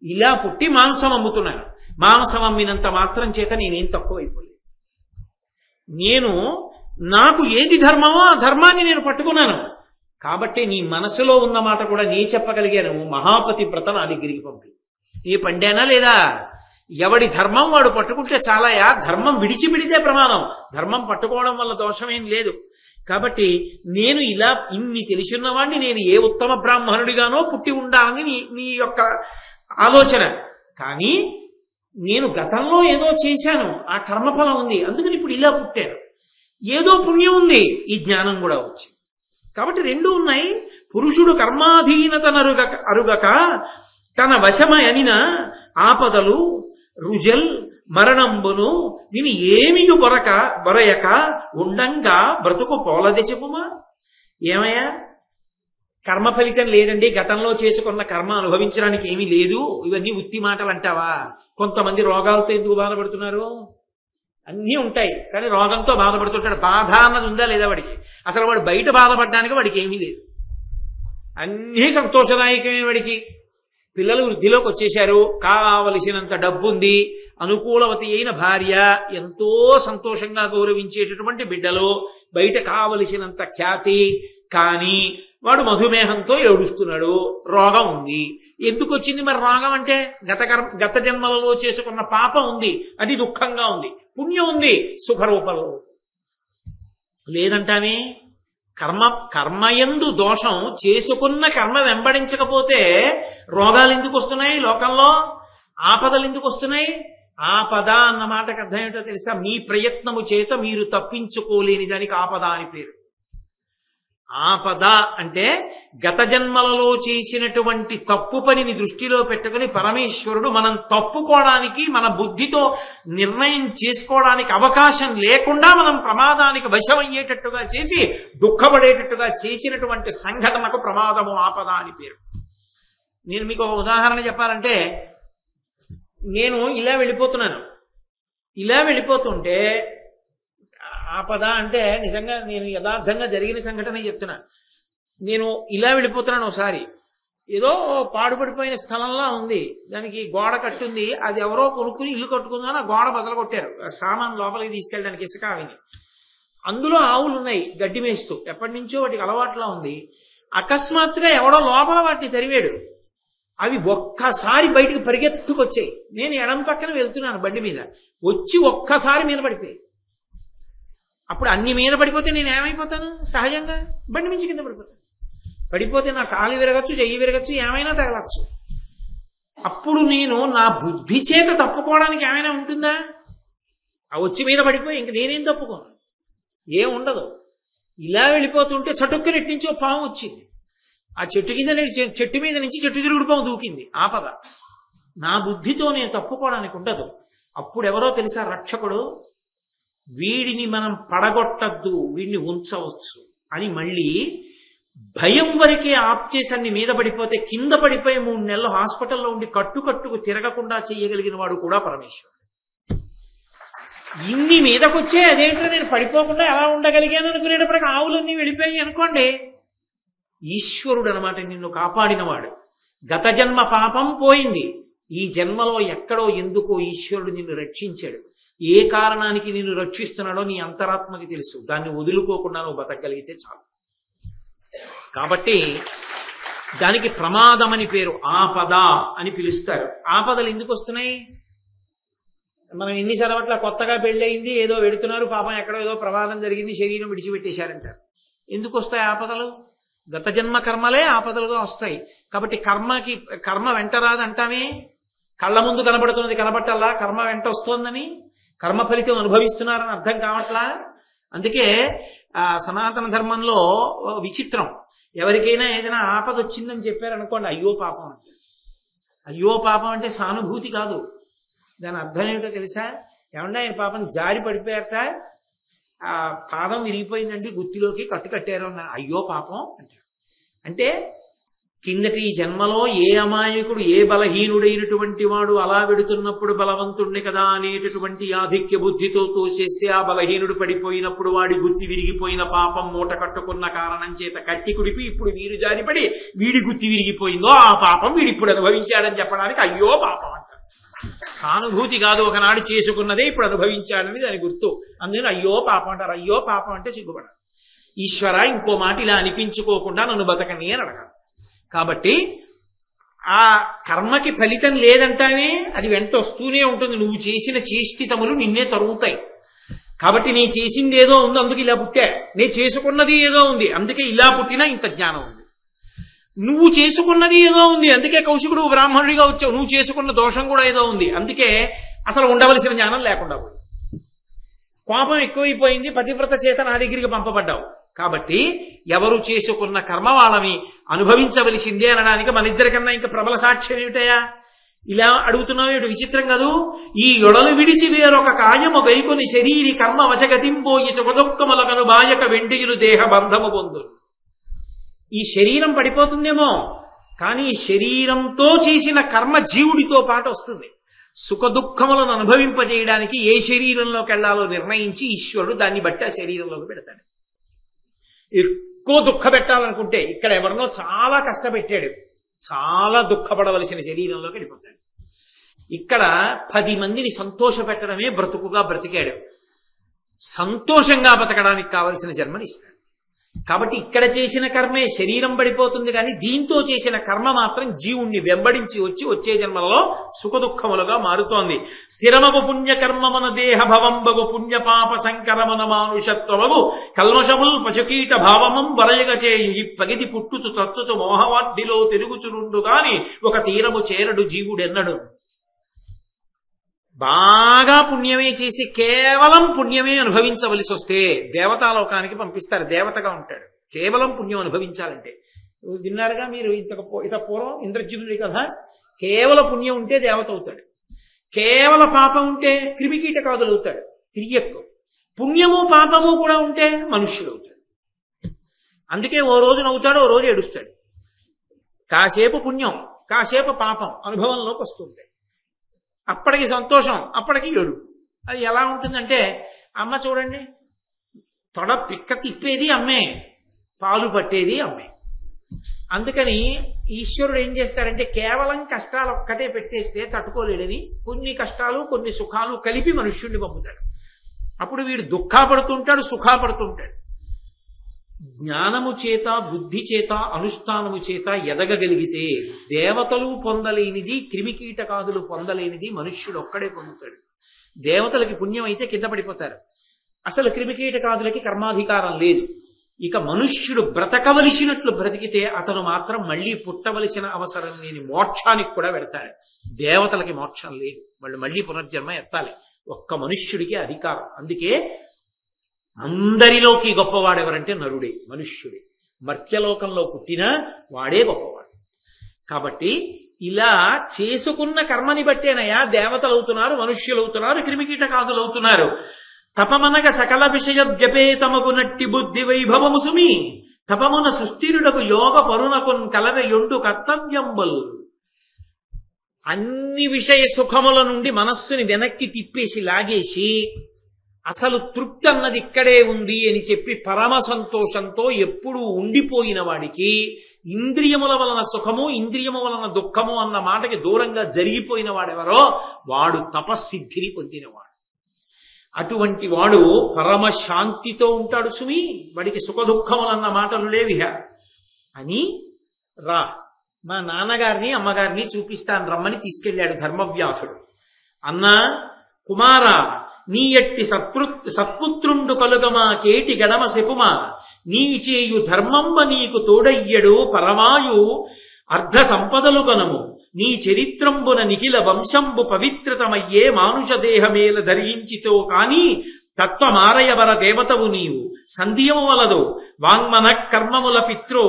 ఇలా పుట్టి మాంసం అమ్ముతున్నాను. మాంసం అమ్మినంత మాత్రం చేత నేనేం తక్కువైపోలేదు. నాకు ఏది ధర్మమో ఆ ధర్మాన్ని నేను పట్టుకున్నాను. కాబట్టి నీ మనసులో ఉన్న మాట కూడా నీ చెప్పగలిగాను. మహాపతి వ్రత నా దగ్గరికి పంపి నీ పండానా లేదా? ఎవడి ధర్మం వాడు పట్టుకుంటే చాలాయా. ధర్మం విడిచిపెడితే ప్రమాదం, ధర్మం పట్టుకోవడం వల్ల దోషమేం లేదు. కాబట్టి నేను ఇలా ఇన్ని తెలిసిన్నవాడిని, నేను ఏ ఉత్తమ బ్రాహ్మణుడిగానో పుట్టి ఉండాలని నీ యొక్క ఆలోచన. కానీ నేను గతంలో ఏదో చేశాను, ఆ కర్మఫలం ఉంది, అందుకని ఇప్పుడు ఇలా పుట్టాను. ఏదో పుణ్యం ఉంది, ఈ జ్ఞానం కూడా వచ్చింది. కాబట్టి రెండు ఉన్నాయి. పురుషుడు కర్మాధీనతనరుగక తన వశమయనిన ఆపదలు రుజల్ మరణంబును విని ఏమియు బొరయక ఉండంగా బ్రతుకు పోలది చెప్పుమా. ఏమయ్యా, కర్మ ఫలితం లేదండి, గతంలో చేసుకున్న కర్మ అనుభవించడానికి ఏమీ లేదు, ఇవన్నీ ఉత్తి మాటలు అంటావా? కొంతమంది రోగాలతో ఎందుకు బాధపడుతున్నారు? అన్నీ ఉంటాయి, కానీ రోగంతో బాధపడుతుంటాడు. బాధ అన్నది ఉందా లేదా వాడికి? అసలు వాడు బయట బాధపడడానికి వాడికి ఏమీ లేదు, అన్నీ సంతోషదాయకమే వాడికి. పిల్లలు వృద్ధిలోకి వచ్చేశారు, కావలసినంత డబ్బు ఉంది, అనుకూలవతి అయిన భార్య, ఎంతో సంతోషంగా గౌరవించేటటువంటి బిడ్డలు, బయట కావలసినంత ఖ్యాతి. కానీ వాడు మధుమేహంతో ఏడుస్తున్నాడు, రోగం ఉంది. ఎందుకు వచ్చింది మరి రోగం అంటే? గత జన్మలలో చేసుకున్న పాపం ఉంది, అది దుఃఖంగా ఉంది. పుణ్యం ఉంది, సుఖరూపంలో. లేదంటానే కర్మయందు దోషం, చేసుకున్న కర్మ వెంబడించకపోతే రోగాలు ఎందుకు వస్తున్నాయి లోకంలో? ఆపదలు ఎందుకు వస్తున్నాయి? ఆపద అన్న మాటకు అర్థం ఏంటో తెలుసా? మీ ప్రయత్నము చేత మీరు తప్పించుకోలేని దానికి ఆపద అని పేరు. ఆపద అంటే గత జన్మలలో చేసినటువంటి తప్పు పనిని దృష్టిలో పెట్టుకుని పరమేశ్వరుడు మనం తప్పుకోవడానికి, మన బుద్ధితో నిర్ణయం చేసుకోవడానికి అవకాశం లేకుండా మనం ప్రమాదానికి వశమయ్యేటట్టుగా చేసి దుఃఖపడేటట్టుగా చేసినటువంటి సంఘటనకు ప్రమాదము, ఆపద అని పేరు. నేను మీకు ఒక ఉదాహరణ చెప్పాలంటే, నేను ఇలా వెళ్ళిపోతుంటే ఆపద అంటే నిజంగా నేను యథార్థంగా జరిగిన సంఘటన చెప్తున్నాను. నేను ఇలా వెళ్ళిపోతున్నాను, ఒకసారి ఏదో పాడుపడిపోయిన స్థలంలా ఉంది, దానికి గోడ కట్టుంది, అది ఎవరో కొనుక్కుని ఇల్లు కట్టుకుందని ఆ గోడ బదలు కొట్టారు, సామాన్ లోపలికి తీసుకెళ్ళడానికి, ఇసుక అవిని. అందులో ఆవులు ఉన్నాయి గడ్డి మేస్తూ, ఎప్పటి నుంచో వాటికి అలవాట్లా ఉంది. అకస్మాత్తుగా ఎవడో లోపల వాటిని తరివేడు, అవి ఒక్కసారి బయటికి పరిగెత్తుకొచ్చాయి. నేను ఎడం పక్కన వెళ్తున్నాను బండి మీద, వచ్చి ఒక్కసారి మీద పడిపోయి. అప్పుడు అన్ని మీద పడిపోతే నేను ఏమైపోతాను? సహజంగా బండి మించి కింద పడిపోతాను. పడిపోతే నా కాలు విరగచ్చు, చెయ్యి విరగచ్చు, ఏమైనా తగలచ్చు. అప్పుడు నేను నా బుద్ధి చేత తప్పుకోవడానికి ఏమైనా ఉంటుందా? ఆ వచ్చి మీద పడిపోయి ఇంక నేనేం తప్పుకోను, ఏం ఉండదు. ఇలా వెళ్ళిపోతుంటే చటుక్కుని ఎట్టించి ఓ పాము వచ్చింది, ఆ చెట్టు మీద నుంచి చెట్టు తిరుగుడు పాము దూకింది, ఆపద. నా బుద్ధితో నేను తప్పుకోవడానికి ఉండదు. అప్పుడు ఎవరో తెలుసా రక్షకుడు, వీడిని మనం పడగొట్టద్దు, వీడిని ఉంచవచ్చు అని మళ్ళీ భయం వరకే ఆప్ చేసి అన్ని మీద పడిపోతే కింద పడిపోయి 3 నెలలు హాస్పిటల్లో ఉండి కట్టుకు తిరగకుండా చేయగలిగిన వాడు కూడా పరమేశ్వరుడు. ఇన్ని మీదకొచ్చే అదేంటో నేను పడిపోకుండా ఎలా ఉండగలిగాను అనుకునేటప్పటికి ఆవులన్నీ వెళ్ళిపోయి అనుకోండి. ఈశ్వరుడు అనమాట నిన్ను కాపాడినవాడు. గత జన్మ పాపం పోయింది, ఈ జన్మలో ఎక్కడో ఎందుకో ఈశ్వరుడు నిన్ను రక్షించాడు. ఏ కారణానికి నిన్ను రక్షిస్తున్నాడో నీ అంతరాత్మకి తెలుసు. దాన్ని వదులుకోకుండా నువ్వు బతకగలిగితే చాలు. కాబట్టి దానికి ప్రమాదం అని పేరు, ఆపద అని పిలుస్తారు. ఆపదలు ఎందుకు వస్తున్నాయి? మనం ఎన్నిసార్లు అట్లా కొత్తగా పెళ్ళయింది, ఏదో వెడుతున్నారు, పాపం ఎక్కడో ఏదో ప్రమాదం జరిగింది, శరీరం విడిచిపెట్టేశారంటారు. ఎందుకు వస్తాయి ఆపదలు? గత జన్మ కర్మలే ఆపదలుగా వస్తాయి. కాబట్టి కర్మ వెంట రాదంటామే. కళ్ళ ముందు కనబడుతున్నది కనబట్టాలా కర్మ వెంట వస్తోందని? కర్మ ఫలితం అనుభవిస్తున్నారని అర్థం కావట్లా. అందుకే సనాతన ధర్మంలో విచిత్రం, ఎవరికైనా ఏదైనా ఆపద వచ్చిందని చెప్పారనుకోండి, అయ్యో పాపం అంటే. అయ్యో పాపం అంటే సానుభూతి కాదు, దాని అర్థం ఏమిటో తెలుసా? ఏమన్నా ఆయన పాపం జారి పడిపోయారట, ఆ పాదం విరిగిపోయిందండి, గుత్తిలోకి కట్టారు అన్న, అయ్యో పాపం అంటారు. అంటే కిందటి జన్మలో ఏ అమాయకుడు, ఏ బలహీనుడైనటువంటి వాడు అలా వెడుతున్నప్పుడు బలవంతుణ్ణి కదా అనేటటువంటి ఆధిక్య బుద్ధితో తోసేస్తే ఆ బలహీనుడు పడిపోయినప్పుడు వాడి గుత్తి విరిగిపోయిన పాపం మూట కట్టుకున్న కారణం చేత కట్టి కుడిపి ఇప్పుడు వీరు జారిపడి వీడి గుత్తి విరిగిపోయిందో ఆ పాపం వీడి ఇప్పుడు అనుభవించాడని చెప్పడానికి అయ్యో పాపం అంటారు. సానుభూతి కాదు, ఒకనాడు చేసుకున్నదే ఇప్పుడు అనుభవించాడని దాని గుర్తు. అందుకని అయ్యో పాపం అంటారు. అయ్యో పాపం అంటే సిగ్గుపడాలి. ఈశ్వర ఇంకో మాట ఇలా అనిపించుకోకుండా నన్ను బతకని అని అడగాలి. కాబట్టి ఆ కర్మకి ఫలితం లేదంటానే, అది వెంట వస్తూనే ఉంటుంది. నువ్వు చేసిన చేష్టితములు నిన్నే తరుగుతాయి. కాబట్టి నేను చేసింది ఏదో ఉంది అందుకే ఇలా పుట్టా, నేను చేసుకున్నది ఏదో ఉంది అందుకే ఇలా పుట్టినా ఇంత జ్ఞానం ఉంది. నువ్వు చేసుకున్నది ఏదో ఉంది అందుకే కౌశికుడు బ్రాహ్మణుడిగా వచ్చావు, నువ్వు చేసుకున్న దోషం కూడా ఏదో ఉంది అందుకే అసలు ఉండవలసిన జ్ఞానం లేకుండా పోయింది. కోపం ఎక్కువైపోయింది, పతివ్రత చేత నా దగ్గరికి పంపబడ్డావు. కాబట్టి ఎవరు చేసుకున్న కర్మ వాళ్ళని అనుభవించవలసిందే అనడానికి మన ఇద్దరికన్నా ఇంకా ప్రబల సాక్ష్యం ఏమిటయా? ఇలా అడుగుతున్నావు ఏమిటి? విచిత్రం కదూ. ఈ యొడలు విడిచి వేరొక కాయము గైకొని శరీరి కర్మ వచగతింపోయి సుఖదుఃఖములకను బాయక వెండియులు దేహ బంధము పొందు. ఈ శరీరం పడిపోతుందేమో, కానీ శరీరంతో చేసిన కర్మ జీవుడితో పాటు వస్తుంది. సుఖదుఖములను అనుభవింపజేయడానికి ఏ శరీరంలోకి వెళ్లాలో నిర్ణయించి ఈశ్వరుడు దాన్ని బట్టి ఆ శరీరంలోకి పెడతాడు. ఎక్కువ దుఃఖ పెట్టాలనుకుంటే ఇక్కడ ఎవరినో చాలా కష్టపెట్టాడు, చాలా దుఃఖపడవలసిన శరీరంలోకి వెళ్ళిపోతాడు. ఇక్కడ 10 మందిని సంతోష పెట్టడమే బ్రతుకుగా బ్రతికాడు. సంతోషంగా బతకడానికి కావలసిన జన్మని ఇస్తాడు. కాబట్టి ఇక్కడ చేసిన కర్మే శరీరం పడిపోతుంది, కానీ దీంతో చేసిన కర్మ మాత్రం జీవుణ్ణి వెంబడించి వచ్చే జన్మలలో సుఖదుఖములుగా మారుతోంది. స్థిరమగు పుణ్యకర్మమున దేహ భవంబగు పుణ్యపాప సంకరమున మానుషత్వమగు కల్మషముల్ పశుకీట భావమం వరయగచేయు ఈ పగిది పుట్టుచు తత్తుచు మోహవాడ్డిలో తిరుగుచునుండు గాని ఒక తీరము చేరడు జీవుడెన్నడు. బాగా పుణ్యమే చేసి కేవలం పుణ్యమే అనుభవించవలసి వస్తే దేవతాలోకానికి పంపిస్తారు. దేవతగా ఉంటాడు కేవలం పుణ్యం అనుభవించాలంటే. విన్నారుగా మీరు ఇంత పూర్వం ఇంద్రజిత్తుడి కథ. కేవల పుణ్యం ఉంటే దేవత అవుతాడు, కేవల పాపం ఉంటే క్రిమికీటకాదులు అవుతాడు, తిరియక్కు. పుణ్యము పాపము కూడా ఉంటే మనుష్యుడు అవుతాడు. అందుకే ఓ రోజు నవ్వుతాడు, ఓ రోజు ఏడుస్తాడు. కాసేపు పుణ్యం కాసేపు పాపం అనుభవంలోకి వస్తుంది. అప్పటికి సంతోషం, అప్పటికి ఏడు. అది ఎలా ఉంటుందంటే, అమ్మ చూడండి, తొడ పిక్క తిప్పేది అమ్మే, పాలు పట్టేది అమ్మే. అందుకని ఈశ్వరుడు ఏం చేస్తాడంటే కేవలం కష్టాలు ఒక్కటే పెట్టేస్తే తట్టుకోలేడని కొన్ని కష్టాలు కొన్ని సుఖాలు కలిపి మనుష్యుడిని పంపుతాడు. అప్పుడు వీడు దుఃఖపడుతుంటాడు, సుఖపడుతుంటాడు. జ్ఞానము చేత బుద్ధి చేత అనుష్ఠానము చేత ఎదగగలిగితే దేవతలు పొందలేనిది, క్రిమికీటకాదులు పొందలేనిది మనుష్యుడు ఒక్కడే పొందుతాడు. దేవతలకి పుణ్యం అయితే కింద పడిపోతారు, అసలు క్రిమికీటకాదులకి కర్మాధికారం లేదు. ఇక మనుష్యుడు బ్రతకవలసినట్లు బ్రతికితే అతను మాత్రం మళ్ళీ పుట్టవలసిన అవసరం లేని మోక్షానికి కూడా వెడతాడు. దేవతలకి మోక్షం లేదు, వాళ్ళు మళ్ళీ పునర్జన్మ ఎత్తాలి. ఒక్క మనుష్యుడికి అధికారం. అందుకే అందరిలోకి గొప్పవాడు ఎవరంటే నరుడే, మనుష్యుడే. మర్త్యలోకంలో పుట్టినా వాడే గొప్పవాడు. కాబట్టి ఇలా చేసుకున్న కర్మని బట్టేనయా దేవతలు అవుతున్నారు, మనుష్యులు అవుతున్నారు, క్రిమికీటకాదులు అవుతున్నారు. తపమనగ సకల విషయ జపేతమగు నట్టి బుద్ధి వైభవము సుమి తపమున సుస్థిరుడకు యోగ పరునకున్ కలవెయొండు కర్తవ్యంబుల్. అన్ని విషయ సుఖముల నుండి మనస్సుని వెనక్కి తిప్పేసి లాగేసి అసలు తృప్తి అన్నది ఇక్కడే ఉంది అని చెప్పి పరమ సంతోషంతో ఎప్పుడూ ఉండిపోయిన వాడికి ఇంద్రియముల వలన సుఖము ఇంద్రియము వలన దుఃఖము అన్న మాటకి దూరంగా జరిగిపోయిన వాడెవరో వాడు తపస్సిద్ధిని పొందినవాడు. అటువంటి వాడు పరమ శాంతితో ఉంటాడు సుమి. వాడికి సుఖ దుఃఖములన్న మాటలు లేవిహ అని రా మా నాన్నగారిని అమ్మగారిని చూపిస్తాను రమ్మని తీసుకెళ్లాడు ధర్మవ్యాధుడు. అన్నా కుమారా, నీ ఎట్టి సత్పుత్రుండు కలుగమా కేటి గడమ సెపుమా నీ చేయు ధర్మంబ నీకు తోడయ్యడు పరమాయు అర్ధ సంపదలు కనము నీ చరిత్రంబున నిఖిల వంశంబు పవిత్రతమయ్యే మానుష దేహమేల ధరించితో కాని తత్వమారయవర దేవతవు నీవు సంధ్యము వలదు వాంగ్మన కర్మముల పిత్రో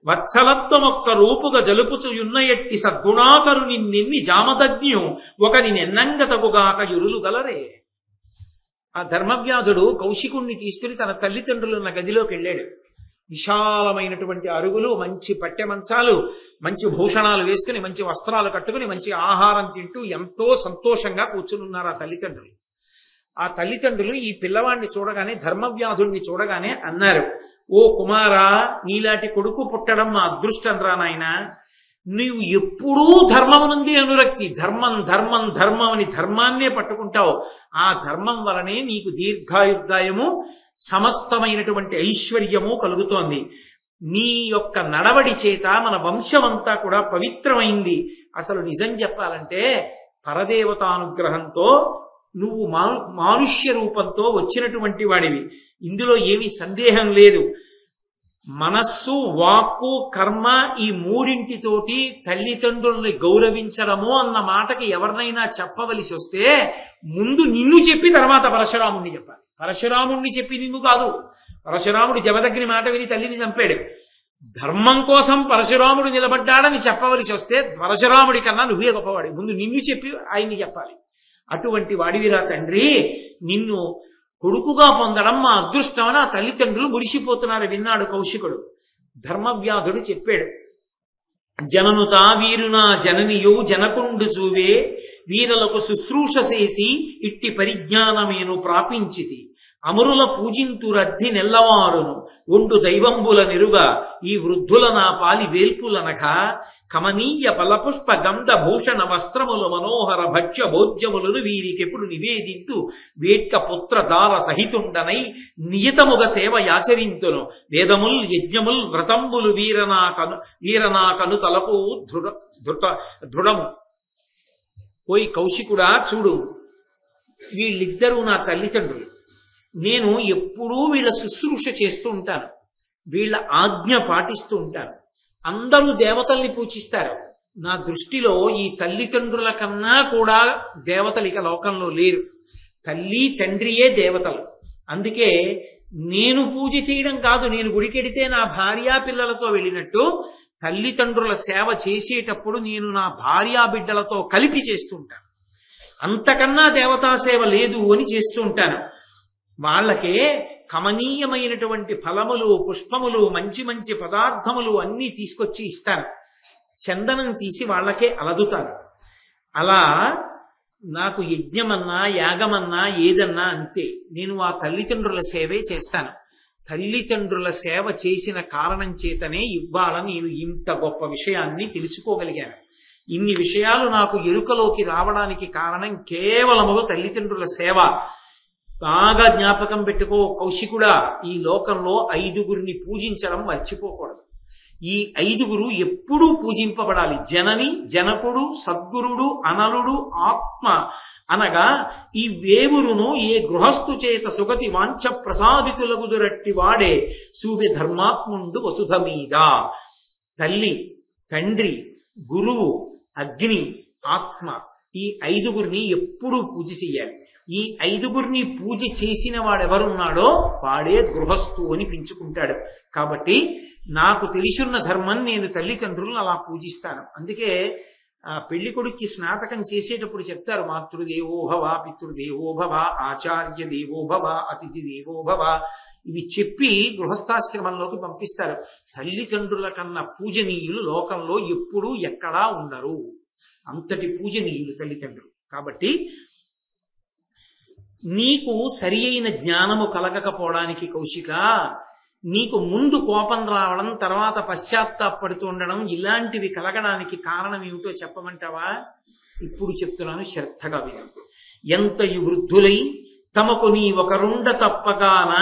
వత్సలత్వమొక్క రూపుగా జలుపుచుయున్న ఎట్టి సద్గుణాకరు నిన్నెన్ని జామదజ్ఞు ఒకని నెన్నంగతగుగాక ఎరులు గలరే. ఆ ధర్మవ్యాధుడు కౌశికుణ్ణి తీసుకుని తన తల్లిదండ్రులున్న గదిలోకి వెళ్ళాడు. విశాలమైనటువంటి అరుగులు, మంచి పట్టె మంచాలు, మంచి భూషణాలు వేసుకుని, మంచి వస్త్రాలు కట్టుకుని, మంచి ఆహారం తింటూ ఎంతో సంతోషంగా కూర్చునున్నారు ఆ తల్లిదండ్రులు. ఆ తల్లిదండ్రులు ఈ పిల్లవాడిని చూడగానే, ధర్మవ్యాధుడిని చూడగానే అన్నారు, ఓ కుమారా, నీలాంటి కొడుకు పుట్టడం మా అదృష్టం రా నాయనా. నీవు ఎప్పుడూ ధర్మమునంది అనురక్తి, ధర్మం ధర్మం ధర్మం అని ధర్మాన్నే పట్టుకుంటావు. ఆ ధర్మం వలనే నీకు దీర్ఘాయుర్దాయము, సమస్తమైనటువంటి ఐశ్వర్యము కలుగుతోంది. నీ యొక్క నడవడి చేత మన వంశమంతా కూడా పవిత్రమైంది. అసలు నిజం చెప్పాలంటే పరదేవతానుగ్రహంతో నువ్వు మానుష్య రూపంతో వచ్చినటువంటి వాడివి, ఇందులో ఏమీ సందేహం లేదు. మనస్సు, వాక్కు, కర్మ ఈ మూడింటితోటి తల్లిదండ్రుల్ని గౌరవించడము అన్న మాటకి ఎవరినైనా చెప్పవలసి వస్తే ముందు నిన్ను చెప్పి తర్వాత పరశురాముణ్ణి చెప్పాలి. పరశురాముణ్ణి చెప్పి నిన్ను కాదు. పరశురాముడు జమదగ్ని మాట విని తల్లిని చంపాడు. ధర్మం కోసం పరశురాముడు నిలబడ్డాడని చెప్పవలసి వస్తే పరశురాముడి కన్నా నువ్వే గొప్పవాడి. ముందు నిన్ను చెప్పి ఆయన్ని చెప్పాలి. అటువంటి వాడివిరా తండ్రి, నిన్ను కొడుకుగా పొందడం మా అదృష్టమని ఆ తల్లిదండ్రులు మురిసిపోతున్నారు. విన్నాడు కౌశికుడు. ధర్మవ్యాధుడు చెప్పాడు, జననుతా వీరునా జననియో జనకుండు చూవే వీరలకు శుశ్రూష చేసి ఇట్టి పరిజ్ఞానమేను ప్రాపించితి అమరుల పూజింతురద్ధి నెల్లవారును ఒండు దైవంబుల నిరుగా ఈ వృద్ధుల నా పాలి వేల్పులనక కమనీయ ఫలపుష్ప గంధ భూషణ వస్త్రములు మనోహర భక్ష్య భోజ్యములను వీరికెప్పుడు నివేదింతు వేట్క పుత్ర దార సహితుండనై నియతముగ సేవ యాచరింతును వేదముల్ యజ్ఞముల్ వ్రతంబులు వీరనాకను తలపు దృఢము. ఓయ్ కౌశికుడా, చూడు, వీళ్ళిద్దరూ నా తల్లిదండ్రులు. నేను ఎప్పుడూ వీళ్ళ శుశ్రూష చేస్తూ ఉంటాను, వీళ్ళ ఆజ్ఞ పాటిస్తూ ఉంటాను. అందరూ దేవతల్ని పూజిస్తారు. నా దృష్టిలో ఈ తల్లిదండ్రుల కన్నా కూడా దేవతలు ఇక లోకంలో లేరు. తల్లి తండ్రియే దేవతలు. అందుకే నేను పూజ చేయడం కాదు, నేను గుడికెడితే నా భార్యా పిల్లలతో వెళ్ళినట్టు తల్లిదండ్రుల సేవ చేసేటప్పుడు నేను నా భార్యా బిడ్డలతో కలిపి చేస్తూ ఉంటాను. అంతకన్నా దేవతా సేవ లేదు అని చేస్తూ ఉంటాను. వాళ్ళకే కమనీయమైనటువంటి ఫలములు, పుష్పములు, మంచి మంచి పదార్థములు అన్నీ తీసుకొచ్చి ఇస్తాను. చందనం తీసి వాళ్ళకే అలదుతాను. అలా నాకు యజ్ఞమన్నా యాగమన్నా ఏదన్నా అంతే. నేను ఆ తల్లిదండ్రుల సేవే చేస్తాను. తల్లిదండ్రుల సేవ చేసిన కారణం చేతనే ఇవాళ నేను ఇంత గొప్ప విషయాన్ని తెలుసుకోగలిగాను. ఇన్ని విషయాలు నాకు ఎరుకలోకి రావడానికి కారణం కేవలము తల్లిదండ్రుల సేవ. బాగా జ్ఞాపకం పెట్టుకో కౌశికుడా, ఈ లోకంలో 5గురిని పూజించడం మర్చిపోకూడదు. ఈ 5గురు ఎప్పుడూ పూజింపబడాలి. జనని, జనకుడు, సద్గురుడు, అనలుడు, ఆత్మ అనగా ఈ వేవురును ఏ గృహస్థు చేత సుగతి వాంఛ ప్రసాదితులగుదురట్టి వాడే సూర్య ధర్మాత్ముండు వసుధ మీద. తల్లి, తండ్రి, గురువు, అగ్ని, ఆత్మ ఈ 5గురిని ఎప్పుడూ పూజ చెయ్యాలి. ఈ 5గురిని పూజ చేసిన వాడెవరున్నాడో వాడే గృహస్థు అని పెంచుకుంటాడు. కాబట్టి నాకు తెలిసున్న ధర్మం నేను తల్లిదండ్రులను అలా పూజిస్తాను. అందుకే పెళ్లి కొడుక్కి స్నాతకం చేసేటప్పుడు చెప్తారు, మాతృదేవోభవ, పితృదేవోభవ, ఆచార్య దేవోభవ, అతిథి దేవోభవ. ఇవి చెప్పి గృహస్థాశ్రమంలోకి పంపిస్తారు. తల్లిదండ్రుల కన్నా పూజనీయులు లోకంలో ఎప్పుడూ ఎక్కడా ఉండరు. అంతటి పూజనీయులు తల్లిదండ్రులు. కాబట్టి నీకు సరి అయిన జ్ఞానము కలగకపోవడానికి కౌశిక, నీకు ముందు కోపం రావడం, తర్వాత పశ్చాత్తాపడుతూ ఉండడం, ఇలాంటివి కలగడానికి కారణం ఏమిటో చెప్పమంటావా? ఇప్పుడు చెప్తున్నాను, శ్రద్ధగా విను. ఎంతయు వృద్ధులై తమకు నీ ఒకరుండ తప్పగాన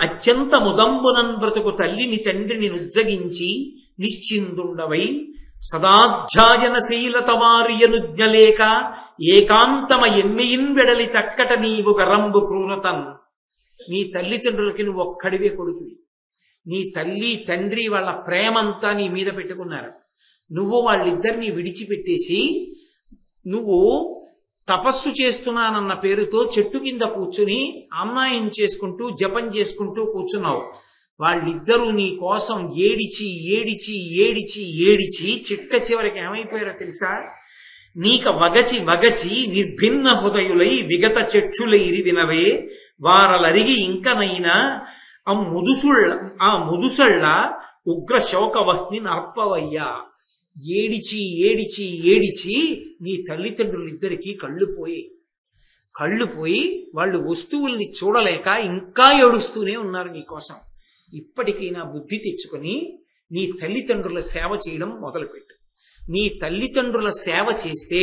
అత్యంత ముదంబునన్ బ్రతుకు తల్లిని తండ్రిని నుజ్జగించి నిశ్చిందుండవై సదాధ్యాయన శీలత వారియనుజ్ఞలేక ఏకాంతమ ఎమ్మెయిన్ వెడలి తక్కట నీవు గరంబు క్రూరతన్. నీ తల్లిదండ్రులకి నువ్వు ఒక్కడివే కొడుకువి. నీ తల్లి తండ్రి వాళ్ళ ప్రేమంతా నీ మీద పెట్టుకున్నారు. నువ్వు వాళ్ళిద్దరినీ విడిచిపెట్టేసి నువ్వు తపస్సు చేస్తున్నానన్న పేరుతో చెట్టు కింద కూర్చుని అమ్మాయిని చేసుకుంటూ జపం చేసుకుంటూ కూర్చున్నావు. వాళ్ళిద్దరూ నీ కోసం ఏడిచి ఏడిచి ఏడిచి ఏడిచి చిట్ట చివరికి ఏమైపోయారో తెలుసా? నీక వగచి వగచి నిర్భిన్న హృదయులై విగత చక్షులైరి వినవే వారలరిగి ఇంకనైనా ఆ ముదుసళ్ళ ఉగ్ర శోకవహ్ని నర్పవయ్యా. ఏడిచి ఏడిచి ఏడిచి నీ తల్లిదండ్రులిద్దరికీ కళ్ళు పోయి వాళ్ళు వస్తువుల్ని చూడలేక ఇంకా ఏడుస్తూనే ఉన్నారు నీకోసం. ఇప్పటికైనా బుద్ధి తెచ్చుకొని నీ తల్లిదండ్రుల సేవ చేయడం మొదలుపెట్టు. నీ తల్లిదండ్రుల సేవ చేస్తే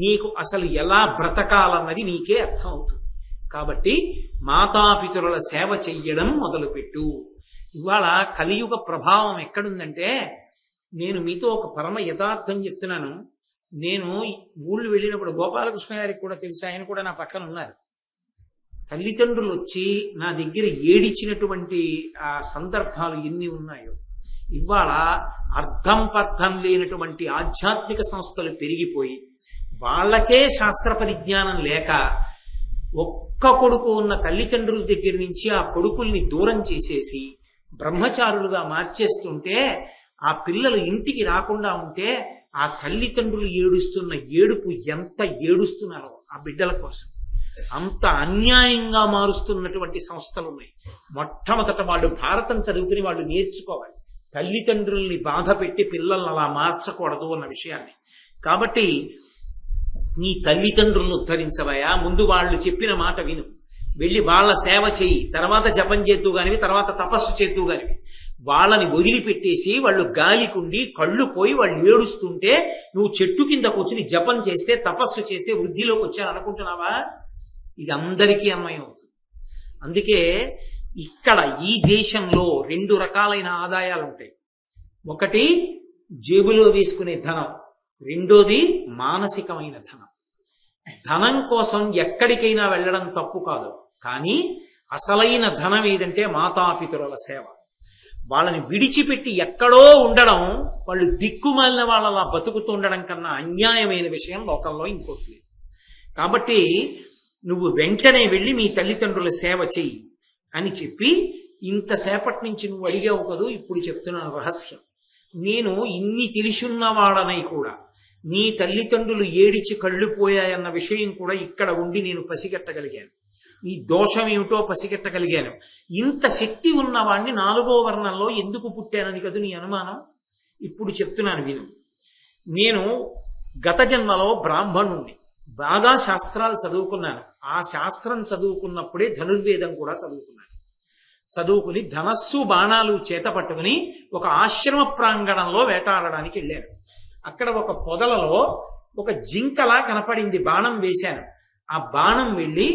నీకు అసలు ఎలా బ్రతకాలన్నది నీకే అర్థం అవుతుంది. కాబట్టి మాతాపితరుల సేవ చెయ్యడం మొదలుపెట్టు. ఇవాళ కలియుగ ప్రభావం ఎక్కడుందంటే, నేను మీతో ఒక పరమ యథార్థం చెప్తున్నాను. నేను ఊళ్ళు వెళ్ళినప్పుడు గోపాలకృష్ణ గారికి కూడా తెలుసు, ఆయన కూడా నా పక్కన ఉన్నారు. తల్లిదండ్రులు వచ్చి నా దగ్గర ఏడిచినటువంటి ఆ సందర్భాలు ఎన్ని ఉన్నాయో. ఇవాళ అర్థం పర్థం లేనటువంటి ఆధ్యాత్మిక సంస్థలు పెరిగిపోయి వాళ్ళకే శాస్త్ర పరిజ్ఞానం లేక ఒక్క కొడుకు ఉన్న తల్లిదండ్రుల దగ్గర నుంచి ఆ కొడుకుల్ని దూరం చేసేసి బ్రహ్మచారులుగా మార్చేస్తుంటే ఆ పిల్లలు ఇంటికి రాకుండా ఉంటే ఆ తల్లిదండ్రులు ఏడుస్తున్న ఏడుపు ఎంత ఏడుస్తున్నారో ఆ బిడ్డల కోసం. అంత అన్యాయంగా మారుస్తున్నటువంటి సంస్థలు ఉన్నాయి. మొట్టమొదట వాళ్ళు భారతం చదువుకుని వాళ్ళు నేర్చుకోవాలి. తల్లిదండ్రుల్ని బాధ పెట్టి పిల్లల్ని అలా మార్చకూడదు అన్న విషయాన్ని. కాబట్టి నీ తల్లిదండ్రులను ఉద్ధరించవయా, ముందు వాళ్ళు చెప్పిన మాట విను, వెళ్ళి వాళ్ళ సేవ చెయ్యి, తర్వాత జపం చేద్దు కానివి, తర్వాత తపస్సు చేద్దు కానివి. వాళ్ళని వదిలిపెట్టేసి వాళ్ళు గాలికుండి కళ్ళు పోయి వాళ్ళు ఏడుస్తుంటే నువ్వు చెట్టు కింద కూర్చుని జపం చేస్తే తపస్సు చేస్తే వృద్ధిలోకి వచ్చాను అనుకుంటున్నావా? ఇది అందరికీ అన్వయం అవుతుంది. అందుకే ఇక్కడ ఈ దేశంలో 2 రకాలైన ఆదాయాలు ఉంటాయి. ఒకటి జేబులో వేసుకునే ధనం, రెండోది మానసికమైన ధనం. ధనం కోసం ఎక్కడికైనా వెళ్ళడం తప్పు కాదు, కానీ అసలైన ధనం ఏదంటే మాతాపితరుల సేవ. వాళ్ళని విడిచిపెట్టి ఎక్కడో ఉండడం, వాళ్ళు దిక్కుమాలిన వాళ్ళలా బతుకుతుండడం కన్నా అన్యాయమైన విషయం లోకంలో ఇంకోటి లేదు. కాబట్టి నువ్వు వెంటనే వెళ్ళి మీ తల్లిదండ్రుల సేవ చెయ్యి అని చెప్పి, ఇంతసేపటి నుంచి నువ్వు అడిగావు కదూ, ఇప్పుడు చెప్తున్నాను రహస్యం. నేను ఇన్ని తెలిసున్నవాడనై కూడా నీ తల్లిదండ్రులు ఏడిచి కళ్ళు పోయాయన్న విషయం కూడా ఇక్కడ ఉండి నేను పసిగట్టగలిగాను. ఈ దోషం ఏమిటో పసిగట్టగలిగాను. ఇంత శక్తి ఉన్నవాణ్ణి 4వ వర్ణంలో ఎందుకు పుట్టానని కదా నీ అనుమానం. ఇప్పుడు చెప్తున్నాను విను. నేను గత జన్మలో బ్రాహ్మణుణ్ణి, బాగా శాస్త్రాలు చదువుకున్నాను. ఆ శాస్త్రం చదువుకున్నప్పుడే ధనుర్వేదం కూడా చదువుకుని ధనస్సు బాణాలు చేత పట్టుకుని ఒక ఆశ్రమ ప్రాంగణంలో వేటాడడానికి వెళ్ళాను. అక్కడ ఒక పొదలలో ఒక జింకలా కనపడింది, బాణం వేశాను. ఆ బాణం వెళ్ళి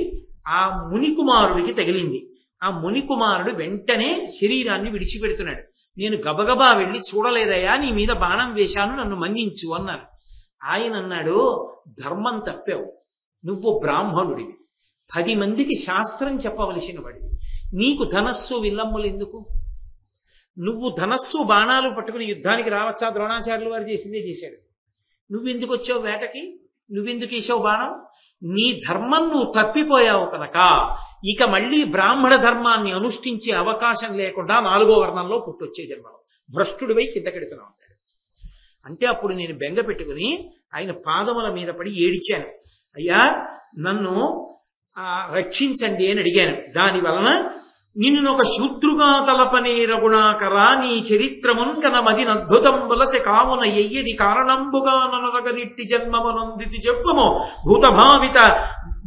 ఆ మునికుమారుడికి తగిలింది. ఆ మునికుమారుడు వెంటనే శరీరాన్ని విడిచిపెడుతున్నాడు. నేను గబగబా వెళ్ళి, చూడలేదయ్యా, నీ మీద బాణం వేశాను, నన్ను మన్నించు అన్నాను. ఆయన అన్నాడు, ధర్మం తప్పావు, నువ్వు బ్రాహ్మణుడివి, 10 మందికి శాస్త్రం చెప్పవలసిన వాడివి, నీకు ధనస్సు విల్లమ్ములు ఎందుకు? నువ్వు ధనస్సు బాణాలు పట్టుకుని యుద్ధానికి రావచ్చా? ద్రోణాచార్యులు వారు చేసిందే చేశాడు. నువ్వెందుకు వచ్చావు వేటకి? నువ్వెందుకు వేసావు బాణం? నీ ధర్మం నువ్వు తప్పిపోయావు కనుక ఇక మళ్ళీ బ్రాహ్మణ ధర్మాన్ని అనుష్ఠించే అవకాశం లేకుండా 4వ వర్ణంలో పుట్టొచ్చే జన్మలో భ్రష్టుడివై కిందకెడుతున్నావు అంటాడు. అంటే అప్పుడు నేను బెంగ పెట్టుకుని ఆయన పాదముల మీద పడి ఏడిచాను, అయ్యా నన్ను రక్షించండి అని అడిగాను. దాని వలన నిన్ను ఒక శూద్రుగా తలపనే రఘుణాకరా, నీ చరిత్రమున్ కనమది అద్భుతం వలస కావున ఎయ్యది కారణంబుగా ననరగనిట్టి జన్మమునందితి చెప్పము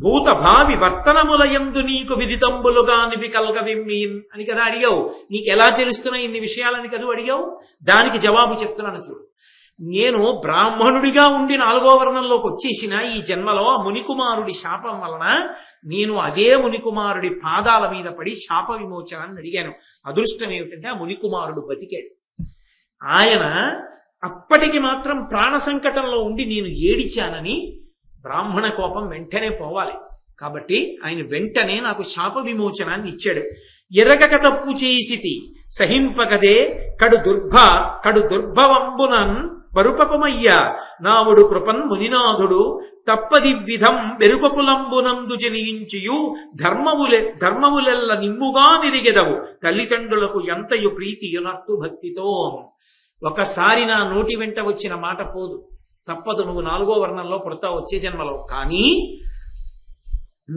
భూత భావి వర్తనములయందు నీకు విదితంబులుగా నివి కల్గవిమ్మి అని కదా అడిగావు. నీకు ఎలా తెలుస్తున్నాయి ఇన్ని విషయాలని కదా అడిగావు. దానికి జవాబు చెప్తున్నాను చూడు. నేను బ్రాహ్మణుడిగా ఉండి 4వ వర్ణంలోకి వచ్చేసిన ఈ జన్మలో మునికుమారుడి శాపం వలన నేను అదే మునికుమారుడి పాదాల మీద పడి శాప విమోచనాన్ని అడిగాను. అదృష్టం ఏమిటంటే ఆ మునికుమారుడు బతికాడు. ఆయన అప్పటికి మాత్రం ప్రాణ సంకటంలో ఉండి నేను ఏడిచానని బ్రాహ్మణ కోపం వెంటనే పోవాలి. కాబట్టి ఆయన వెంటనే నాకు శాప విమోచనాన్ని ఇచ్చాడు. ఎరగక తప్పు చేసితి సహింపగదే కడు దుర్భవంబునన్ పరుపకమయ్య నావుడు కృపన్ మునినాథుడు తప్పది విధం బెరుపకులంబునందు జనించియు ధర్మములెల్ల నిమ్ముగా నిరిగెదవు తల్లిదండ్రులకు ఎంతయు ప్రీతియునట్టు భక్తితో. ఒకసారి నా నోటి వెంట వచ్చిన మాట పోదు, తప్పదు, నువ్వు 4వ వర్ణంలో పుడతావు వచ్చే జన్మలో. కానీ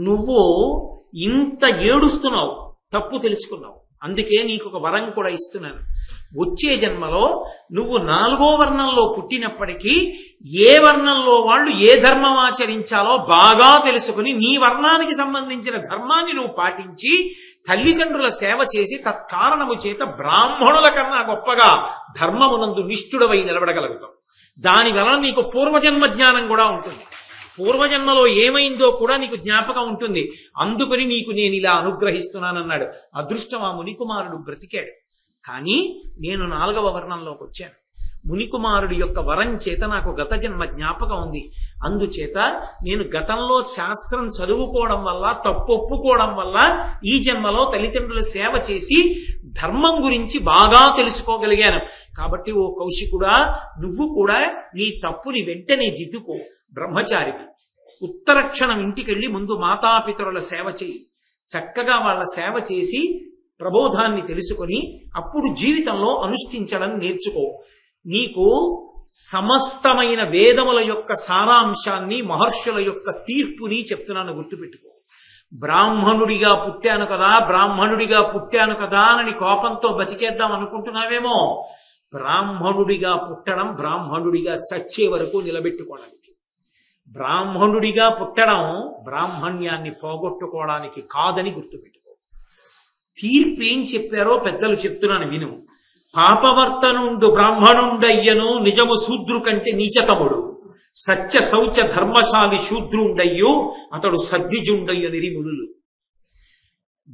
నువ్వు ఇంత ఏడుస్తున్నావు, తప్పు తెలుసుకున్నావు, అందుకే నీకు ఒక వరం కూడా ఇస్తున్నాను. వచ్చే జన్మలో నువ్వు 4వ వర్ణంలో పుట్టినప్పటికీ ఏ వర్ణంలో వాళ్ళు ఏ ధర్మం ఆచరించాలో బాగా తెలుసుకుని నీ వర్ణానికి సంబంధించిన ధర్మాన్ని నువ్వు పాటించి తల్లిదండ్రుల సేవ చేసి తత్కారణము చేత బ్రాహ్మణుల కన్నా గొప్పగా ధర్మమునందు నిష్ఠుడవై నిలబడగలుగుతావు. దాని వలన నీకు పూర్వజన్మ జ్ఞానం కూడా ఉంటుంది. పూర్వజన్మలో ఏమైందో కూడా నీకు జ్ఞాపకం ఉంటుంది. అందుకని నీకు నేను ఇలా అనుగ్రహిస్తున్నానన్నాడు. అదృష్టం, ఆ మునికుమారుడు బ్రతికాడు. కానీ నేను 4వ వర్ణంలోకి వచ్చాను. మునికుమారుడి యొక్క వరం చేత నాకు గత జన్మ జ్ఞాపకం ఉంది. అందుచేత నేను గతంలో శాస్త్రం చదువుకోవడం వల్ల, తప్పు ఒప్పుకోవడం వల్ల ఈ జన్మలో తల్లిదండ్రుల సేవ చేసి ధర్మం గురించి బాగా తెలుసుకోగలిగాను. కాబట్టి ఓ కౌశికుడా, నువ్వు కూడా నీ తప్పుని వెంటనే దిద్దుకో. బ్రహ్మచారివి, ఉత్తరక్షణం ఇంటికెళ్ళి ముందు మాతాపితరుల సేవ చేయి. చక్కగా వాళ్ళ సేవ చేసి ప్రబోధాన్ని తెలుసుకొని అప్పుడు జీవితంలో అనుష్ఠించడం నేర్చుకో. నీకు సమస్తమైన వేదముల యొక్క సారాంశాన్ని, మహర్షుల యొక్క తీర్పుని చెప్తున్నాను, గుర్తుపెట్టుకో. బ్రాహ్మణుడిగా పుట్టాను కదా అని కోపంతో బతికేద్దాం అనుకుంటున్నావేమో. బ్రాహ్మణుడిగా పుట్టడం, బ్రాహ్మణుడిగా చచ్చే వరకు నిలబెట్టుకోవడానికి. బ్రాహ్మణుడిగా పుట్టడం బ్రాహ్మణ్యాన్ని పోగొట్టుకోవడానికి కాదని గుర్తుపెట్టుకో. తీర్పు ఏం చెప్పారో పెద్దలు చెప్తున్నాను విను. పాపవర్తనుండు బ్రాహ్మణుండయ్యను నిజము శూద్రు కంటే నీచతముడు. సత్య శౌచ ధర్మశాలి శూద్రుండయ్యో అతడు సద్విజుండయ్య నిరిమునులు.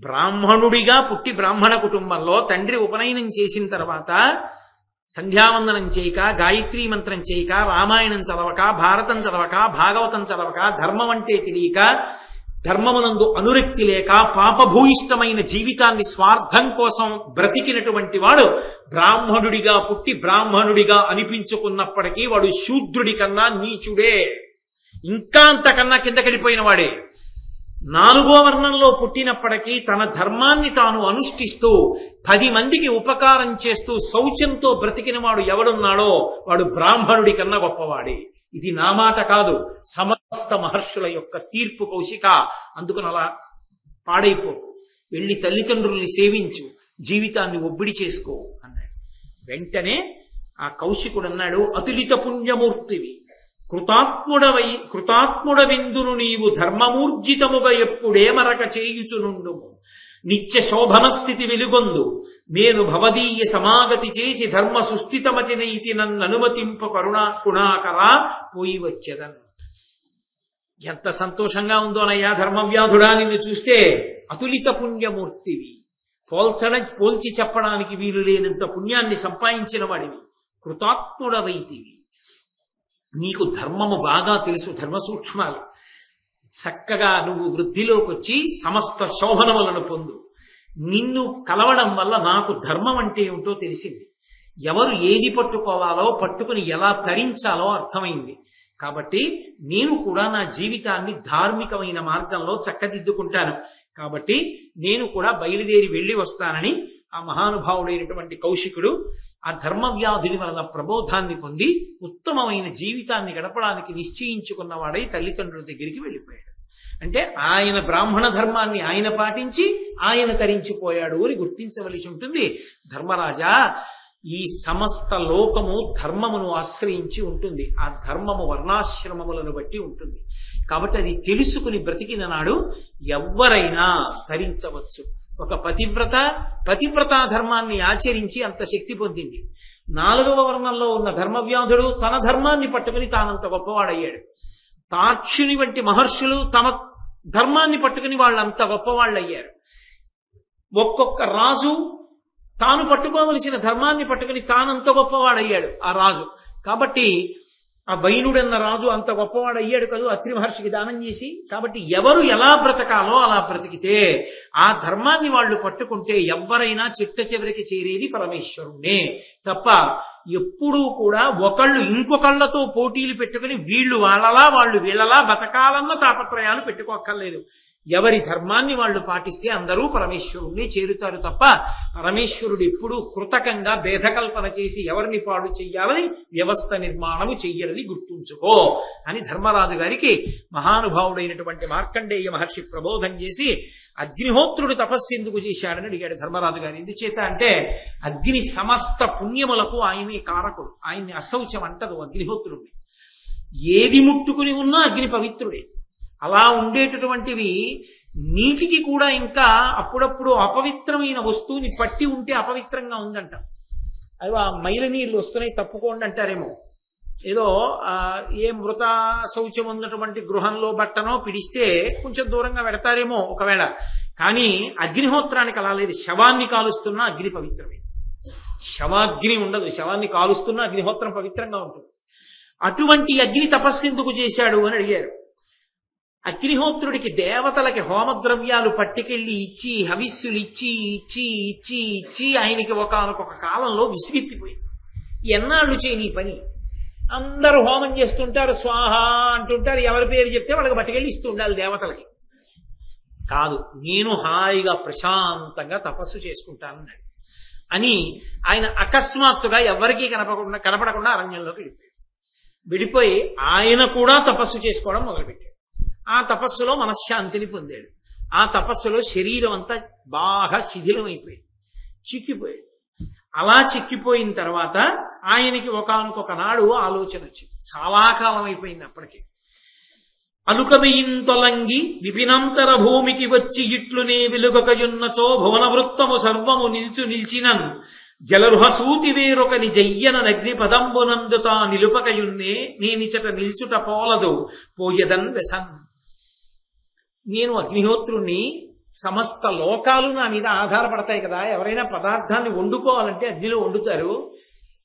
బ్రాహ్మణుడిగా పుట్టి బ్రాహ్మణ కుటుంబంలో తండ్రి ఉపనయనం చేసిన తర్వాత సంధ్యావందనం చేయక, గాయత్రీ మంత్రం చేయక, రామాయణం చదవక, భారతం చదవక, భాగవతం చదవక, ధర్మం అంటే తెలియక, ధర్మమునందు అనురక్తి లేక పాపభూయిష్టమైన జీవితాన్ని స్వార్థం కోసం బ్రతికినటువంటి వాడు బ్రాహ్మణుడిగా పుట్టి బ్రాహ్మణుడిగా అనిపించుకున్నప్పటికీ వాడు శూద్రుడి కన్నా నీచుడే, ఇంకా అంతకన్నా కిందకెళ్ళిపోయిన వాడే. 4వ వర్ణంలో పుట్టినప్పటికీ తన ధర్మాన్ని తాను అనుష్ఠిస్తూ 10 మందికి ఉపకారం చేస్తూ శౌచంతో బ్రతికిన వాడు ఎవడున్నాడో వాడు బ్రాహ్మణుడి కన్నా గొప్పవాడే. ఇది నా మాట కాదు, సమస్త మహర్షుల యొక్క తీర్పు కౌశిక. అందుకని అలా పాడైపోకు, వెళ్ళి తల్లిదండ్రుల్ని సేవించు, జీవితాన్ని ఒబ్బిడి చేసుకో అన్నాడు. వెంటనే ఆ కౌశికుడు అన్నాడు, అతులిత పుణ్యమూర్తివి, కృతాత్ముడవిందును నీవు ధర్మమూర్జితముగా ఎప్పుడే మరక చేయుచునుండుము. నిత్య శోభన స్థితి వెలుగొందు నేను భవదీయ సమాగతి చేసి ధర్మ సుస్థితమతినైతి నన్ననుమతింప కరుణాకరా పోయి వచ్చేదన్. ఎంత సంతోషంగా ఉందోనయ్యా ధర్మవ్యాధుడా నిన్ను చూస్తే. అతులిత పుణ్యమూర్తివి, పోల్చి చెప్పడానికి వీలు లేనంత పుణ్యాన్ని సంపాదించిన వాడివి. కృతాత్ముడవైతివి, నీకు ధర్మము బాగా తెలుసు, ధర్మ సూక్ష్మాలు. చక్కగా నువ్వు వృద్ధిలోకి వచ్చి సమస్త శోభనములను పొందు. నిన్ను కలవడం వల్ల నాకు ధర్మం అంటే ఏమిటో తెలిసింది. ఎవరు ఏది పట్టుకోవాలో, పట్టుకుని ఎలా తరించాలో అర్థమైంది. కాబట్టి నేను కూడా నా జీవితాన్ని ధార్మికమైన మార్గంలో చక్కదిద్దుకుంటాను. కాబట్టి నేను కూడా బయలుదేరి వెళ్ళి వస్తానని ఆ మహానుభావుడైనటువంటి కౌశికుడు ఆ ధర్మవ్యాధుని వలన ప్రబోధాన్ని పొంది ఉత్తమమైన జీవితాన్ని గడపడానికి నిశ్చయించుకున్నవాడై తల్లిదండ్రుల దగ్గరికి వెళ్ళిపోయాడు. అంటే ఆయన బ్రాహ్మణ ధర్మాన్ని ఆయన పాటించి ఆయన తరించిపోయాడు అని గుర్తించవలసి ఉంటుంది. ధర్మరాజా, ఈ సమస్త లోకము ధర్మమును ఆశ్రయించి ఉంటుంది. ఆ ధర్మము వర్ణాశ్రమములను బట్టి ఉంటుంది. కాబట్టి అది తెలుసుకుని బ్రతికిన నాడు ఎవ్వరైనా తరించవచ్చు. ఒక పతివ్రత ధర్మాన్ని ఆచరించి అంత శక్తి పొందింది. 4వ వర్ణంలో ఉన్న ధర్మవ్యాధుడు తన ధర్మాన్ని పట్టుకుని తానంత గొప్పవాడయ్యాడు. తాక్షుని వంటి మహర్షులు తమ ధర్మాన్ని పట్టుకుని వాళ్ళంత గొప్పవాళ్ళయ్యారు. ఒక్కొక్క రాజు తాను పట్టుకోవలసిన ధర్మాన్ని పట్టుకుని తానంత గొప్పవాడయ్యాడు ఆ రాజు. కాబట్టి ఆ వైనుడన్న రాజు అంత గొప్పవాడయ్యాడు కదా అత్రి మహర్షికి దానం చేసి. కాబట్టి ఎవరు ఎలా బ్రతకాలో అలా బ్రతికితే, ఆ ధర్మాన్ని వాళ్ళు పట్టుకుంటే ఎవ్వరైనా చిట్ట చివరికి చేరేది పరమేశ్వరుణ్ణే తప్ప ఎప్పుడూ కూడా ఒకళ్ళు ఇంకొకళ్లతో పోటీలు పెట్టుకుని వీళ్ళు వాళ్ళలా వాళ్ళు వీళ్ళలా బతకాలన్న తాపత్రయాలు పెట్టుకోక్కర్లేదు. ఎవరి ధర్మాన్ని వాళ్ళు పాటిస్తే అందరూ పరమేశ్వరుణ్ణి చేరుతారు తప్ప పరమేశ్వరుడు ఎప్పుడూ కృతకంగా భేదకల్పన చేసి ఎవరిని పాడు చెయ్యాలని వ్యవస్థ నిర్మాణము చెయ్యాలని గుర్తుంచుకో అని ధర్మరాజు గారికి మహానుభావుడైనటువంటి మార్కండేయ మహర్షి ప్రబోధం చేసి, అగ్నిహోత్రుడు తపస్సు ఎందుకు చేశాడని అడిగాడు ధర్మరాజు గారు. ఎందుచేత అంటే అగ్ని సమస్త పుణ్యములకు ఆయనే కారకుడు, ఆయన్ని అశౌచం అంటదు అగ్నిహోత్రుడిని. ఏది ముట్టుకుని ఉన్నా అగ్ని పవిత్రుడే. అలా ఉండేటటువంటివి నీటికి కూడా ఇంకా అప్పుడప్పుడు అపవిత్రమైన వస్తువుని పట్టి ఉంటే అపవిత్రంగా ఉందంట. అవి ఆ మైల నీళ్లు వస్తున్నాయి తప్పుకోండి అంటారేమో. ఏదో ఏ మృత శౌచం ఉన్నటువంటి గృహంలో బట్టనో పిడిస్తే కొంచెం దూరంగా పెడతారేమో ఒకవేళ. కానీ అగ్నిహోత్రానికి అలా లేదు. శవాన్ని కాలుస్తున్నా అగ్ని పవిత్రమే. శవాగ్ని ఉండదు, శవాన్ని కాలుస్తున్న అగ్నిహోత్రం పవిత్రంగా ఉంటుంది. అటువంటి అగ్ని తపస్సు ఎందుకు చేశాడు అని అడిగారు. అగ్నిహోత్రుడికి దేవతలకి హోమద్రవ్యాలు పట్టుకెళ్ళి ఇచ్చి హవిస్సులు ఇచ్చి ఇచ్చి ఇచ్చి ఇచ్చి ఆయనకి ఒకానొక కాలంలో విసిగెత్తిపోయింది. ఎన్నాళ్ళు చేయని పని, అందరూ హోమం చేస్తుంటారు, స్వాహ అంటుంటారు, ఎవరి పేరు చెప్తే వాళ్ళకి పట్టుకెళ్ళి ఇస్తూ ఉండాలి దేవతలకి. కాదు, నేను హాయిగా ప్రశాంతంగా తపస్సు చేసుకుంటానన్నాడు అని ఆయన అకస్మాత్తుగా ఎవరికీ కనపడకుండా అరణ్యంలోకి వెళ్ళిపోయి ఆయన కూడా తపస్సు చేసుకోవడం మొదలుపెట్టాడు. ఆ తపస్సులో మనశ్శాంతిని పొందాడు. ఆ తపస్సులో శరీరం అంతా బాగా శిథిలమైపోయింది, చిక్కిపోయాడు. అలా చిక్కిపోయిన తర్వాత ఆయనకి ఒకానొక నాడు ఆలోచన వచ్చింది. చాలా కాలం అయిపోయింది అప్పటికి. అలుకబియింతొలంగి విపినంతర భూమికి వచ్చి ఇట్లునే వెలుగకయున్నచో భువన వృత్తము సర్వము నిల్చినన్ జలరుహసూతి వేరొకని జయ్యన నగ్ని పదంబునందుతా నిలుపకయున్నే నేనిచట నిల్చుట పోలదు పోయదన్ వెసన్. నేను అగ్నిహోత్రుణ్ణి, సమస్త లోకాలు నా మీద ఆధారపడతాయి కదా. ఎవరైనా పదార్థాన్ని వండుకోవాలంటే అగ్నిలో వండుతారు.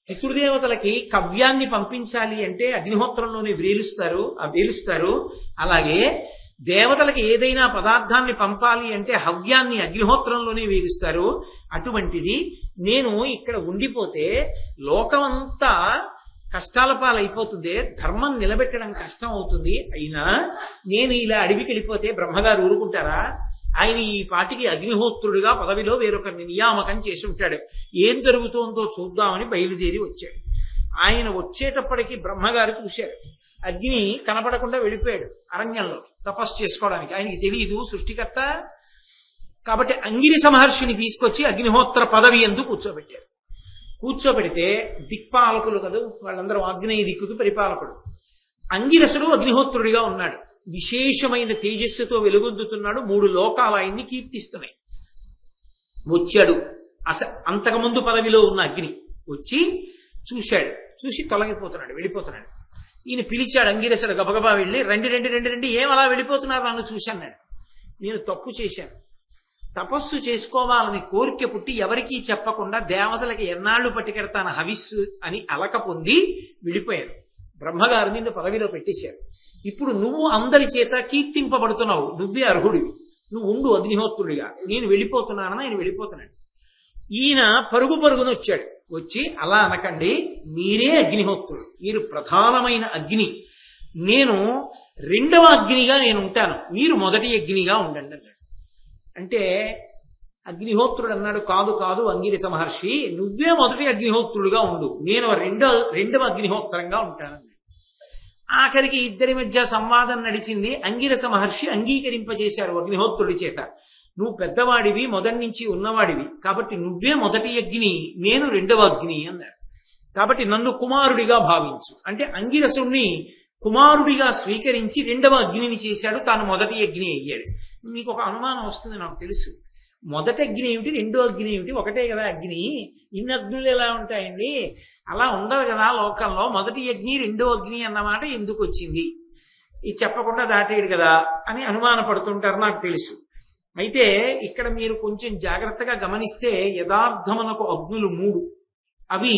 పితృదేవతలకి కవ్యాన్ని పంపించాలి అంటే అగ్నిహోత్రంలోనే వేలుస్తారు. అలాగే దేవతలకి ఏదైనా పదార్థాన్ని పంపాలి అంటే హవ్యాన్ని అగ్నిహోత్రంలోనే వేలుస్తారు. అటువంటిది నేను ఇక్కడ ఉండిపోతే లోకమంతా కష్టాల పాలైపోతుంది, ధర్మం నిలబెట్టడం కష్టం అవుతుంది. అయినా నేను ఇలా అడవికి వెళ్ళిపోతే బ్రహ్మగారు ఊరుకుంటారా? ఆయన ఈ పాటికి అగ్నిహోత్రుడిగా పదవిలో వేరొకరిని నియామకం చేసి ఉంటాడు. ఏం జరుగుతోందో చూద్దామని బయలుదేరి వచ్చాడు. ఆయన వచ్చేటప్పటికి బ్రహ్మగారు చూశాడు. అగ్ని కనపడకుండా వెళ్ళిపోయాడు అరణ్యంలో తపస్సు చేసుకోవడానికి. ఆయనకి తెలియదు సృష్టికర్త కాబట్టి అంగిరస మహర్షిని తీసుకొచ్చి అగ్నిహోత్ర పదవి యందు కూర్చోబెట్టారు. కూర్చోబెడితే దిక్పాలకులు కదూ, వాళ్ళందరూ ఆగ్నేయ దిక్కుకి పరిపాలకుడు. అంగిరసుడు అగ్నిహోత్రుడిగా ఉన్నాడు, విశేషమైన తేజస్సుతో వెలుగొందుతున్నాడు. 3 లోకాలు ఆయన్ని కీర్తిస్తున్నాయి. వచ్చాడు అంతకుముందు పదవిలో ఉన్న అగ్ని వచ్చి చూశాడు, చూసి తొలగిపోతున్నాడు, వెళ్ళిపోతున్నాడు. ఈయన పిలిచాడు అంగిరసుడు, గబగబా వెళ్ళి రండి ఏం అలా వెళ్ళిపోతున్నారు నన్ను చూశాన్నాడు. నేను తప్పు చేశాను, తపస్సు చేసుకోవాలని కోరిక పుట్టి ఎవరికీ చెప్పకుండా దేవతలకి ఎన్నాళ్లు పట్టుకెడతాను హవిస్సు అని అలక పొంది వెళ్ళిపోయాను. బ్రహ్మగారు నిన్ను పదవిలో పెట్టేశారు. ఇప్పుడు నువ్వు అందరి చేత కీర్తింపబడుతున్నావు, నువ్వే అర్హుడివి, నువ్వు ఉండు అగ్నిహోత్రుడిగా. నేను వెళ్ళిపోతున్నానని ఆయన వెళ్ళిపోతున్నాడు. ఈయన పరుగున వచ్చాడు. వచ్చి అలా అనకండి, మీరే అగ్నిహోత్రుడు, మీరు ప్రధానమైన అగ్ని, నేను 2వ అగ్నిగా నేను ఉంటాను, మీరు మొదటి అగ్నిగా ఉండండి అన్నాడు. అంటే అగ్నిహోత్రుడు అన్నాడు, కాదు అంగిరస మహర్షి, నువ్వే మొదటి అగ్నిహోత్రుడుగా ఉండు, నేను రెండవ అగ్నిహోత్రంగా ఉంటానన్నాడు. ఆఖరికి ఇద్దరి మధ్య సంవాదం నడిచింది. అంగిరస మహర్షి అంగీకరింపజేశారు అగ్నిహోత్రుడి చేత. నువ్వు పెద్దవాడివి, మొదటి నుంచి ఉన్నవాడివి, కాబట్టి నువ్వే మొదటి అగ్ని, నేను 2వ అగ్ని అన్నాడు. కాబట్టి నన్ను కుమారుడిగా భావించు అంటే అంగిరసుణ్ణి కుమారుడిగా స్వీకరించి 2వ అగ్నిని చేశాడు, తాను మొదటి అగ్ని అయ్యాడు. మీకు ఒక అనుమానం వస్తుంది, నాకు తెలుసు. మొదటి అగ్ని ఏమిటి, 2వ అగ్ని ఏమిటి? ఒకటే కదా అగ్ని, ఇన్ని అగ్నులు ఎలా ఉంటాయండి? అలా ఉండదు కదా లోకంలో. మొదటి అగ్ని 2వ అగ్ని అన్నమాట ఎందుకు వచ్చింది? ఇది చెప్పకుండా దాటేడు కదా అని అనుమాన పడుతుంటారు, నాకు తెలుసు. అయితే ఇక్కడ మీరు కొంచెం జాగ్రత్తగా గమనిస్తే యథార్థమునకు అగ్నులు 3. అవి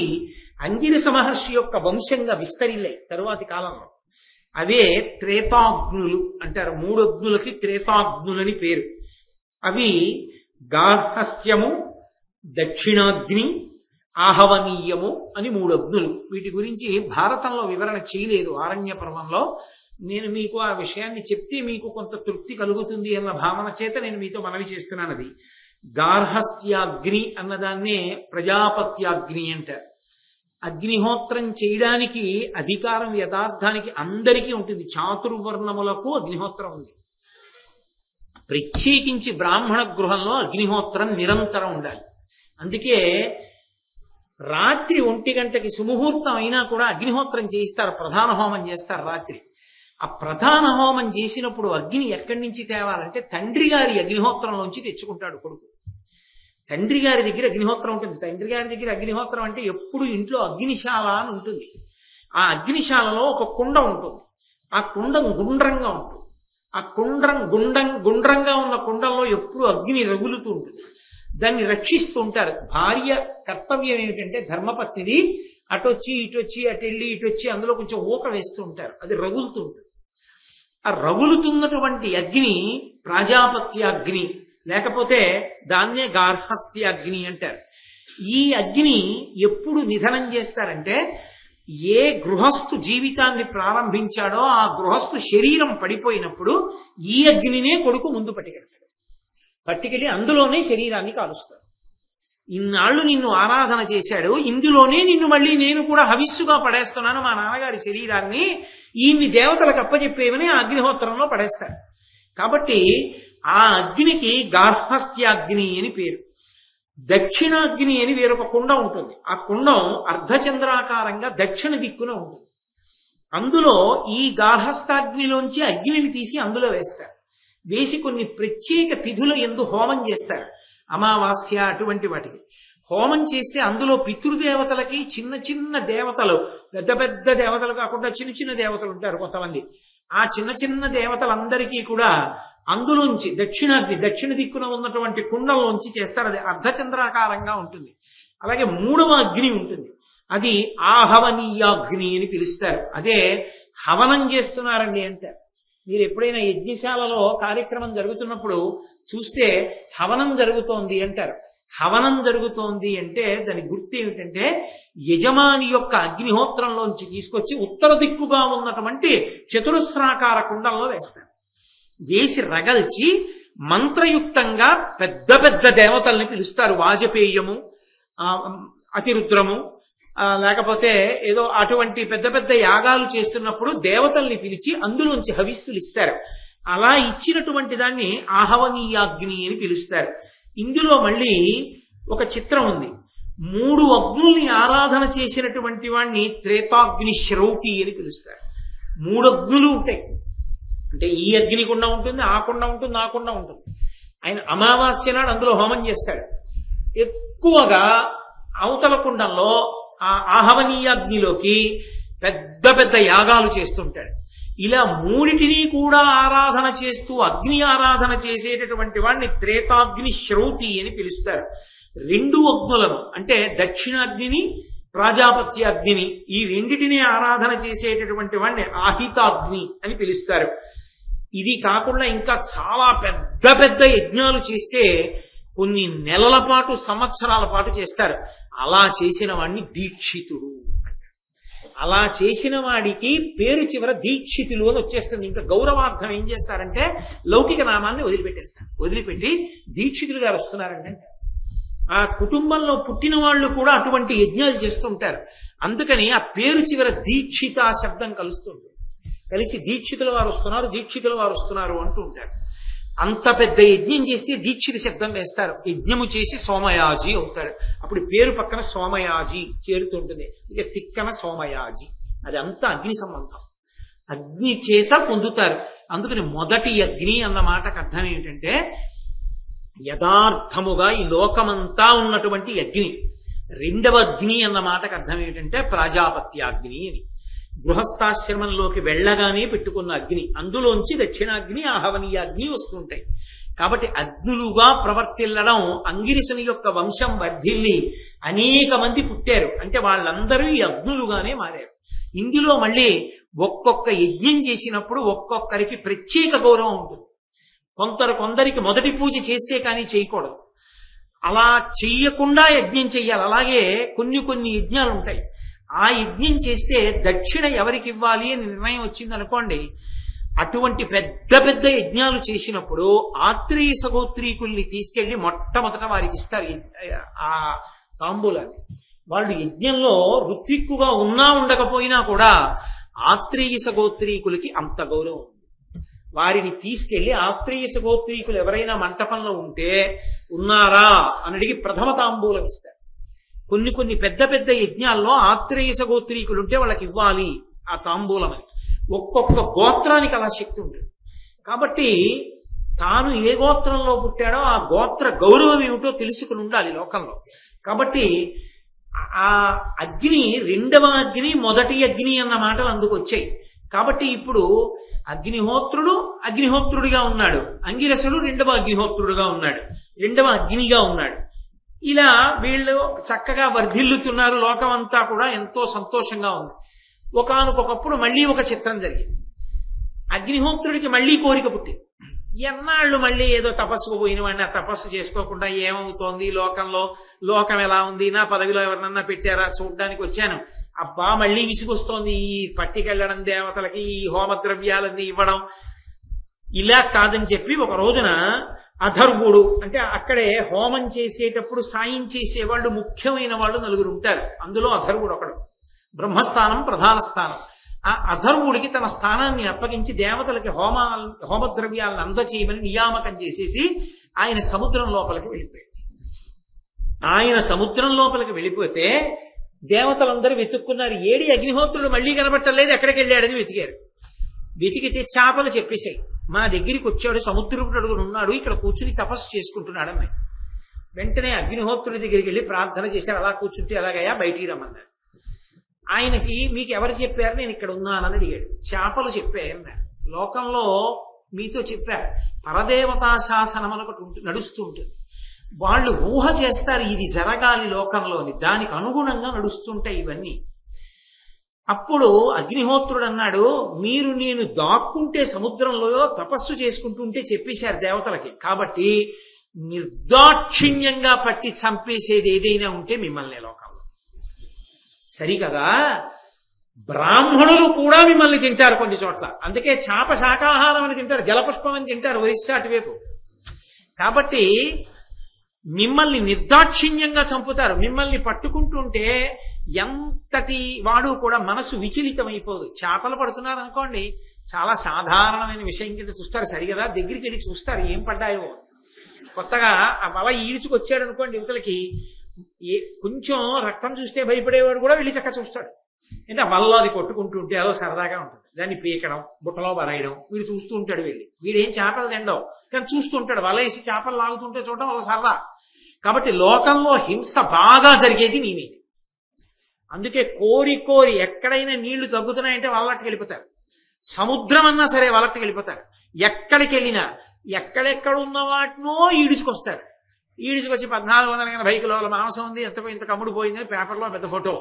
అంగిరస మహర్షి యొక్క వంశంగా విస్తరిల్లాయి తరువాతి కాలంలో. అవే త్రేతాగ్నులు అంటారు. 3 అగ్నులకి త్రేతాగ్నులని పేరు. అవి గార్హస్థ్యము, దక్షిణాగ్ని, ఆహవనీయము అని 3 అగ్నులు. వీటి గురించి భారతంలో వివరణ చేయలేదు ఆరణ్య పర్వంలో. నేను మీకు ఆ విషయాన్ని చెప్తే మీకు కొంత తృప్తి కలుగుతుంది అన్న భావన చేత నేను మీతో మనవి చేస్తున్నాను. అది గార్హస్థ్యాగ్ని అన్నదాన్నే ప్రజాపత్యాగ్ని అంటారు. అగ్నిహోత్రం చేయడానికి అధికారం యథార్థానికి అందరికీ ఉంటుంది. చాతుర్వర్ణములకు అగ్నిహోత్రం ఉంది. ప్రత్యేకించి బ్రాహ్మణ గృహంలో అగ్నిహోత్రం నిరంతరం ఉండాలి. అందుకే రాత్రి 1 గంటకి సుముహూర్తం అయినా కూడా అగ్నిహోత్రం చేయిస్తారు, ప్రధాన హోమం చేస్తారు రాత్రి. ఆ ప్రధాన హోమం చేసినప్పుడు అగ్ని ఎక్కడి నుంచి తేవాలంటే తండ్రి గారి అగ్నిహోత్రంలోంచి తెచ్చుకుంటాడు కొడుకు. తండ్రి గారి దగ్గర అగ్నిహోత్రం ఉంటుంది. తండ్రి గారి దగ్గర అగ్నిహోత్రం అంటే ఎప్పుడు ఇంట్లో అగ్నిశాల అని ఉంటుంది. ఆ అగ్నిశాలలో ఒక కుండ ఉంటుంది. ఆ కుండం గుండ్రంగా ఉంటుంది. ఆ గుండ్రంగా ఉన్న కుండంలో ఎప్పుడు అగ్ని రగులుతూ ఉంటుంది. దాన్ని రక్షిస్తూ ఉంటారు. భార్య కర్తవ్యం ఏమిటంటే ధర్మపత్నిది అటొచ్చి ఇటొచ్చి అటెళ్ళి ఇటొచ్చి అందులో కొంచెం ఊక వేస్తూ ఉంటారు, అది రగులుతూ ఉంటుంది. ఆ రగులుతున్నటువంటి అగ్ని ప్రాజాపత్య అగ్ని, లేకపోతే దాన్నే గార్హస్థ్య అగ్ని అంటారు. ఈ అగ్ని ఎప్పుడు నిధనం చేస్తారంటే ఏ గృహస్థు జీవితాన్ని ప్రారంభించాడో ఆ గృహస్థు శరీరం పడిపోయినప్పుడు ఈ అగ్నినే కొడుకు ముందు పట్టుకెళ్ళి అందులోనే శరీరాన్ని కాలుస్తాడు. ఇన్నాళ్ళు నిన్ను ఆరాధన చేశాడు, ఇందులోనే నిన్ను మళ్ళీ నేను కూడా హవిస్సుగా పడేస్తున్నాను మా నాన్నగారి శరీరాన్ని, ఈయన్ని దేవతలకు అప్పచెప్పేమని ఆ అగ్నిహోత్రంలో పడేస్తాడు. కాబట్టి ఆ అగ్నికి గార్హస్థ్యాగ్ని అని పేరు. దక్షిణాగ్ని అని వేరొక కుండం ఉంటుంది. ఆ కుండం అర్ధచంద్రాకారంగా దక్షిణ దిక్కున ఉంటుంది. అందులో ఈ గార్హస్థాగ్నిలోంచి అగ్నిని తీసి అందులో వేస్తారు. వేసి కొన్ని ప్రత్యేక తిథుల యందు హోమం చేస్తారు. అమావాస్య అటువంటి వాటికి హోమం చేస్తే అందులో పితృదేవతలకి చిన్న చిన్న దేవతలు, పెద్ద పెద్ద దేవతలు కాకుండా చిన్న చిన్న దేవతలు ఉంటారు కొంతమంది, ఆ చిన్న చిన్న దేవతలందరికీ కూడా అందులోంచి దక్షిణాగ్ని, దక్షిణ దిక్కున ఉన్నటువంటి కుండంలోంచి చేస్తారు. అది అర్ధచంద్రాకారంగా ఉంటుంది. అలాగే మూడవ అగ్ని ఉంటుంది, అది ఆహవనీయాగ్ని అని పిలుస్తారు. అదే హవనం చేస్తున్నారండి అంటారు. మీరు ఎప్పుడైనా యజ్ఞశాలలో కార్యక్రమం జరుగుతున్నప్పుడు చూస్తే హవనం జరుగుతోంది అంటారు. హవనం జరుగుతోంది అంటే దాని గుర్తు ఏమిటంటే యజమాని యొక్క అగ్నిహోత్రంలోంచి తీసుకొచ్చి ఉత్తర దిక్కుగా ఉన్నటువంటి చతురస్రాకార కుండంలో వేస్తారు. వేసి రగల్చి మంత్రయుక్తంగా పెద్ద పెద్ద దేవతల్ని పిలుస్తారు. వాజపేయము, అతిరుద్రము, లేకపోతే ఏదో అటువంటి పెద్ద పెద్ద యాగాలు చేస్తున్నప్పుడు దేవతల్ని పిలిచి అందులోంచి హవిస్సులు ఇస్తారు. అలా ఇచ్చినటువంటి దాన్ని ఆహవనీయాగ్ని అని పిలుస్తారు. ఇందులో మళ్ళీ ఒక చిత్రం ఉంది. 3 అగ్నుల్ని ఆరాధన చేసినటువంటి వాణ్ణి త్రేతాగ్ని శ్రౌతి అని పిలుస్తారు. 3 అగ్నులు ఉంటాయి. అంటే ఈ అగ్ని కుండ ఉంటుంది, ఆ కుండ ఉంటుంది, ఆ కుండ ఉంటుంది. ఆయన అమావాస్య నాడు అందులో హోమం చేస్తాడు. ఎక్కువగా అవతల కుండంలో ఆ ఆహవనీయాగ్నిలోకి పెద్ద పెద్ద యాగాలు చేస్తుంటాడు. ఇలా 3టిని కూడా ఆరాధన చేస్తూ అగ్ని ఆరాధన చేసేటటువంటి వాడిని త్రేతాగ్ని శ్రౌతి అని పిలుస్తారు. 2 అగ్నులను అంటే దక్షిణాగ్నిని ప్రాజాపత్య అగ్నిని, ఈ రెండిటిని ఆరాధన చేసేటటువంటి వాడిని ఆహితాగ్ని అని పిలుస్తారు. ఇది కాకుండా ఇంకా చాలా పెద్ద పెద్ద యజ్ఞాలు చేస్తే కొన్ని నెలల పాటు, సంవత్సరాల పాటు చేస్తారు. అలా చేసిన వాడిని దీక్షితుడు అంటారు. అలా చేసిన వాడికి పేరు చివర దీక్షితులు అని వచ్చేస్తుంది. ఇంకా గౌరవార్థం ఏం చేస్తారంటే లౌకిక నామాన్ని వదిలిపెట్టేస్తారు. వదిలిపెట్టి దీక్షితులు గారు వస్తున్నారంటే ఆ కుటుంబంలో పుట్టిన వాళ్ళు కూడా అటువంటి యజ్ఞాలు చేస్తుంటారు. అందుకని ఆ పేరు చివర దీక్షిత శబ్దం కలుస్తుంది. కలిసి దీక్షితుల వారు వస్తున్నారు, దీక్షితుల వారు వస్తున్నారు అంటూ ఉంటారు. అంత పెద్ద యజ్ఞం చేస్తే దీక్షిత శబ్దం వేస్తారు. యజ్ఞము చేసి సోమయాజి అవుతాడు. అప్పుడు పేరు పక్కన సోమయాజి చేరుతుంటుంది. ఇక తిక్కన సోమయాజి. అది అంతా అగ్ని సంబంధం. అగ్ని చేత పొందుతారు. అందుకని మొదటి అగ్ని అన్న మాటకు అర్థం ఏమిటంటే యథార్థముగా ఈ లోకమంతా ఉన్నటువంటి అగ్ని. రెండవ అగ్ని అన్న మాటకు అర్థం ఏమిటంటే ప్రాజాపత్యాగ్ని అని. గృహస్థాశ్రమంలోకి వెళ్ళగానే పెట్టుకున్న అగ్ని, అందులోంచి దక్షిణాగ్ని, ఆహవనీయాగ్ని వస్తుంటాయి. కాబట్టి అగ్నులుగా ప్రవర్తిల్లడం, అంగిరసుని యొక్క వంశం వర్ధిల్లి అనేక మంది పుట్టారు. అంటే వాళ్ళందరూ ఈ అగ్నులుగానే మారారు. ఇందులో మళ్ళీ ఒక్కొక్క యజ్ఞం చేసినప్పుడు ఒక్కొక్కరికి ప్రత్యేక గౌరవం ఉంటుంది. కొందరికి మొదటి పూజ చేస్తే కానీ చేయకూడదు, అలా చెయ్యకుండా యజ్ఞం చెయ్యాలి. అలాగే కొన్ని యజ్ఞాలు ఉంటాయి. ఆ యజ్ఞం చేస్తే దక్షిణ ఎవరికి ఇవ్వాలి అని నిర్ణయం వచ్చింది అనుకోండి, అటువంటి పెద్ద పెద్ద యజ్ఞాలు చేసినప్పుడు ఆత్రేయ సగోత్రీకుల్ని తీసుకెళ్లి మొట్టమొదట వారికి ఇస్తారు ఆ తాంబూలాన్ని. వాళ్ళు యజ్ఞంలో ఋత్విక్కుగా ఉన్నా ఉండకపోయినా కూడా ఆత్రేయ సగోత్రీకులకి అంత గౌరవం ఉంది. వారిని తీసుకెళ్లి ఆత్రేయ సగోత్రీకులు ఎవరైనా మంటపంలో ఉంటే ఉన్నారా అని అడిగి ప్రథమ తాంబూలం ఇస్తారు. కొన్ని పెద్ద పెద్ద యజ్ఞాల్లో ఆత్రేయ సగోత్రీకులు ఉంటే వాళ్ళకి ఇవ్వాలి ఆ తాంబూలం అని. ఒక్కొక్క గోత్రానికి అలా శక్తి ఉంటుంది. కాబట్టి తాను ఏ గోత్రంలో పుట్టాడో ఆ గోత్ర గౌరవం ఏమిటో తెలుసుకుని ఉండాలి లోకంలో. కాబట్టి ఆ అగ్ని, రెండవ అగ్ని, మొదటి అగ్ని అన్న మాటలు అందుకు వచ్చాయి. కాబట్టి ఇప్పుడు అగ్నిహోత్రుడిగా ఉన్నాడు, అంగిరసుడు రెండవ అగ్నిహోత్రుడుగా ఉన్నాడు, రెండవ అగ్నిగా ఉన్నాడు. ఇలా వీళ్ళు చక్కగా వర్ధిల్లుతున్నారు. లోకం అంతా కూడా ఎంతో సంతోషంగా ఉంది. ఒకానొకప్పుడు మళ్ళీ ఒక చిత్రం జరిగింది. అగ్నిహోత్రుడికి మళ్ళీ కోరిక పుట్టింది. ఎన్నాళ్ళు మళ్ళీ ఏదో తపస్సుకు పోయిన వాడిని ఆ తపస్సు చేసుకోకుండా ఏమవుతోంది లోకంలో, లోకం ఎలా ఉంది, నా పదవిలో ఎవరినన్నా పెట్టారా చూడ్డానికి వచ్చాను, అబ్బా మళ్ళీ విసుగొస్తోంది ఈ పట్టికెళ్ళడం, దేవతలకి ఈ హోమద్రవ్యాలన్నీ ఇవ్వడం. ఇలా కాదని చెప్పి ఒక రోజున అధర్వుడు, అంటే అక్కడే హోమం చేసేటప్పుడు సాయం చేసేవాళ్ళు ముఖ్యమైన వాళ్ళు నలుగురు ఉంటారు. అందులో అధర్వుడు ఒకడు. బ్రహ్మస్థానం ప్రధాన స్థానం. ఆ అధర్వుడికి తన స్థానాన్ని అప్పగించి దేవతలకి హోమద్రవ్యాలను అందచేయమని నియామకం చేసేసి ఆయన సముద్రం లోపలికి వెళ్ళిపోయాడు. ఆయన సముద్రం లోపలికి వెళ్ళిపోతే దేవతలందరూ వెతుక్కున్నారు. ఏడి అగ్నిహోత్రుడు మళ్ళీ కనబట్టలేదు, ఎక్కడికి వెళ్ళాడని వెతికారు. వెతికితే చేపలు చెప్పేశాయి, మా దగ్గరికి వచ్చాడు, సముద్రపు అడుగును ఉన్నాడు, ఇక్కడ కూర్చుని తపస్సు చేసుకుంటున్నాడు అన్నాయి. వెంటనే అగ్నిహోత్రుడి దగ్గరికి వెళ్ళి ప్రార్థన చేశారు. అలా కూర్చుంటే ఎలాగయ్యా, బయటికి రమ్మన్నారు. ఆయనకి మీకు ఎవరు చెప్పారు నేను ఇక్కడ ఉన్నానని అడిగాడు. చేపలు చెప్పాయన్నారు. లోకంలో మీతో చెప్పారు, పరదేవతా శాసనం ఒకటి నడుస్తూ ఉంటుంది. వాళ్ళు ఊహ చేస్తారు ఇది జరగాలి లోకంలోని, దానికి అనుగుణంగా నడుస్తుంటాయి ఇవన్నీ. అప్పుడు అగ్నిహోత్రుడు అన్నాడు, మీరు నేను దాక్కుంటే సముద్రంలో తపస్సు చేసుకుంటుంటే చెప్పేశారు దేవతలకి, కాబట్టి నిర్దాక్షిణ్యంగా పట్టి చంపేసేది ఏదైనా ఉంటే మిమ్మల్ని లోకంలో. సరికదా, బ్రాహ్మణులు కూడా మిమ్మల్ని తింటారు కొన్ని చోట్ల. అందుకే చాప శాకాహారం అని తింటారు, జలపుష్పం అని తింటారు ఒరిస్సా అటువైపు. కాబట్టి మిమ్మల్ని నిర్దాక్షిణ్యంగా చంపుతారు. మిమ్మల్ని పట్టుకుంటుంటే ఎంతటి వాడు కూడా మనసు విచలితం అయిపోదు. చేపలు పడుతున్నారు అనుకోండి, చాలా సాధారణమైన విషయం కింద చూస్తారు. సరిగదా, దగ్గరికి వెళ్ళి చూస్తారు ఏం పడ్డాయో. కొత్తగా ఆ వల ఈడ్చుకొచ్చాడు అనుకోండి, యువతలకి కొంచెం రక్తం చూస్తే భయపడేవాడు కూడా వెళ్ళి చక్క చూస్తాడు. అంటే వల్ల అది కొట్టుకుంటుంటే అదో సరదాగా ఉంటుంది. దాన్ని పీకడం, బుట్టలో బరాయడం, వీడు చూస్తూ ఉంటాడు. వీడేం చేపలు తిండవు కానీ చూస్తూ ఉంటాడు. వల వేసి చేపలు లాగుతుంటే చూడడం అదో సరదా. కాబట్టి లోకంలో హింస బాగా జరిగేది మీ మీద. అందుకే కోరి కోరి ఎక్కడైనా నీళ్లు తగ్గుతున్నాయంటే వలట్టుకు వెళ్ళిపోతారు. సముద్రం అన్నా సరే వలట్టుకు వెళ్ళిపోతారు. ఎక్కడికి వెళ్ళినా ఎక్కడెక్కడ ఉన్న వాటినో ఈడుచుకొస్తారు. ఈడుచుకొచ్చి 1480 కిలోల మాంసం ఉంది, ఇంత కమ్ముడు పోయిందని పేపర్లో పెద్ద ఫోటో,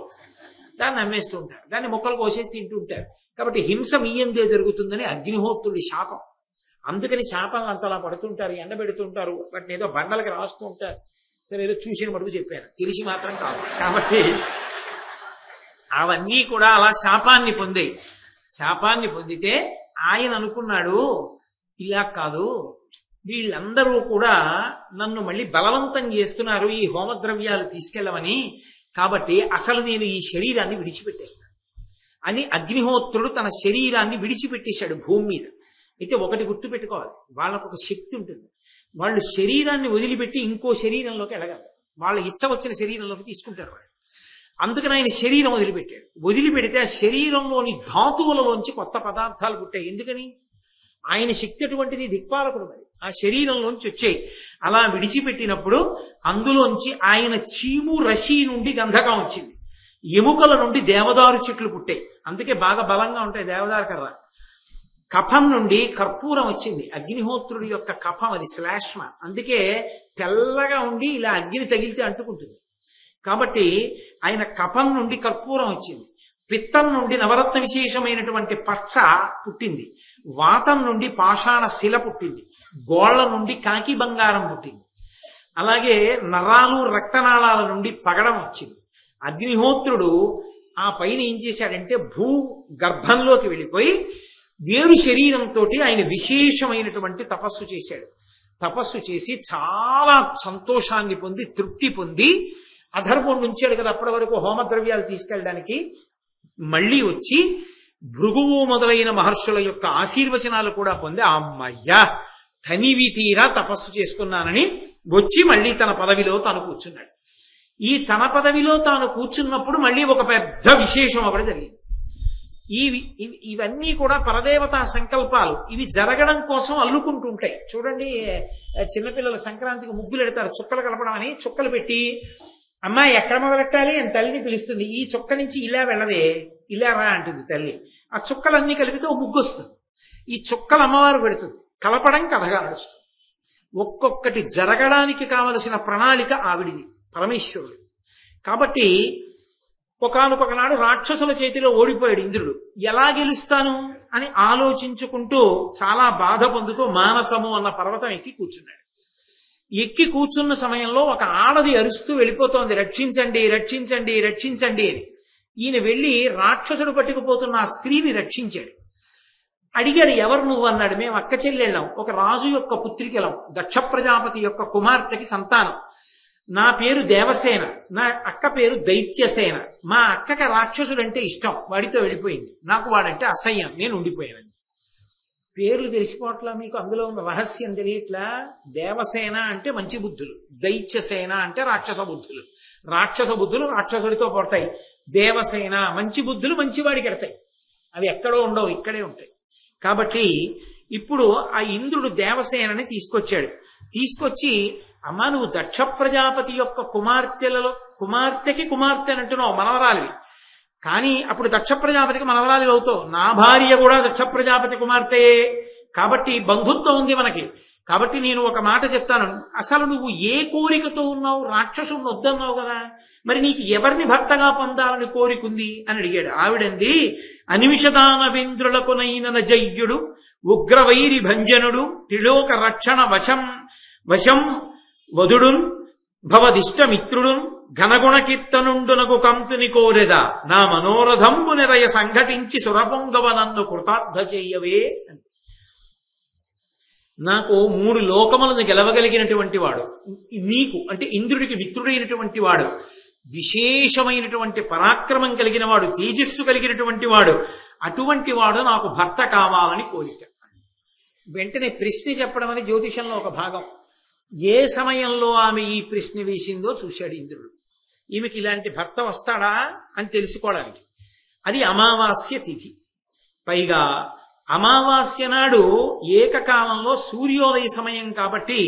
దాన్ని అమ్మేస్తూ ఉంటారు. దాన్ని ముక్కలు కోసేసి తింటూ ఉంటారు. కాబట్టి హింస మీయందే జరుగుతుందని అగ్నిహోత్రుడి శాపం. అందుకని శాపాలను అంతలా పడుతుంటారు, ఎండబెడుతుంటారు, వాటిని ఏదో బండలకి రాస్తూ ఉంటారు. సరే ఏదో చూసిన మటుకు చెప్పాను, తెలిసి మాత్రం కాదు. కాబట్టి అవన్నీ కూడా అలా శాపాన్ని పొందాయి. శాపాన్ని పొందితే ఆయన అనుకున్నాడు, ఇలా కాదు, వీళ్ళందరూ కూడా నన్ను మళ్ళీ బలవంతం చేస్తున్నారు ఈ హోమద్రవ్యాలు తీసుకెళ్ళమని, కాబట్టి అసలు నేను ఈ శరీరాన్ని విడిచిపెట్టేస్తాను అని అగ్నిహోత్రుడు తన శరీరాన్ని విడిచిపెట్టేశాడు భూమి మీద. అయితే ఒకటి గుర్తుపెట్టుకోవాలి, వాళ్ళకు ఒక శక్తి ఉంటుంది. వాళ్ళు శరీరాన్ని వదిలిపెట్టి ఇంకో శరీరంలోకి వెళ్ళగలరు. వాళ్ళ ఇచ్చ వచ్చిన శరీరంలోకి తీసుకుంటారు వాళ్ళు. అందుకని ఆయన శరీరం వదిలిపెట్టాడు. వదిలిపెడితే ఆ శరీరంలోని ధాతువులలోంచి కొత్త పదార్థాలు పుట్టాయి. ఎందుకని? ఆయన శక్తి అటువంటిది, దిక్పాలకుడు. మరి ఆ శరీరంలోంచి వచ్చాయి. అలా విడిచిపెట్టినప్పుడు అందులోంచి ఆయన చీము రషి నుండి గంధకం వచ్చింది, ఎముకల నుండి దేవదారు చెట్లు పుట్టాయి. అందుకే బాగా బలంగా ఉంటాయి దేవదారు కర్ర. కఫం నుండి కర్పూరం వచ్చింది. అగ్నిహోత్రుడి యొక్క కఫం అది శ్లేష్మ, అందుకే తెల్లగా ఉండి ఇలా అగ్ని తగిలితే అంటుకుంటుంది. కాబట్టి ఆయన కఫం నుండి కర్పూరం వచ్చింది. పిత్తం నుండి నవరత్న విశేషమైనటువంటి పచ్చ పుట్టింది. వాతం నుండి పాషాణ శిల పుట్టింది. గోళ్ల నుండి కాకి బంగారం పుట్టింది. అలాగే నరాలు రక్తనాళాల నుండి పగడం వచ్చింది. అగ్నిహోత్రుడు ఆ పైన ఏం చేశాడంటే భూ గర్భంలోకి వెళ్ళిపోయి వేరు శరీరంతో ఆయన విశేషమైనటువంటి తపస్సు చేశాడు. తపస్సు చేసి చాలా సంతోషాన్ని పొంది తృప్తి పొంది అధర్వుడు ఉంచాడు కదా అప్పటి వరకు హోమద్రవ్యాలు తీసుకెళ్ళడానికి, మళ్ళీ వచ్చి భృగువు మొదలైన మహర్షుల యొక్క ఆశీర్వచనాలు కూడా పొంది అమ్మయ్యా తనివి తీరా తపస్సు చేసుకున్నానని వచ్చి మళ్ళీ తన పదవిలో తాను కూర్చున్నాడు. ఈ తన పదవిలో తాను కూర్చున్నప్పుడు మళ్ళీ ఒక పెద్ద విశేషం ఒకటి జరిగింది. ఇవన్నీ కూడా పరదేవతా సంకల్పాలు. ఇవి జరగడం కోసం అల్లుకుంటూ ఉంటాయి. చూడండి, చిన్నపిల్లలు సంక్రాంతికి ముగ్గులు ఎడతారు, చుక్కలు కలపడం అని. చుక్కలు పెట్టి అమ్మాయి ఎక్కడ మొదలెట్టాలి అని తల్లిని పిలుస్తుంది. ఈ చుక్క నుంచి ఇలా వెళ్ళవే, ఇలా రా అంటుంది తల్లి. ఆ చుక్కలన్నీ కలిపితే ఓ ముగ్గు వస్తుంది. ఈ చుక్కలు అమ్మవారు పెడుతుంది, కలపడం కథగా నడుస్తుంది. ఒక్కొక్కటి జరగడానికి కావలసిన ప్రణాళిక ఆవిడిది, పరమేశ్వరుడు. కాబట్టి ఒకానొకనాడు రాక్షసుల చేతిలో ఓడిపోయాడు ఇంద్రుడు. ఎలా గెలుస్తాను అని ఆలోచించుకుంటూ చాలా బాధ పొందుతూ మానసము అన్న పర్వతం ఎక్కి కూర్చున్నాడు. ఎక్కి కూర్చున్న సమయంలో ఒక ఆడది అరుస్తూ వెళ్ళిపోతోంది, రక్షించండి రక్షించండి రక్షించండి అని. ఈయన వెళ్ళి రాక్షసుడు పట్టుకుపోతున్న ఆ స్త్రీని రక్షించాడు. అడిగాడు, ఎవరు నువ్వు అన్నాడు. మేము అక్క చెల్లెళ్ళాం, ఒక రాజు యొక్క పుత్రికలం, దక్ష ప్రజాపతి యొక్క కుమార్తెకి సంతానం. నా పేరు దేవసేన, నా అక్క పేరు దైత్యసేన. మా అక్కకి రాక్షసుడంటే ఇష్టం, వాడితో వెళ్ళిపోయింది. నాకు వాడంటే అసహ్యం, నేను ఉండిపోయాను. పేర్లు తెలిసిపోవట్లా మీకు? అందులో ఉన్న రహస్యం తెలియట్లా? దేవసేన అంటే మంచి బుద్ధులు, దైత్యసేన అంటే రాక్షస బుద్ధులు. రాక్షస బుద్ధులు రాక్షసుడితో పడతాయి, దేవసేన మంచి బుద్ధులు మంచివాడికి ఎడతాయి. అవి ఎక్కడో ఉండవు, ఇక్కడే ఉంటాయి. కాబట్టి ఇప్పుడు ఆ ఇంద్రుడు దేవసేనని తీసుకొచ్చాడు. తీసుకొచ్చి, అమ్మా నువ్వు దక్ష ప్రజాపతి యొక్క కుమార్తెకి కుమార్తె అంటున్నావు, మనవరాలివి. కానీ అప్పుడు దక్ష ప్రజాపతికి మనవరాలి అవుతావు. నా భార్య కూడా దక్ష ప్రజాపతి కుమార్తె, కాబట్టి బంధుత్వం ఉంది మనకి. కాబట్టి నేను ఒక మాట చెప్తాను, అసలు నువ్వు ఏ కోరికతో ఉన్నావు? రాక్షసుని వద్దన్నావు కదా, మరి నీకు ఎవరిని భర్తగా పొందాలని కోరికుంది అని అడిగాడు. ఆవిడంది, అనిమిషదానవేంద్రులకునైన జయ్యుడు ఉగ్రవైరి భంజనుడు త్రిలోక రక్షణ వశం వధుడున్ భవదిష్టమిత్రుడున్ ఘనగుణ కీర్తనుండునకు కంతుని కోరెదా నా మనోరథంబు నిరయ సంఘటించి సురపొంగవ నన్ను కృతార్థ చెయ్యవే. నాకు 3 లోకములను గెలవగలిగినటువంటి వాడు నీకు, అంటే ఇంద్రుడికి మిత్రుడైనటువంటి వాడు, విశేషమైనటువంటి పరాక్రమం కలిగిన వాడు, తేజస్సు కలిగినటువంటి వాడు, అటువంటి వాడు నాకు భర్త కావాలని కోరిక. వెంటనే ప్రశ్న చెప్పడం అని జ్యోతిషంలో ఒక భాగం. ఏ సమయంలో ఆమె ఈ ప్రశ్న వేసిందో చూశాడు ఇంద్రుడు. ఈమెకి ఇలాంటి భర్త వస్తాడా అని తెలుసుకోవడానికి. అది అమావాస్య తిథి. పైగా అమావాస్య నాడు ఏకకాలంలో సూర్యోదయ సమయం కాబట్టి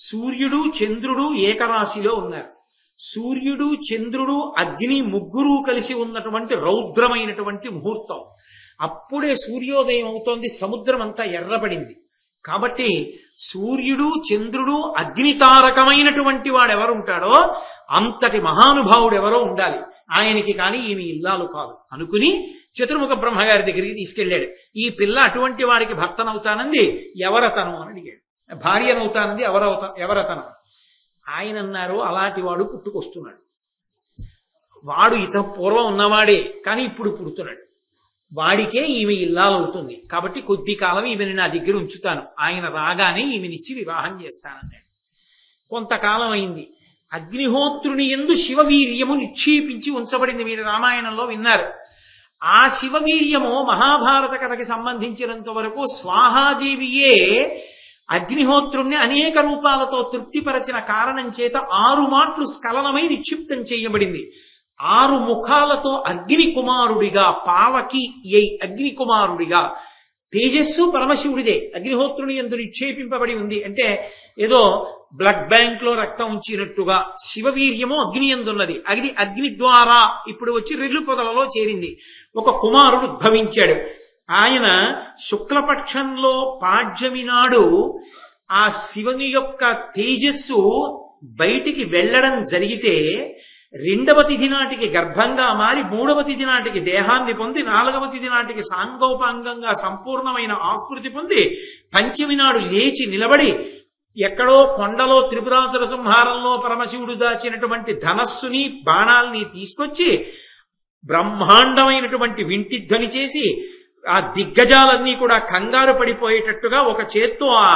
సూర్యుడు చంద్రుడు ఏకరాశిలో ఉన్నారు. సూర్యుడు చంద్రుడు అగ్ని ముగ్గురు కలిసి ఉన్నటువంటి రౌద్రమైనటువంటి ముహూర్తం. అప్పుడే సూర్యోదయం అవుతోంది, సముద్రం అంతా ఎర్రబడింది. కాబట్టి సూర్యుడు చంద్రుడు అగ్నితారకమైనటువంటి వాడు ఎవరుంటాడో అంతటి మహానుభావుడు ఎవరో ఉండాలి, ఆయనకి కానీ ఈమె ఇల్లాలు కాదు అనుకుని చతుర్ముఖ బ్రహ్మగారి దగ్గరికి తీసుకెళ్లాడు. ఈ పిల్ల అటువంటి వాడికి భర్తనవుతానంది, ఎవరతను అని అడిగాడు. భార్యనవుతానంది, ఎవరతను. ఆయన అన్నారు, అలాంటి వాడు పుట్టుకొస్తున్నాడు. వాడు ఇత పూర్వం ఉన్నవాడే, కానీ ఇప్పుడు పుడుతున్నాడు. వాడికే ఈమె ఇల్లాలవుతుంది. కాబట్టి కొద్ది కాలం ఈమెని నా దగ్గర ఉంచుతాను, ఆయన రాగానే ఈమెనిచ్చి వివాహం చేస్తానన్నాడు. కొంతకాలం అయింది. అగ్నిహోత్రుని యందు శివవీర్యము నిక్షేపించి ఉంచబడింది. మీరు రామాయణంలో విన్నారు. ఆ శివవీర్యము మహాభారత కథకి సంబంధించినంత వరకు స్వాహాదేవియే అగ్నిహోత్రుణ్ణి అనేక రూపాలతో తృప్తిపరచిన కారణం చేత 6 మాట్లు స్ఖలనమై నిక్షిప్తం చేయబడింది. 6 ముఖాలతో అగ్ని కుమారుడిగా, పావకి అగ్ని కుమారుడిగా, తేజస్సు పరమశివుడిదే, అగ్నిహోత్రుని యందు నిక్షేపింపబడి ఉంది. అంటే ఏదో బ్లడ్ బ్యాంక్ లో రక్తం ఉంచినట్టుగా శివవీర్యము అగ్ని యందున్నది. అగ్ని ద్వారా ఇప్పుడు వచ్చి రెల్లు పొదలలో చేరింది. ఒక కుమారుడు ఉద్భవించాడు. ఆయన శుక్లపక్షంలో పాడ్యమి నాడు ఆ శివుని యొక్క తేజస్సు బయటికి వెళ్ళడం జరిగితే 2వ తిథి నాటికి గర్భంగా మారి 3వ తిథి నాటికి దేహాన్ని పొంది 4వ తిథి నాటికి సాంగోపాంగంగా సంపూర్ణమైన ఆకృతి పొంది 5మి నాడు లేచి నిలబడి ఎక్కడో కొండలో త్రిపురాసుర సంహారంలో పరమశివుడు దాచినటువంటి ధనస్సుని బాణాల్ని తీసుకొచ్చి బ్రహ్మాండమైనటువంటి వింటిధ్వని చేసి ఆ దిగ్గజాలన్నీ కూడా కంగారు పడిపోయేటట్టుగా ఒక చేత్తో ఆ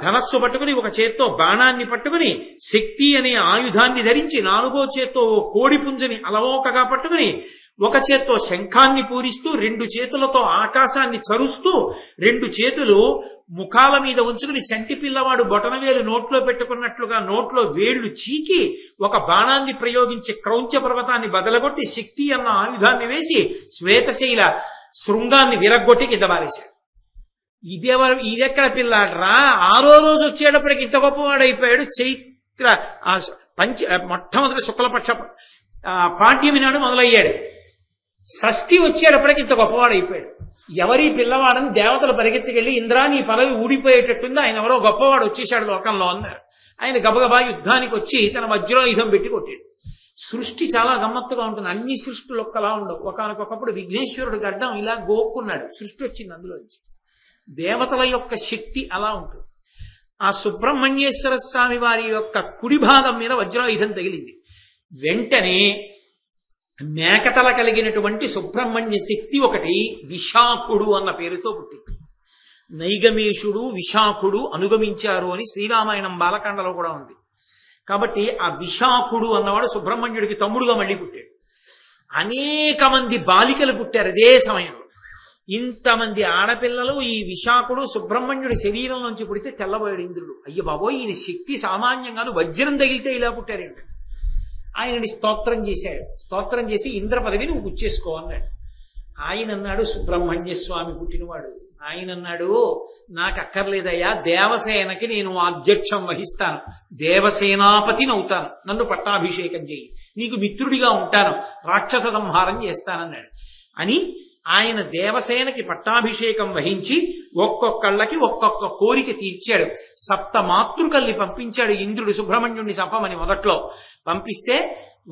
ధనస్సు పట్టుకుని, ఒక చేత్తో బాణాన్ని పట్టుకుని, శక్తి అనే ఆయుధాన్ని ధరించి 4వ చేత్తో కోడి పుంజని అలవోకగా పట్టుకుని, ఒక చేత్తో శంఖాన్ని పూరిస్తూ 2 చేతులతో ఆకాశాన్ని చరుస్తూ 2 చేతులు ముఖాల మీద ఉంచుకుని చంటి పిల్లవాడు బొటనవేలు నోట్లో పెట్టుకున్నట్లుగా నోట్లో వేళ్లు చీకి ఒక బాణాన్ని ప్రయోగించి క్రౌంచ పర్వతాన్ని బదలగొట్టి శక్తి అన్న ఆయుధాన్ని వేసి శ్వేతశైల శృంగాన్ని విరగ్గొట్టి కింద మారేశాడు. ఇదెక్కడ పిల్లాడ్రా, 6వ రోజు వచ్చేటప్పటికి ఇంత గొప్పవాడైపోయాడు. చైత్ర మొట్టమొదటి శుక్లపక్ష పాడ్యమి నాడు మొదలయ్యాడు. షష్ఠి వచ్చేటప్పటికి ఇంత గొప్పవాడు అయిపోయాడు. ఎవరి పిల్లవాడని దేవతలు పరిగెత్తికెళ్ళి, ఇంద్రా నీ పదవి ఊడిపోయేటట్టుంది, ఆయన ఎవరో గొప్పవాడు వచ్చేశాడు లోకంలో అన్నారు. ఆయన గబగబా యుద్ధానికి వచ్చి తన వజ్రాయుధం పెట్టి కొట్టాడు. సృష్టి చాలా గమ్మత్తుగా ఉంటుంది. అన్ని సృష్టిలు ఒక్కలా ఉండవు. ఒకనకొకప్పుడు విఘ్నేశ్వరుడు గడ్డం ఇలా గోక్కున్నాడు, సృష్టి వచ్చింది అందులోంచి. దేవతల యొక్క శక్తి అలా ఉంటుంది. ఆ సుబ్రహ్మణ్యేశ్వర స్వామి వారి యొక్క కుడి భాగం మీద వజ్రాయుధం తగిలింది. వెంటనే మేకతల కలిగినటువంటి సుబ్రహ్మణ్య శక్తి ఒకటి విశాఖుడు అన్న పేరుతో పుట్టింది. నైగమేషుడు విశాఖుడు అనుగమించారు అని శ్రీరామాయణం బాలకాండలో కూడా ఉంది. కాబట్టి ఆ విశాఖుడు అన్నవాడు సుబ్రహ్మణ్యుడికి తమ్ముడుగా మళ్ళీ పుట్టాడు. అనేక మంది బాలికలు పుట్టారు అదే సమయంలో. ఇంతమంది ఆడపిల్లలు ఈ విశాఖుడు సుబ్రహ్మణ్యుడి శరీరం నుంచి పుడితే తెల్లబోయాడు ఇంద్రుడు. అయ్య బాబోయ్, ఈయన శక్తి సామాన్యంగాను, వజ్రం తగిలితే ఇలా పుట్టారేంటి. ఆయనని స్తోత్రం చేశాడు. స్తోత్రం చేసి ఇంద్ర పదవి నువ్వు పుచ్చేసుకో అన్నాడు. ఆయన అన్నాడు, సుబ్రహ్మణ్య స్వామి పుట్టినవాడు. ఆయన అన్నాడు, నాకు అక్కర్లేదయ్యా, దేవసేనకి నేను అధ్యక్షం వహిస్తాను, దేవసేనాపతిని అవుతాను, నన్ను పట్టాభిషేకం చేయి, నీకు మిత్రుడిగా ఉంటాను, రాక్షస సంహారం చేస్తానన్నాడు. అని ఆయన దేవసేనకి పట్టాభిషేకం వహించి ఒక్కొక్కళ్ళకి ఒక్కొక్క కోరిక తీర్చాడు. 7 మాతృకల్ని పంపించాడు ఇంద్రుడు సుబ్రహ్మణ్యుడిని చంపమని. మొదట్లో పంపిస్తే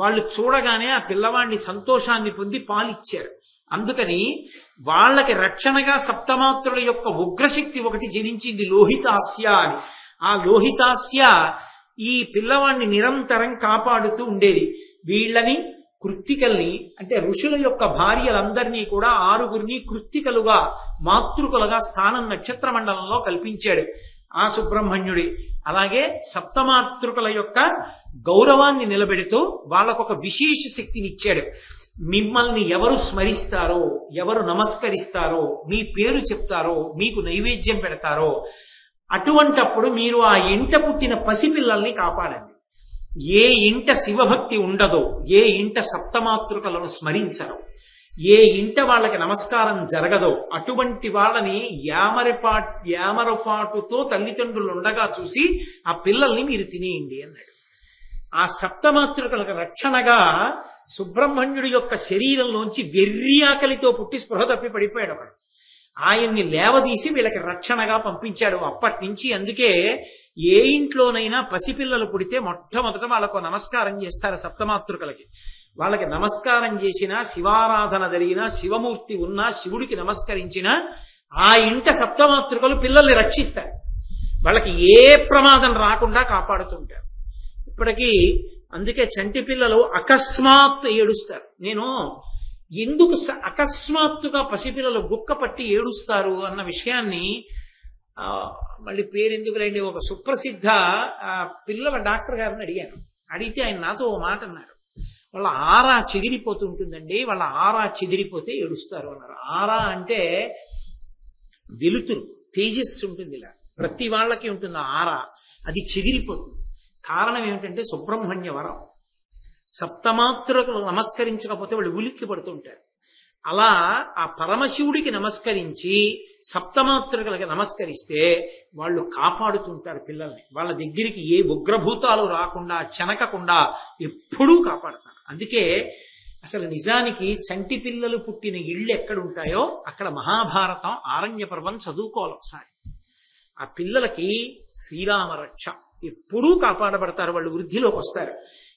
వాళ్ళు చూడగానే ఆ పిల్లవాడిని సంతోషాన్ని పొంది పాలిచ్చారు. అందుకని వాళ్ళకి రక్షణగా సప్తమాతృల యొక్క ఉగ్రశక్తి ఒకటి జనించింది, లోహితాస్య అని. ఆ లోహితాస్య ఈ పిల్లవాడిని నిరంతరం కాపాడుతూ ఉండేది. వీళ్ళని కృత్తికల్ని, అంటే ఋషుల యొక్క భార్యలందరినీ కూడా 6గురిని కృత్తికలుగా, మాతృకులుగా స్థానం నక్షత్ర మండలంలో కల్పించాడు ఆ సుబ్రహ్మణ్యుడి. అలాగే సప్తమాతృకుల యొక్క గౌరవాన్ని నిలబెడుతూ వాళ్ళకొక విశేష శక్తినిచ్చాడు. మిమ్మల్ని ఎవరు స్మరిస్తారో, ఎవరు నమస్కరిస్తారో, మీ పేరు చెప్తారో, మీకు నైవేద్యం పెడతారో, అటువంటప్పుడు మీరు ఆ ఇంట పుట్టిన పసిపిల్లల్ని కాపాడండి. ఏ ఇంట శివభక్తి ఉండదో, ఏ ఇంట సప్తమాతృకలను స్మరించరో, ఏ ఇంట వాళ్ళకి నమస్కారం జరగదో, అటువంటి వాళ్ళని యామరపాటుతో తల్లిదండ్రులు ఉండగా చూసి ఆ పిల్లల్ని మీరు తినేయండి అన్నాడు. ఆ సప్తమాతృకలకు రక్షణగా సుబ్రహ్మణ్యుడి యొక్క శరీరంలోంచి వెర్రి ఆకలితో పుట్టి స్పృహ తప్పి పడిపోయాడు వాడు. ఆయన్ని లేవదీసి వీళ్ళకి రక్షణగా పంపించాడు. అప్పటి నుంచి అందుకే ఏ ఇంట్లోనైనా పసిపిల్లలు పుడితే మొట్టమొదట వాళ్ళకు నమస్కారం చేస్తారు సప్తమాతృకలకి. వాళ్ళకి నమస్కారం చేసినా, శివారాధన జరిగినా, శివమూర్తి ఉన్నా, శివుడికి నమస్కరించినా ఆ ఇంట సప్తమాతృకలు పిల్లల్ని రక్షిస్తారు. వాళ్ళకి ఏ ప్రమాదం రాకుండా కాపాడుతుంటారు. ఇప్పటికీ అందుకే చంటి పిల్లలు అకస్మాత్ ఏడుస్తారు. నేను ఎందుకు అకస్మాత్తుగా పసిపిల్లలు గుక్క పట్టి ఏడుస్తారు అన్న విషయాన్ని మళ్ళీ పేరెందుకు లేండి, ఒక సుప్రసిద్ధ పిల్లల డాక్టర్ గారిని అడిగాను. అడిగితే ఆయన నాతో ఓ మాట అన్నారు. వాళ్ళ ఆరా చెదిరిపోతుంటుందండి, వాళ్ళ ఆరా చెదిరిపోతే ఏడుస్తారు అన్నారు. ఆరా అంటే వెలుతురు, తేజస్సు ఉంటుంది, ఇలా ప్రతి వాళ్ళకి ఉంటుంది ఆరా, అది చెదిరిపోతుంది. కారణం ఏమిటంటే సుబ్రహ్మణ్య వరం. సప్తమాతృకలు నమస్కరించకపోతే వాళ్ళు ఉలిక్కి పడుతుంటారు. అలా ఆ పరమశివుడికి నమస్కరించి సప్తమాతృకలకి నమస్కరిస్తే వాళ్ళు కాపాడుతుంటారు పిల్లల్ని. వాళ్ళ దగ్గరికి ఏ ఉగ్రభూతాలు రాకుండా, చెనకకుండా ఎప్పుడూ కాపాడుతారు. అందుకే అసలు నిజానికి చంటి పిల్లలు పుట్టిన ఇళ్ళు ఎక్కడుంటాయో అక్కడ మహాభారతం, ఆరణ్య పర్వం చదువుకోవాలి ఒకసారి. ఆ పిల్లలకి శ్రీరామ రక్ష ఎప్పుడూ కాపాడబడతారు, వాళ్ళు వృద్ధిలోకి వస్తారు.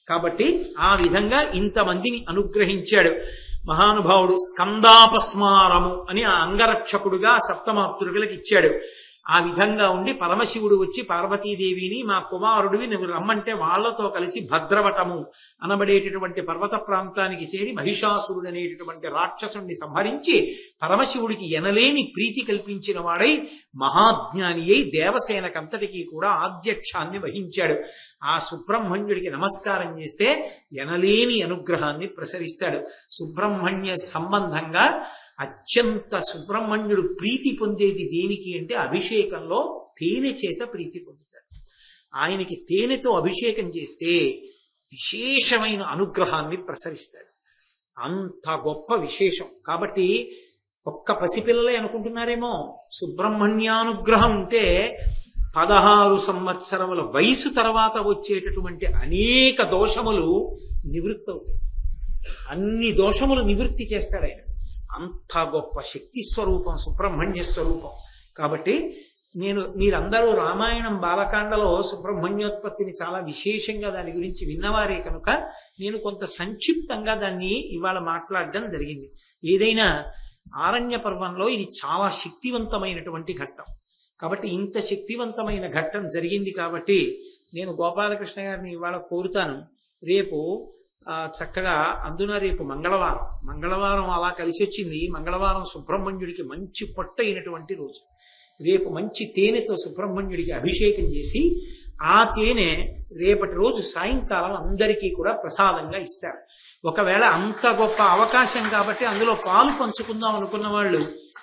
కాబట్టి ఆ విధంగా ఇంతమందిని అనుగ్రహించాడు మహానుభావుడు. స్కందాపస్మారము అని ఆ అంగరక్షకుడుగా సప్తమాతృకులకు ఇచ్చాడు. ఆ విధంగా ఉండి పరమశివుడు వచ్చి పార్వతీదేవిని, మా కుమారుడివి నువ్వు రమ్మంటే వాళ్లతో కలిసి భద్రవటము అనబడేటటువంటి పర్వత ప్రాంతానికి చేరి మహిషాసురుడు అనేటటువంటి రాక్షసుడిని సంహరించి పరమశివుడికి ఎనలేని ప్రీతి కల్పించిన వాడై మహాజ్ఞాని అయి దేవసేనకంతటికీ కూడా ఆధ్యక్షాన్ని వహించాడు. ఆ సుబ్రహ్మణ్యుడికి నమస్కారం చేస్తే ఎనలేని అనుగ్రహాన్ని ప్రసరిస్తాడు. సుబ్రహ్మణ్య సంబంధంగా అత్యంత సుబ్రహ్మణ్యుడు ప్రీతి పొందేది దేనికి అంటే అభిషేకంలో తేనె చేత ప్రీతి పొందుతాడు. ఆయనకి తేనెతో అభిషేకం చేస్తే విశేషమైన అనుగ్రహాన్ని ప్రసరిస్తాడు. అంత గొప్ప విశేషం. కాబట్టి ఒక్క పసిపిల్లలే అనుకుంటున్నారేమో, సుబ్రహ్మణ్యానుగ్రహం ఉంటే 16 సంవత్సరముల వయసు తర్వాత వచ్చేటటువంటి అనేక దోషములు నివృత్తి అవుతాయి. అన్ని దోషములు నివృత్తి చేస్తాడు ఆయన. అంత గొప్ప శక్తి స్వరూపం సుబ్రహ్మణ్య స్వరూపం. కాబట్టి మీరందరూ రామాయణం బాలకాండలో సుబ్రహ్మణ్యోత్పత్తిని చాలా విశేషంగా దాని గురించి విన్నవారే కనుక నేను కొంత సంక్షిప్తంగా దాన్ని ఇవాళ మాట్లాడడం జరిగింది. ఏదైనా ఆరణ్య పర్వంలో ఇది చాలా శక్తివంతమైనటువంటి ఘట్టం. కాబట్టి ఇంత శక్తివంతమైన ఘట్టం జరిగింది కాబట్టి నేను గోపాలకృష్ణ గారిని ఇవాళ కోరుతాను, రేపు చక్కగా అందున రేపు మంగళవారం అలా కలిసి వచ్చింది. మంగళవారం సుబ్రహ్మణ్యుడికి మంచి పట్టైనటువంటి రోజు. రేపు మంచి తేనెతో సుబ్రహ్మణ్యుడికి అభిషేకం చేసి ఆ తేనె రేపటి రోజు సాయంకాలం అందరికీ కూడా ప్రసాదంగా ఇస్తారు. ఒకవేళ అంత గొప్ప అవకాశం కాబట్టి అందులో పాలు పంచుకుందాం అనుకున్న వాళ్ళు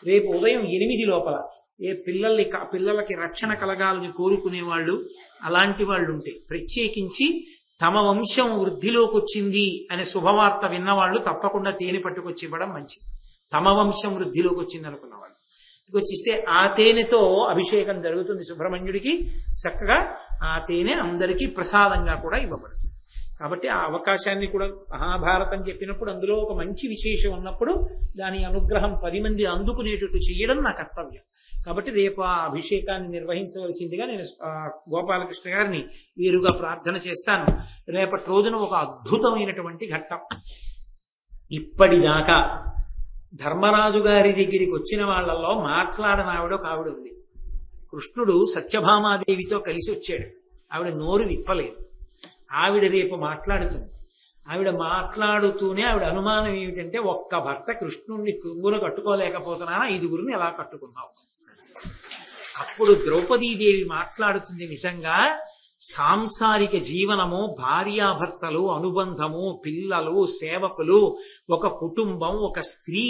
రేపు ఉదయం 8 లోపల పిల్లలకి రక్షణ కలగాలని కోరుకునే వాళ్ళు అలాంటి వాళ్ళు ఉంటే ప్రత్యేకించి తమ వంశం వృద్ధిలోకి వచ్చింది అనే శుభవార్త విన్నవాళ్ళు తప్పకుండా తేనె పట్టుకొచ్చి ఇవ్వడం మంచిది. తమ వంశం వృద్ధిలోకి వచ్చింది అనుకున్న వాళ్ళు వచ్చిస్తే ఆ తేనెతో అభిషేకం జరుగుతుంది సుబ్రహ్మణ్యుడికి. చక్కగా ఆ తేనె అందరికీ ప్రసాదంగా కూడా ఇవ్వబడుతుంది. కాబట్టి ఆ అవకాశాన్ని కూడా మహాభారతం చెప్పినప్పుడు అందులో ఒక మంచి విశేషం ఉన్నప్పుడు దాని అనుగ్రహం 10 మంది అందుకునేటట్టు చేయడం నా కర్తవ్యం. కాబట్టి రేపు ఆ అభిషేకాన్ని నిర్వహించవలసిందిగా నేను గోపాలకృష్ణ గారిని వీరుగా ప్రార్థన చేస్తాను. రేపటి రోజున ఒక అద్భుతమైనటువంటి ఘట్టం. ఇప్పటిదాకా ధర్మరాజు గారి దగ్గరికి వచ్చిన వాళ్ళల్లో మాట్లాడని ఆవిడ ఉంది. కృష్ణుడు సత్యభామాదేవితో కలిసి వచ్చాడు. ఆవిడ నోరు విప్పలేదు. ఆవిడ రేపు మాట్లాడుతుంది. ఆవిడ మాట్లాడుతూనే ఆవిడ అనుమానం ఏమిటంటే, ఒక్క భర్త కృష్ణుణ్ణి కుంగున కట్టుకోలేకపోతున్నానా, 5గురిని ఎలా కట్టుకున్నావు? అప్పుడు ద్రౌపదీదేవి మాట్లాడుతుంది, నిజంగా సాంసారిక జీవనము, భార్యాభర్తలు, అనుబంధము, పిల్లలు, సేవకులు, ఒక కుటుంబం, ఒక స్త్రీ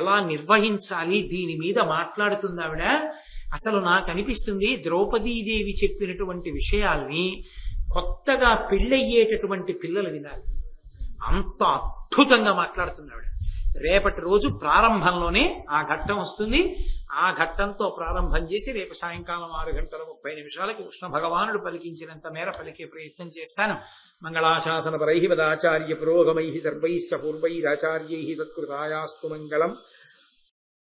ఎలా నిర్వహించాలి దీని మీద మాట్లాడుతుంది ఆవిడ. అసలు నాకు అనిపిస్తుంది ద్రౌపదీదేవి చెప్పినటువంటి విషయాల్ని కొత్తగా పెళ్ళయ్యేటటువంటి పిల్లలు వినాలి. అంత అద్భుతంగా మాట్లాడుతుంది ఆవిడ. రేపటి రోజు ప్రారంభంలోనే ఆ ఘట్టం వస్తుంది. ఆ ఘట్టంతో ప్రారంభం చేసి రేపు సాయంకాలం 6:30 కృష్ణ భగవానుడు పలికించినంత మేర పలికే ప్రయత్నం చేస్తాను. మంగళాశాసన పరై వదాచార్య పురోగమై సర్వైశ్చ పూర్వైరాచార్యై తత్కృతాయాస్తు మంగళం.